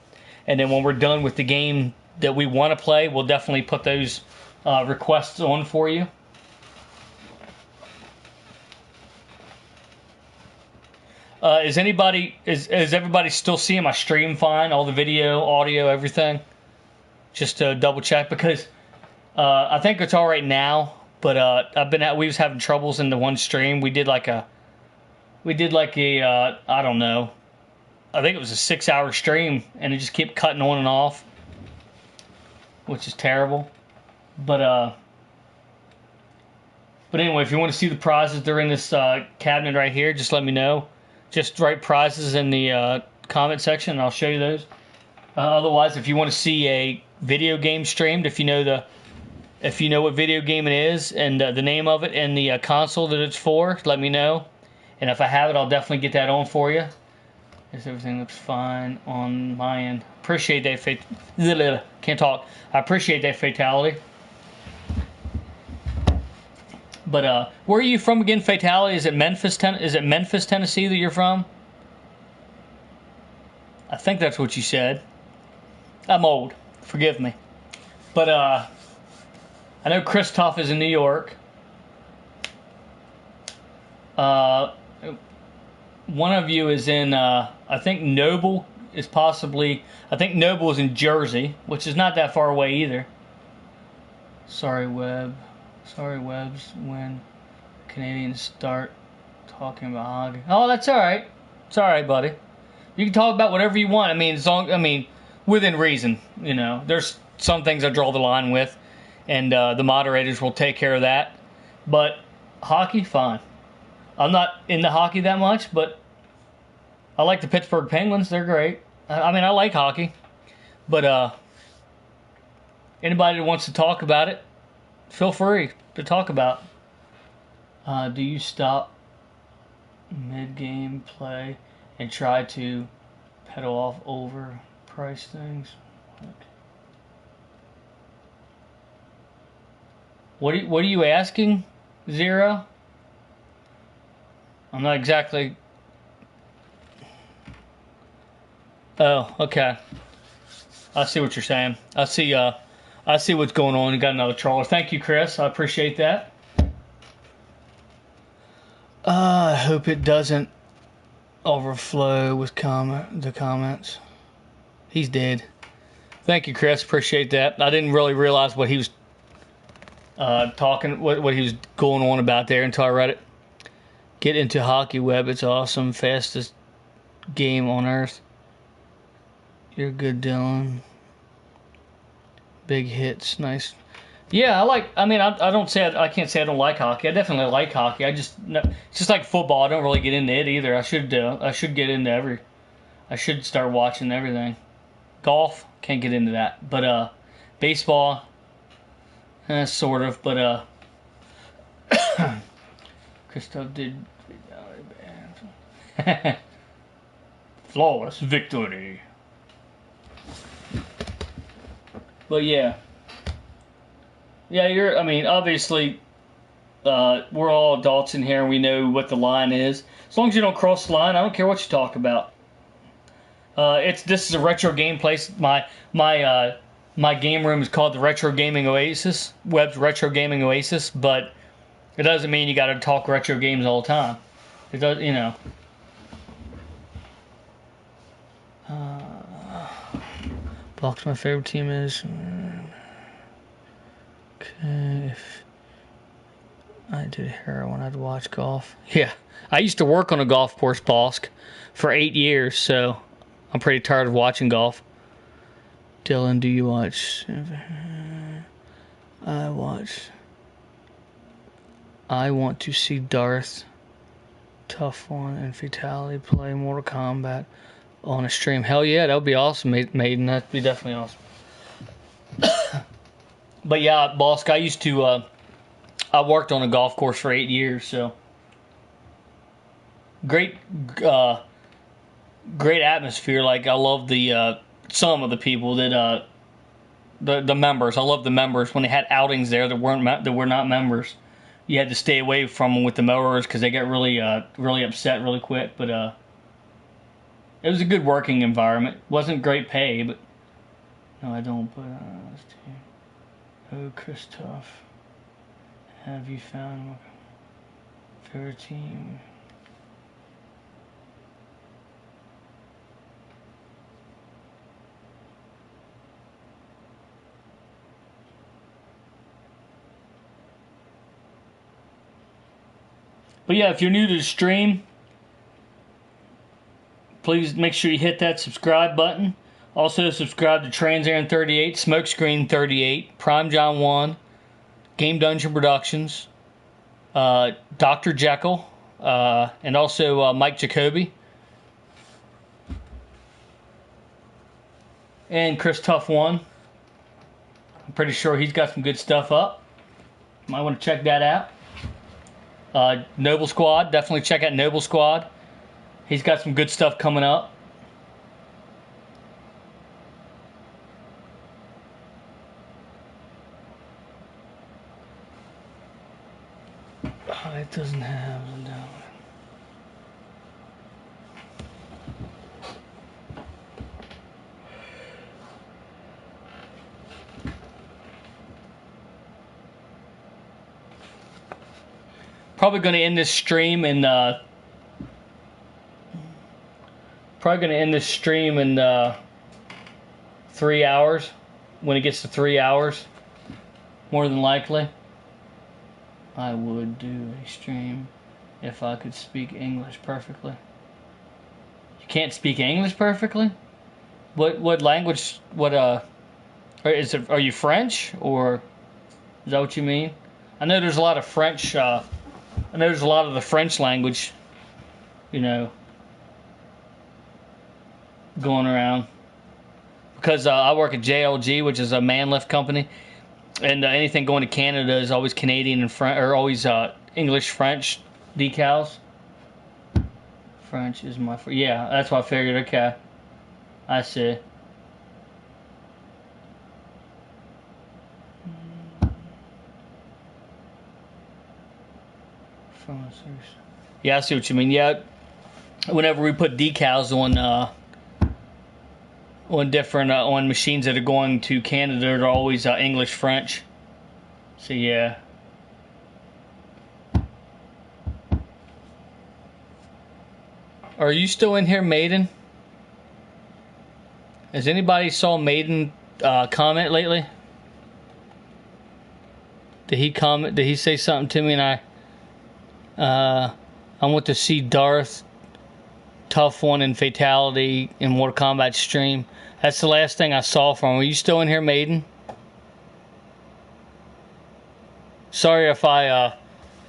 And then when we're done with the game that we want to play, we'll definitely put those requests on for you. Is everybody still seeing my stream fine? All the video, audio, everything? Just to double check, because I think it's all right now. But we was having troubles in the one stream. We did like a I don't know. I think it was a 6-hour stream, and it just kept cutting on and off, which is terrible. But anyway, if you want to see the prizes, they're in this cabinet right here. Just let me know. Just write prizes in the comment section, and I'll show you those. Otherwise, if you want to see a video game streamed, if you know what video game it is and the name of it and the console that it's for, let me know. And if I have it, I'll definitely get that on for you. Everything looks fine on my end. Appreciate that. Can't talk. I appreciate that fatality. But where are you from again, Fatality? Is it Memphis, Tennessee that you're from? I think that's what you said. I'm old. Forgive me. But I know Christoph is in New York. One of you is in, I think Noble is possibly, I think Noble is in Jersey, which is not that far away either. Sorry, Webs, when Canadians start talking about hockey. Oh, that's all right. It's all right, buddy. You can talk about whatever you want. Within reason. You know, there's some things I draw the line with, and the moderators will take care of that. But hockey, fine. I'm not into hockey that much, but I like the Pittsburgh Penguins. They're great. I like hockey, but anybody that wants to talk about it, feel free to talk about. Do you stop mid-game play and try to pedal off overpriced things? What are you asking, Zero? I'm not exactly. Oh, okay. I see what you're saying. I see what's going on. You got another trawler. Thank you, Chris. I appreciate that. I hope it doesn't overflow with the comments. He's dead. Thank you, Chris. Appreciate that. I didn't really realize what he was talking, what he was going on about there until I read it. Get into hockey, Web. It's awesome. Fastest game on earth. You're good, Dylan. Big hits. Nice. Yeah, I can't say I don't like hockey. I definitely like hockey. It's just like football. I don't really get into it either. I should get into I should start watching everything. Golf, can't get into that. But baseball, sort of. But Christoph did flawless victory. But yeah, obviously, we're all adults in here and we know what the line is. As long as you don't cross the line, I don't care what you talk about. This is a retro game place. My game room is called the Retro Gaming Oasis, Web's Retro Gaming Oasis, but it doesn't mean you got to talk retro games all the time. It does, you know. Box, my favorite team is. Okay, if I did heroin, I'd watch golf. Yeah, I used to work on a golf course, Bosk, for 8 years, so I'm pretty tired of watching golf. Dylan, do you watch? I want to see Darth, Tough One, and Fatality play Mortal Kombat on a stream. Hell yeah, that would be awesome, Maiden. That'd be definitely awesome. But yeah, Bosk, I worked on a golf course for 8 years, so great atmosphere. Like, I love some of the people that the members. I love the members when they had outings there that were not members. You had to stay away from them with the mowers because they got really upset really quick. But it was a good working environment. Wasn't great pay, but no, I don't. But oh, Christoph, have you found my favorite team? But yeah, if you're new to the stream, please make sure you hit that subscribe button. Also, subscribe to Transaran 38, Smokescreen 38, Prime John 1, Game Dungeon Productions, Dr. Jekyll, and also Mike Jacoby. And Chris Tough 1. I'm pretty sure he's got some good stuff up. Might want to check that out. Noble Squad, definitely check out Noble Squad. He's got some good stuff coming up. It doesn't have the download. Probably going to end this stream and probably going to end this stream in 3 hours. When it gets to 3 hours, more than likely. I would do a stream if I could speak English perfectly. You can't speak English perfectly? What language? Are you French, or is that what you mean? I know there's a lot of French. I know there's a lot of the French language, going around. Because I work at JLG, which is a man lift company, and anything going to Canada is always Canadian and French, or always English French decals. French is my yeah. That's what I figured. Okay, I see. Yeah, I see what you mean. Yeah, whenever we put decals on different on machines that are going to Canada, they're always English French. So yeah. Are you still in here, Maiden? Has anybody saw Maiden comment lately? Did he comment? Did he say something to me? And I want to see Darth Tough One and Fatality in Mortal Kombat stream. That's the last thing I saw from him. Are you still in here, Maiden? Sorry if I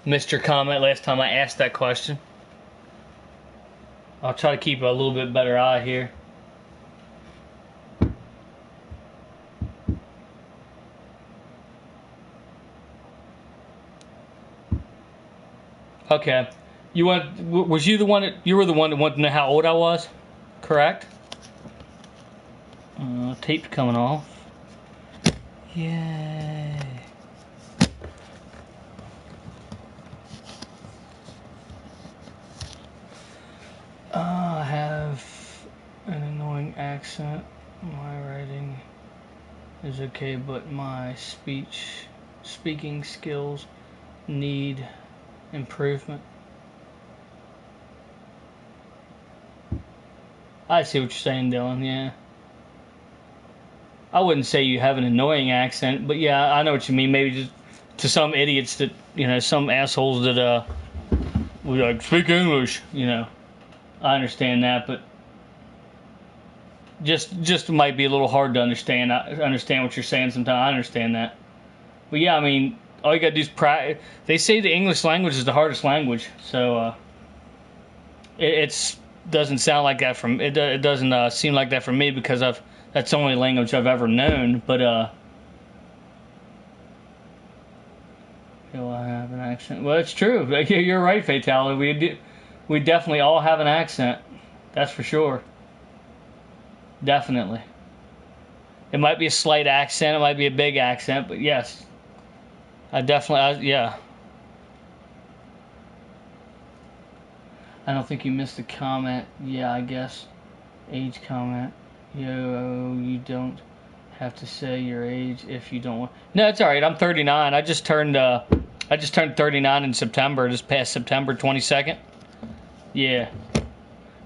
missed your comment last time I asked that question. I'll try to keep a little bit better eye here. Okay. You were the one that wanted to know how old I was? Correct? Tape's coming off. Yay. I have an annoying accent. My writing is okay, but my speaking skills need improvement. I see what you're saying, Dylan, yeah. I wouldn't say you have an annoying accent, but yeah, I know what you mean. Maybe just to some idiots that, some assholes that, would like, speak English, I understand that, but just might be a little hard to understand. I understand what you're saying sometimes. I understand that. But yeah, I mean, all you gotta do is practice. They say the English language is the hardest language, so it doesn't sound like that from it. It doesn't seem like that for me because that's the only language I've ever known. But do I have an accent? Well, it's true. You're right, Fatality. We definitely all have an accent. That's for sure. Definitely. It might be a slight accent. It might be a big accent. But yes. Yeah. I don't think you missed a comment. Yeah, I guess. Age comment. Yo, you don't have to say your age if you don't want. No, it's all right. I'm 39. I just turned 39 in September. This past September 22nd. Yeah.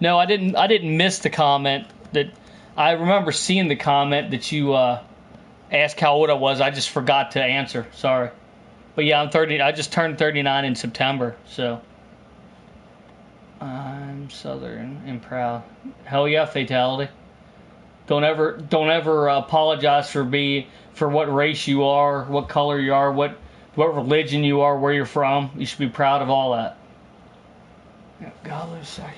No, I didn't miss the comment. That I remember seeing the comment that you asked how old I was. I just forgot to answer. Sorry. But yeah, I'm 30. I just turned 39 in September, so I'm Southern and proud. Hell yeah, Fatality. Don't ever apologize for what race you are, what color you are, what religion you are, where you're from. You should be proud of all that. God, wait a second.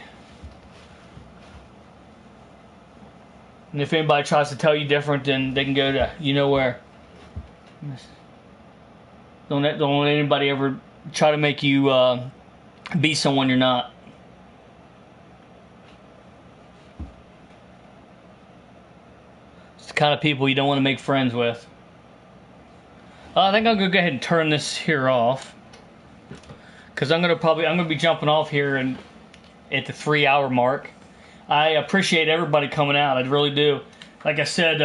And if anybody tries to tell you different, then they can go to where. Don't let anybody ever try to make you be someone you're not. It's the kind of people you don't want to make friends with. I think I'm gonna go ahead and turn this here off, because I'm gonna be jumping off here and at the 3 hour mark. I appreciate everybody coming out. I really do. Like I said,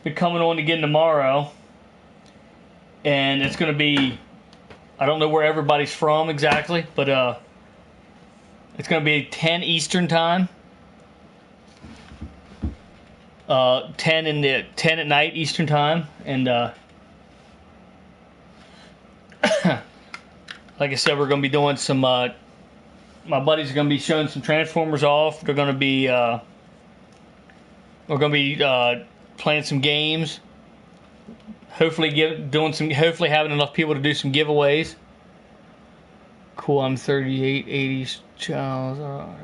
be coming on again tomorrow. And it's going to be, I don't know where everybody's from exactly, but it's going to be 10 Eastern time. 10 at night Eastern time, and like I said, we're gonna be doing some. My buddies are gonna be showing some Transformers off. They're gonna be we're gonna be playing some games. Hopefully hopefully having enough people to do some giveaways. Cool, I'm 38, 80s child.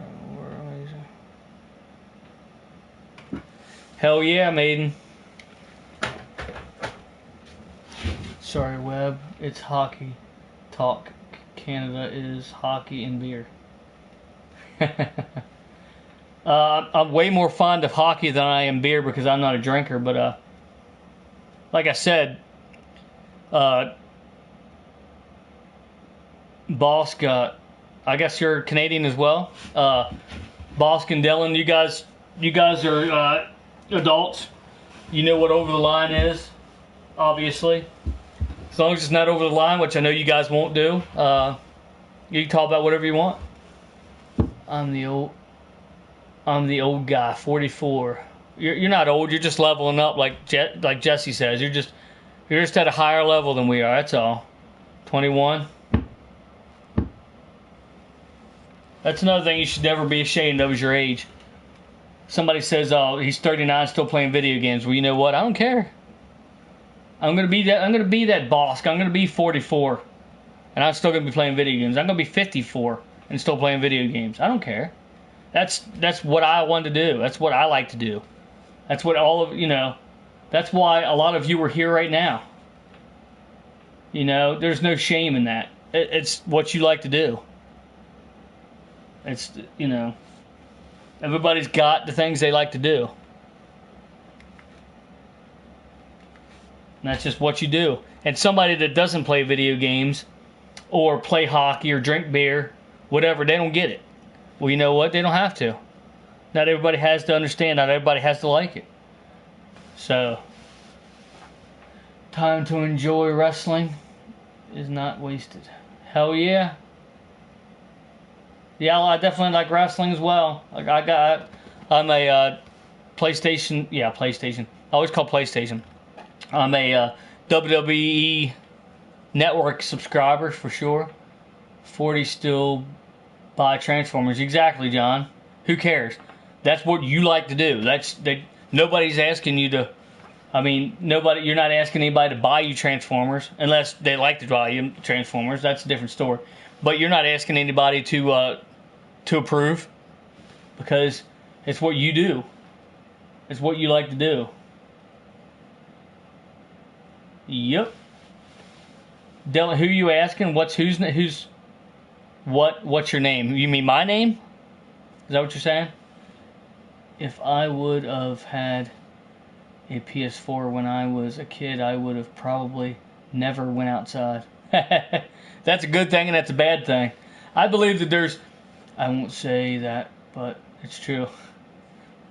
Hell yeah, Maiden. Sorry, Web. It's hockey talk. Canada is hockey and beer. I'm way more fond of hockey than I am beer because I'm not a drinker, but like I said, Bosk, I guess you're Canadian as well. Bosk and Dylan, you guys are adults. You know what over the line is, obviously. As long as it's not over the line, which I know you guys won't do. You can talk about whatever you want. I'm the old guy, 44. You're not old. You're just leveling up, like Jesse says. You're just at a higher level than we are. That's all. 21. That's another thing you should never be ashamed of, is your age. Somebody says, "Oh, he's 39, still playing video games." Well, you know what? I don't care. I'm gonna be that Bosk. I'm gonna be 44, and I'm still gonna be playing video games. I'm gonna be 54 and still playing video games. I don't care. That's what I want to do. That's what I like to do. That's what that's why a lot of you are here right now. There's no shame in that. It's what you like to do. It's, everybody's got the things they like to do. And that's just what you do. And somebody that doesn't play video games or play hockey or drink beer, whatever, they don't get it. Well, you know what? They don't have to. Not everybody has to understand. Not everybody has to like it. So, time to enjoy wrestling is not wasted. Hell yeah. Yeah, I definitely like wrestling as well. I'm a PlayStation. Yeah, PlayStation. I always call PlayStation. I'm a WWE Network subscriber for sure. 40 still buy Transformers. Exactly, John. Who cares? That's what you like to do. Nobody's asking you to. You're not asking anybody to buy you Transformers unless they like to buy you Transformers. That's a different story. But you're not asking anybody to approve, because it's what you do. It's what you like to do. Yep. Dylan, who you asking? What's your name? You mean my name? Is that what you're saying? If I would have had a PS4 when I was a kid, I would have probably never went outside. That's a good thing and that's a bad thing. I believe that I won't say that, but it's true.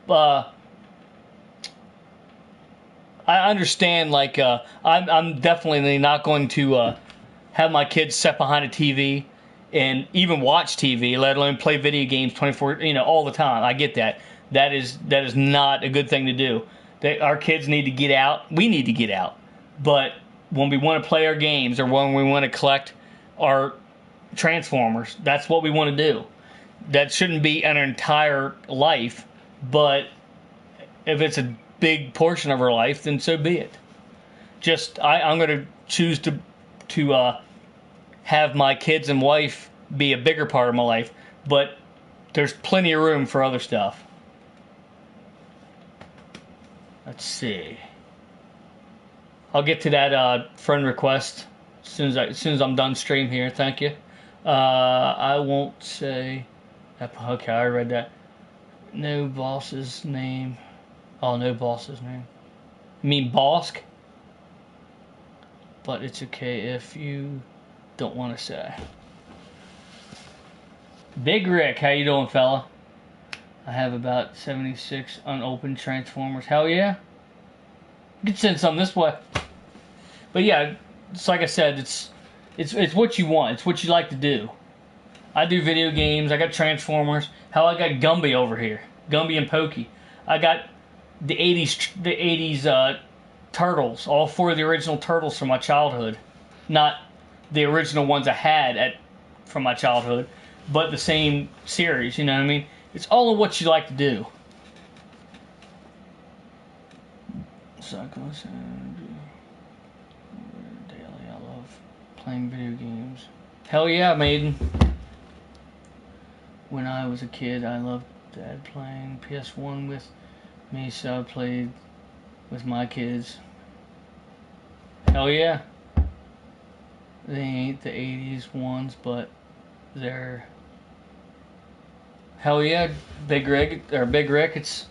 I understand, I'm definitely not going to have my kids sit behind a TV and even watch TV, let alone play video games 24, all the time. I get that. That is not a good thing to do. Our kids need to get out. We need to get out. But when we want to play our games or when we want to collect our Transformers, that's what we want to do. That shouldn't be an entire life, but if it's a big portion of our life, then so be it. I'm going to choose to have my kids and wife be a bigger part of my life, but there's plenty of room for other stuff. Let's see. I'll get to that friend request as soon as I'm done stream here. Thank you. I won't say. Okay, I read that. No boss's name. Oh, no boss's name. You mean Bosk? But it's okay if you don't want to say. Big Rick, how you doing, fella? I have about 76 unopened Transformers. Hell yeah. You can send some this way. But yeah, it's like I said, it's what you want. It's what you like to do. I do video games. I got Transformers. Hell, I got Gumby over here. Gumby and Pokey. I got the '80s Turtles, all 4 of the original Turtles from my childhood, not the original ones I had from my childhood, but the same series. You know what I mean? It's all in what you like to do. Daily, I love playing video games. Hell yeah, Maiden. When I was a kid, I loved Dad playing PS1 with me, so I played with my kids. Hell yeah. They ain't the '80s ones, but they're... Hell yeah, Big Rick. It's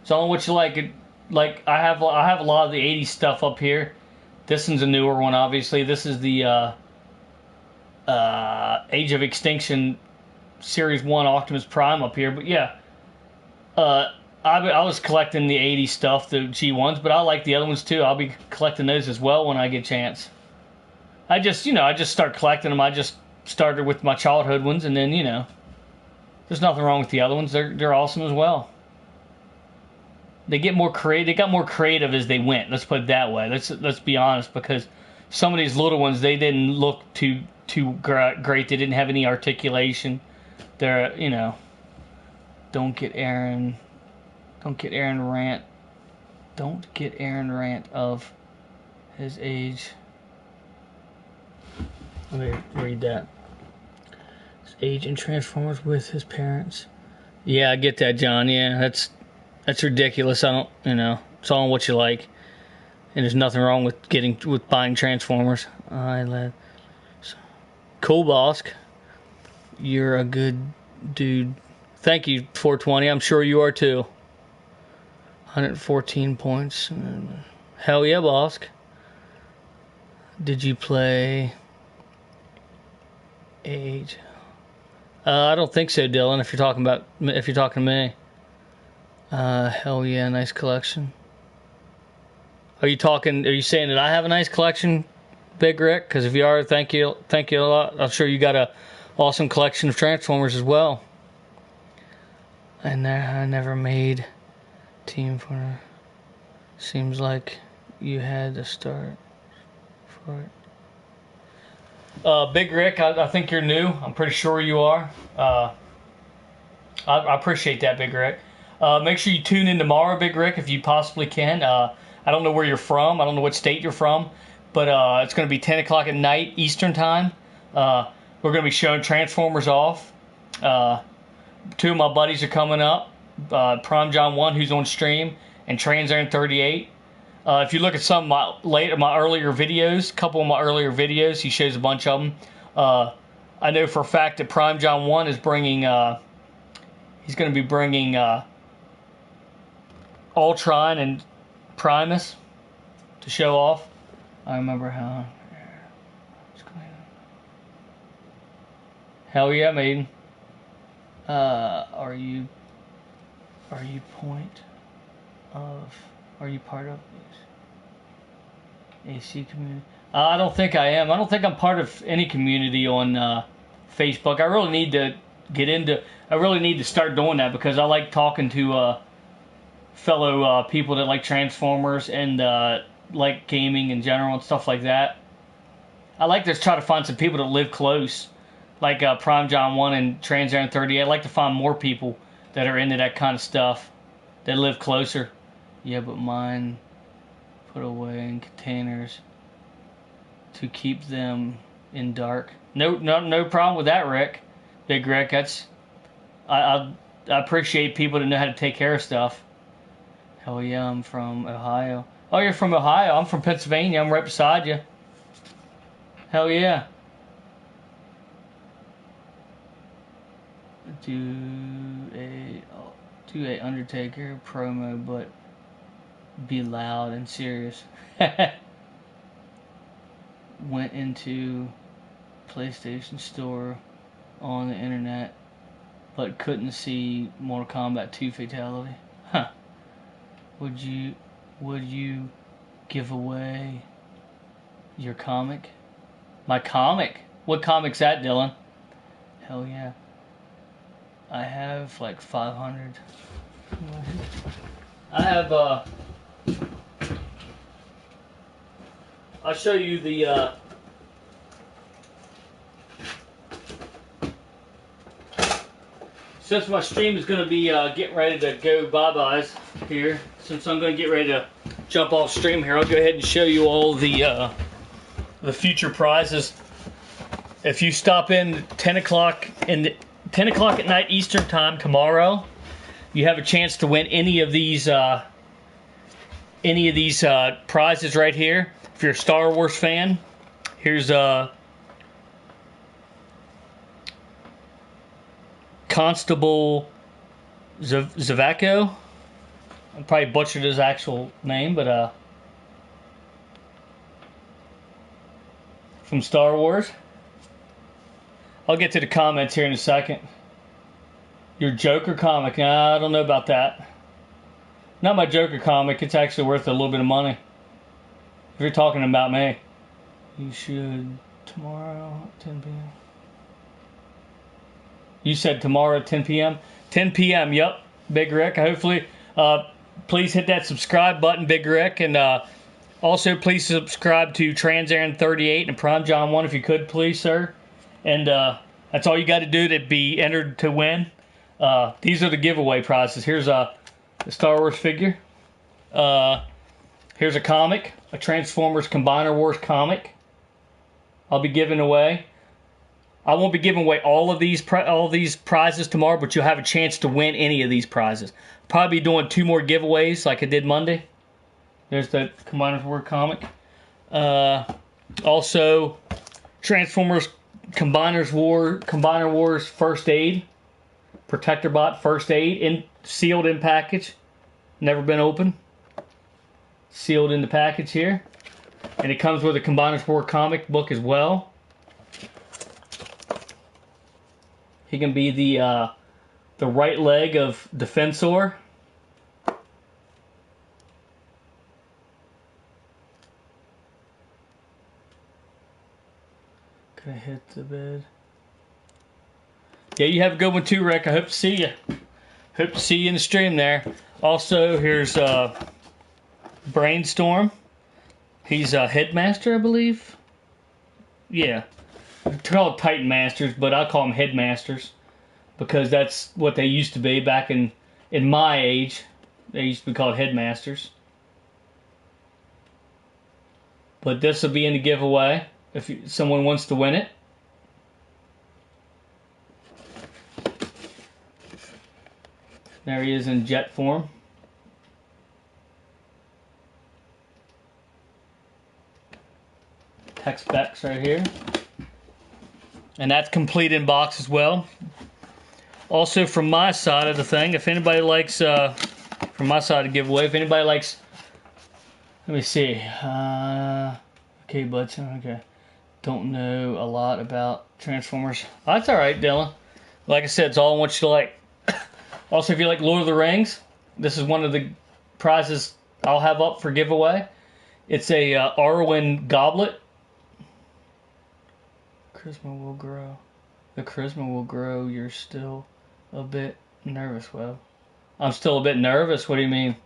all what you like. I have a lot of the '80s stuff up here. This one's a newer one, obviously. This is the Age of Extinction Series 1 Optimus Prime up here. But yeah, I was collecting the '80s stuff, the G1s, but I like the other ones too. I'll be collecting those as well when I get a chance. I just start collecting them. I just started with my childhood ones, and then, there's nothing wrong with the other ones. They're awesome as well. They get more creative. They got more creative as they went. Let's put it that way. Let's be honest, because some of these little ones, they didn't look too great. They didn't have any articulation. They're, don't get Aaron rant of his age. Let me read that. His age in Transformers with his parents. Yeah, I get that, John. Yeah, that's ridiculous. I don't, it's all what you like, and there's nothing wrong with buying Transformers. Cool, Bosk. You're a good dude. Thank you, 420. I'm sure you are too. 114 points. Hell yeah, Bosk. Did you play Age? I don't think so, Dylan. If you're talking to me. Hell yeah, nice collection. Are you saying that I have a nice collection, Big Rick? Because if you are, thank you a lot. I'm sure you got a awesome collection of Transformers as well. And I never made team for. Seems like you had to start for it. Big Rick, I think you're new. I'm pretty sure you are. I appreciate that, Big Rick. Make sure you tune in tomorrow, Big Rick, if you possibly can. I don't know where you're from. I don't know what state you're from. But it's going to be 10 o'clock at night, Eastern Time. We're going to be showing Transformers off. 2 of my buddies are coming up. Prime John 1, who's on stream, and Trans Aaron 38. If you look at some of my earlier videos, a couple of my earlier videos, he shows a bunch of them. I know for a fact that Prime John 1 is bringing... he's going to be bringing... Ultron and Primus to show off. I remember how. Hell yeah, Maiden. Are you part of this AC community? I don't think I am. I don't think I'm part of any community on Facebook. I really need to start doing that, because I like talking to fellow people that like Transformers and like gaming in general and stuff like that. I like to try to find some people that live close, like Prime John 1 and Trans Aaron 38. I like to find more people that are into that kind of stuff, that live closer. Yeah, but mine put away in containers to keep them in dark. No problem with that, Rick. Big Rick. I appreciate people that know how to take care of stuff. Hell yeah, I'm from Ohio. Oh, you're from Ohio. I'm from Pennsylvania. I'm right beside you. Hell yeah. Do a Undertaker promo, but be loud and serious. Went into PlayStation Store on the internet, but couldn't see Mortal Kombat 2 Fatality. Huh. Would you give away your comic? My comic? What comic's that, Dylan? Hell yeah. I have like 500. I have, I'll show you the, since my stream is going to be getting ready to go bye-byes here, since I'm going to get ready to jump off stream here, I'll go ahead and show you all the future prizes. If you stop in 10 o'clock at night Eastern time tomorrow, you have a chance to win any of these prizes right here. If you're a Star Wars fan, here's Constable Zavaco. I probably butchered his actual name, but from Star Wars. I'll get to the comments here in a second. Your Joker comic. Nah, I don't know about that. Not my Joker comic. It's actually worth a little bit of money. If you're talking about me. You should tomorrow at 10 p.m. You said tomorrow at 10 p.m.? 10 p.m., yep. Big Rick. Hopefully, please hit that subscribe button, Big Rick. And also, please subscribe to Trans Aaron 38 and Prime John 1 if you could, please, sir. And that's all you got to do to be entered to win. These are the giveaway prizes. Here's a Star Wars figure. Here's a comic, a Transformers Combiner Wars comic. I'll be giving away. I won't be giving away all these prizes tomorrow, but you'll have a chance to win any of these prizes. Probably be doing 2 more giveaways like I did Monday. There's the Combiner Wars comic. Also, Transformers Combiner Wars First Aid. Protector Bot First Aid, sealed in package. Never been opened. Sealed in the package here. And it comes with a Combiner Wars comic book as well. He can be the right leg of Defensor. Can I hit the bed? Yeah, you have a good one too, Rick. I hope to see you. Hope to see you in the stream there. Also, here's Brainstorm. He's a Headmaster, I believe. Yeah. They're called Titan Masters, but I call them Headmasters because that's what they used to be back in my age. They used to be called Headmasters. But this will be in the giveaway if someone wants to win it. There he is in jet form. Tech specs right here. And that's complete in box as well. Also from my side of the thing, if anybody likes, from my side of the giveaway, if anybody likes, let me see. Okay, bud. Okay. Don't know a lot about Transformers. Oh, that's alright, Dylan. Like I said, it's all I want you to like. Also, if you like Lord of the Rings, this is one of the prizes I'll have up for giveaway. It's a Arwen goblet. Charisma will grow. The charisma will grow. You're still a bit nervous. Well, I'm still a bit nervous. What do you mean?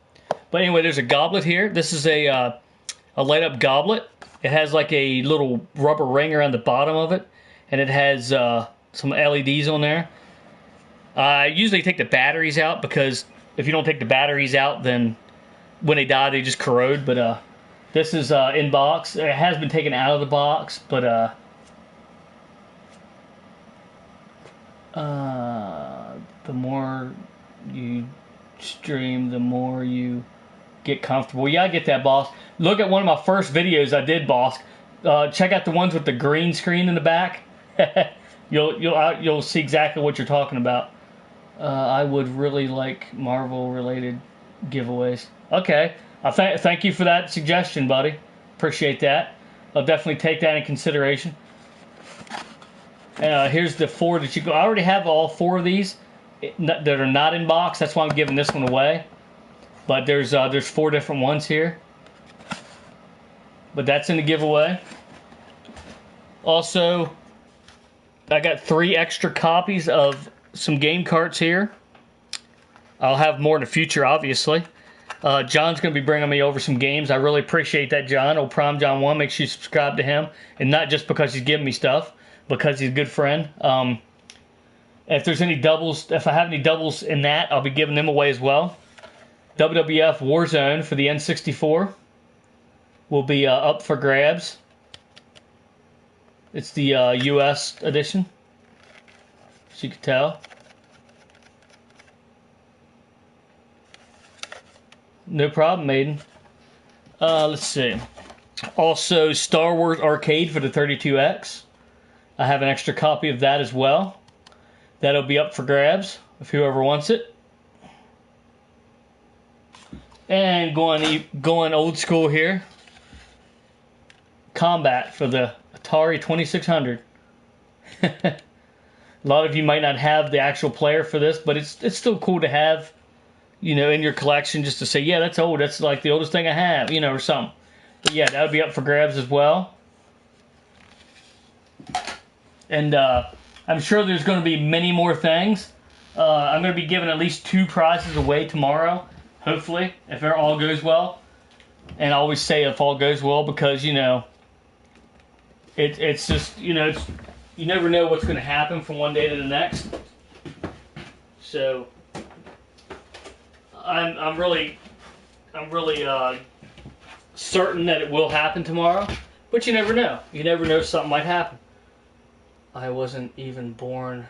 But anyway, there's a goblet here. This is a light up goblet. It has like a little rubber ring around the bottom of it, and it has some LEDs on there. I usually take the batteries out because if you don't take the batteries out, then when they die, they just corrode. But this is in box. It has been taken out of the box, but the more you stream, the more you get comfortable. Yeah, I get that, boss. Look at one of my first videos I did, boss. Check out the ones with the green screen in the back. You'll see exactly what you're talking about. I would really like Marvel-related giveaways. Okay. Thank you for that suggestion, buddy. Appreciate that. I'll definitely take that in consideration. Here's the 4 that you go. I already have all 4 of these that are not in box. That's why I'm giving this one away. But there's 4 different ones here. But that's in the giveaway. Also, I got 3 extra copies of some game carts here. I'll have more in the future, obviously. John's going to be bringing me over some games. I really appreciate that, John. Old Prime John 1. Make sure you subscribe to him. And not just because he's giving me stuff, because he's a good friend. If there's any doubles, if I have any doubles in that, I'll be giving them away as well. WWF Warzone for the N64 will be up for grabs. It's the US edition, as you can tell. No problem, Maiden. Let's see. Also, Star Wars Arcade for the 32X. I have an extra copy of that as well. That'll be up for grabs if whoever wants it. And going old school here. Combat for the Atari 2600. A lot of you might not have the actual player for this, but it's still cool to have, you know, in your collection, just to say, yeah, that's old. That's like the oldest thing I have, you know, or something. But yeah, that'll be up for grabs as well. And I'm sure there's going to be many more things. I'm going to be giving at least 2 prizes away tomorrow, hopefully, if it all goes well. And I always say if all goes well because, you know, it's just, you know, you never know what's going to happen from one day to the next. So I'm really certain that it will happen tomorrow, but you never know. You never know, something might happen. I wasn't even born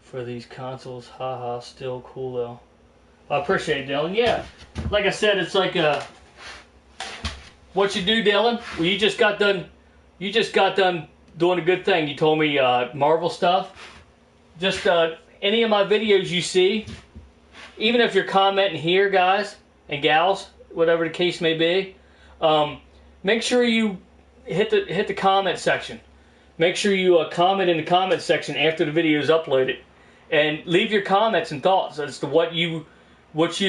for these consoles. Haha, still cool though. I appreciate it, Dylan. Yeah, like I said, it's like what you do, Dylan. Well, you just got done doing a good thing. You told me Marvel stuff. Just any of my videos you see, even if you're commenting here, guys and gals, whatever the case may be, make sure you hit the comment section. Make sure you comment in the comment section after the video is uploaded, and leave your comments and thoughts as to what you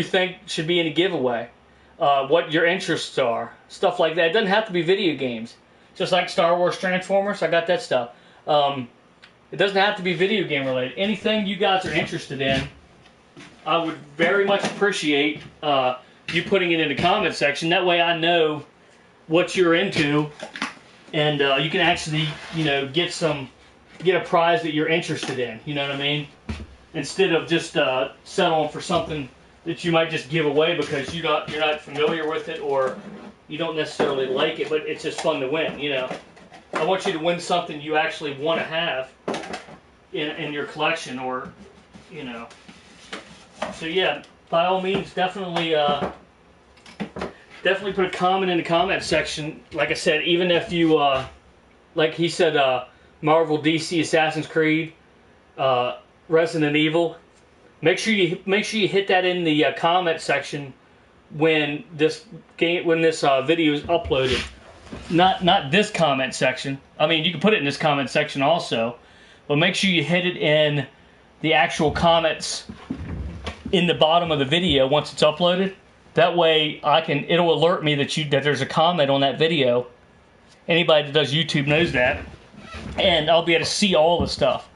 think should be in a giveaway, what your interests are, stuff like that. It doesn't have to be video games. Just like Star Wars Transformers, I got that stuff. It doesn't have to be video game related. Anything you guys are interested in, I would very much appreciate you putting it in the comment section. That way I know what you're into, and you can actually, you know, get a prize that you're interested in. You know what I mean? Instead of just settling for something that you might just give away because you're not familiar with it, or you don't necessarily like it, but it's just fun to win. You know, I want you to win something you actually want to have in your collection, or, you know. So yeah, by all means, definitely put a comment in the comment section. Like I said, even if you, like he said, Marvel, DC, Assassin's Creed, Resident Evil, make sure you hit that in the comment section when this video is uploaded. Not this comment section. I mean, you can put it in this comment section also, but make sure you hit it in the actual comments in the bottom of the video once it's uploaded. That way it'll alert me that there's a comment on that video. Anybody that does YouTube knows that. And I'll be able to see all the stuff.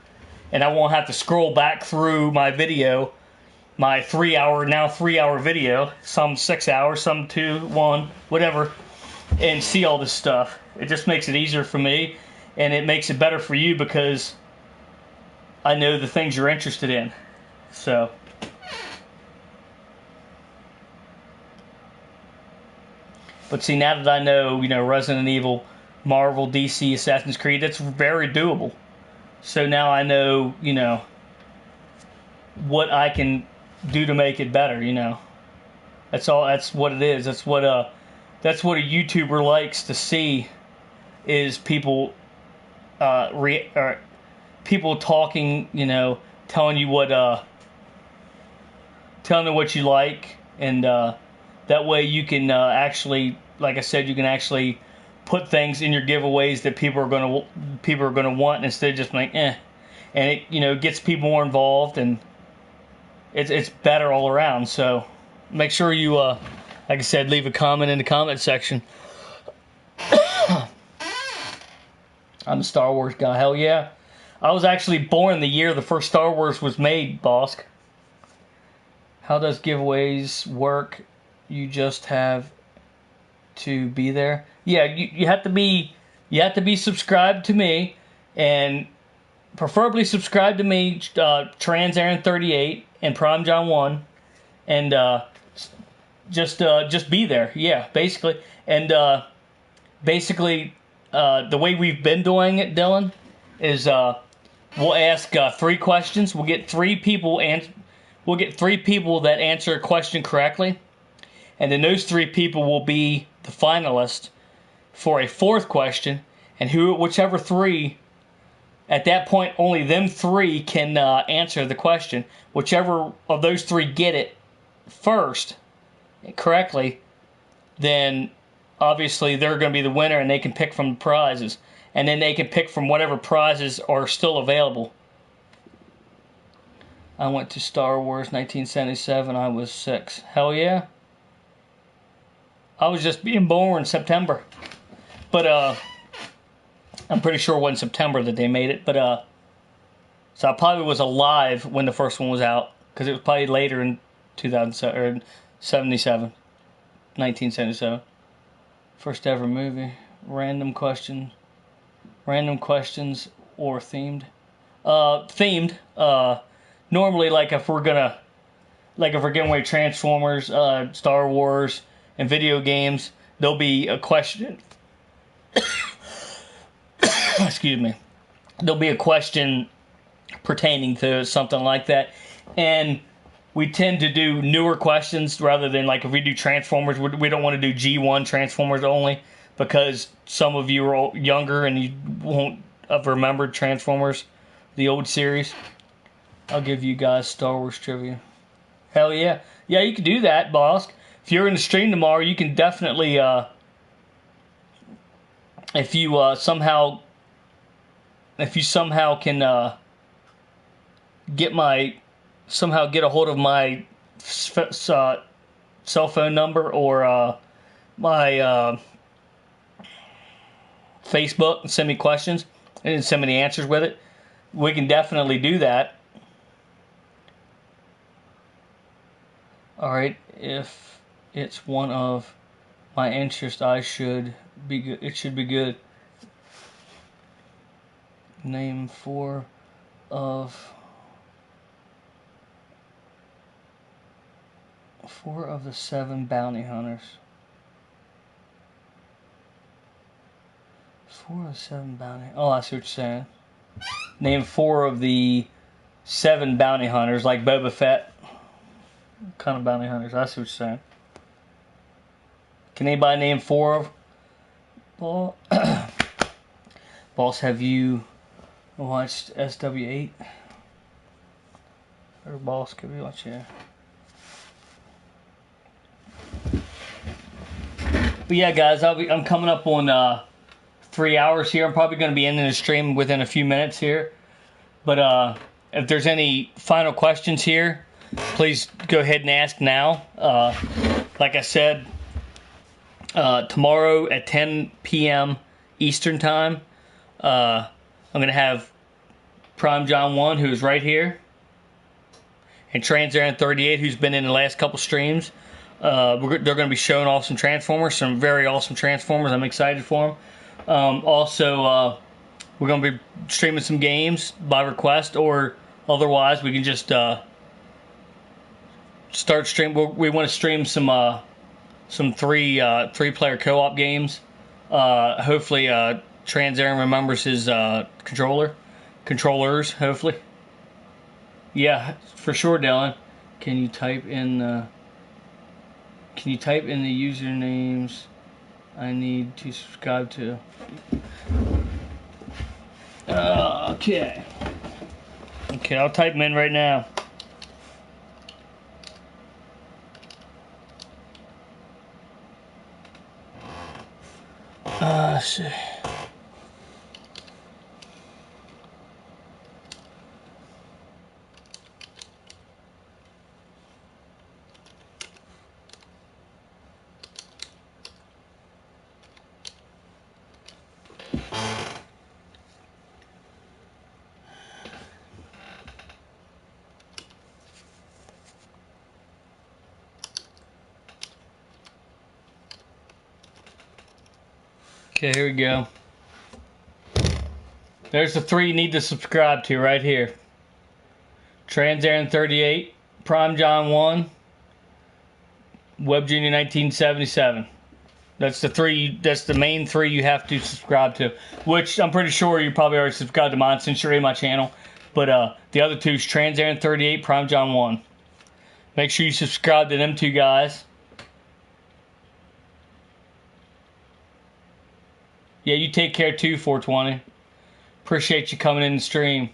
And I won't have to scroll back through my video, my 3-hour video, some 6 hours, some 2, 1, whatever, and see all this stuff. It just makes it easier for me, and it makes it better for you because I know the things you're interested in. So, but see, now that I know, you know, Resident Evil, Marvel, DC, Assassin's Creed, that's very doable. So now I know, you know, what I can do to make it better, you know. That's all. That's what it is. That's what a YouTuber likes to see, is people people talking, you know, telling you what you like, and that way you can actually, like I said, you can actually put things in your giveaways that people are going to want, instead of just like and it, you know, gets people more involved, and it's better all around. So make sure you like I said, leave a comment in the comment section. I'm a Star Wars guy. Hell yeah. I was actually born the year the first Star Wars was made, Bosk. How does giveaways work? You just have to be there. Yeah, you have to be subscribed to me, and preferably subscribe to me, Trans Aaron 38 and Prime John 1, and just be there. Yeah, basically, and basically the way we've been doing it, Dylan, is we'll ask 3 questions. We'll get 3 people that answer a question correctly, and then those 3 people will be the finalist for a 4th question, and whichever 3, at that point, only them 3 can answer the question. Whichever of those 3 get it first correctly, then obviously they're going to be the winner, and they can pick from the prizes. And then they can pick from whatever prizes are still available. I went to Star Wars 1977. I was 6. Hell yeah. I was just being born in September. But I'm pretty sure it wasn't September that they made it. But so I probably was alive when the first one was out, because it was probably later in 2007 or 1977. First ever movie. Random questions or themed. Themed. Normally, like if we're getting away Transformers, Star Wars, and video games, there'll be a question. Excuse me. There'll be a question pertaining to something like that, and we tend to do newer questions rather than, like, if we do Transformers, we don't want to do G1 Transformers only, because some of you are younger and you won't have remembered Transformers, the old series. I'll give you guys Star Wars trivia. Hell yeah. Yeah, you can do that, boss. If you're in the stream tomorrow, you can definitely, if you somehow can get a hold of my cell phone number, or my Facebook, and send me questions and send me the answers with it, we can definitely do that. Alright, if it's one of my interests, it should be good. Name 4 of the 7 bounty hunters. 4 of the 7 bounty. Oh, I see what you're saying. Name 4 of the 7 bounty hunters, like Boba Fett. What kind of bounty hunters? I see what you're saying. Can anybody name 4 of? Boss, have you watched SW8? Or boss, could we watch? Yeah. But yeah, guys, I'm coming up on 3 hours here. I'm probably going to be ending the stream within a few minutes here. But if there's any final questions here, please go ahead and ask now. Like I said, tomorrow at 10 p.m. Eastern Time, I'm going to have Prime John 1, who's right here, and Trans Aaron 38, who's been in the last couple streams. They're going to be showing off some Transformers, some very awesome Transformers. I'm excited for them. Also, we're going to be streaming some games by request, or otherwise we can just start stream. We want to stream some 3-player co-op games. Hopefully, Trans Aaron remembers his controllers. Hopefully, yeah, for sure, Dylan. Can you type in the usernames I need to subscribe to? Okay, I'll type them in right now. Let's see. Okay, here we go. There's the 3 you need to subscribe to right here. Trans Aaron 38, Prime John 1, Web Junior 1977. That's the 3. That's the main 3 you have to subscribe to. Which I'm pretty sure you probably already subscribed to mine since you're in my channel. But the other 2 is Trans Aaron 38, Prime John 1. Make sure you subscribe to them 2 guys. Yeah, you take care too, 420. Appreciate you coming in the stream.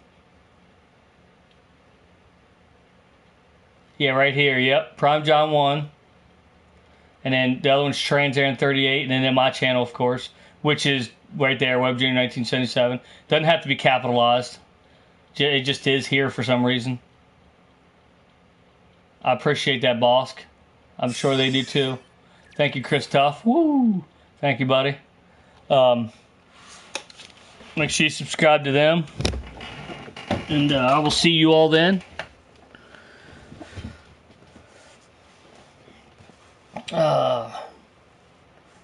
Yeah, right here. Yep, Prime John 1. And then the other one's Trans Aaron 38. And then my channel, of course, which is right there, Web Junior 1977. Doesn't have to be capitalized. It just is here for some reason. I appreciate that, boss. I'm sure they do too. Thank you, Chris Tuff. Woo! Thank you, buddy. Make sure you subscribe to them. And I will see you all then.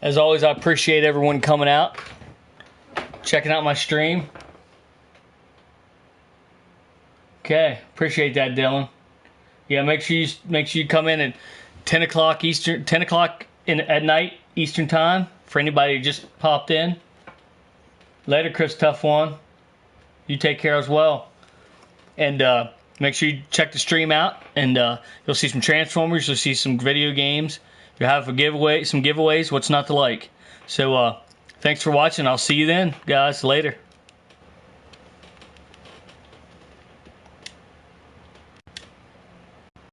As always, I appreciate everyone coming out, checking out my stream. Okay, appreciate that, Dylan. Yeah, make sure you come in at 10 o'clock Eastern, 10 o'clock at night Eastern time for anybody who just popped in. Later, Chris Tough One. You take care as well. And make sure you check the stream out, and you'll see some Transformers. You'll see some video games. You'll have some giveaways. What's not to like? So thanks for watching. I'll see you then, guys. Later.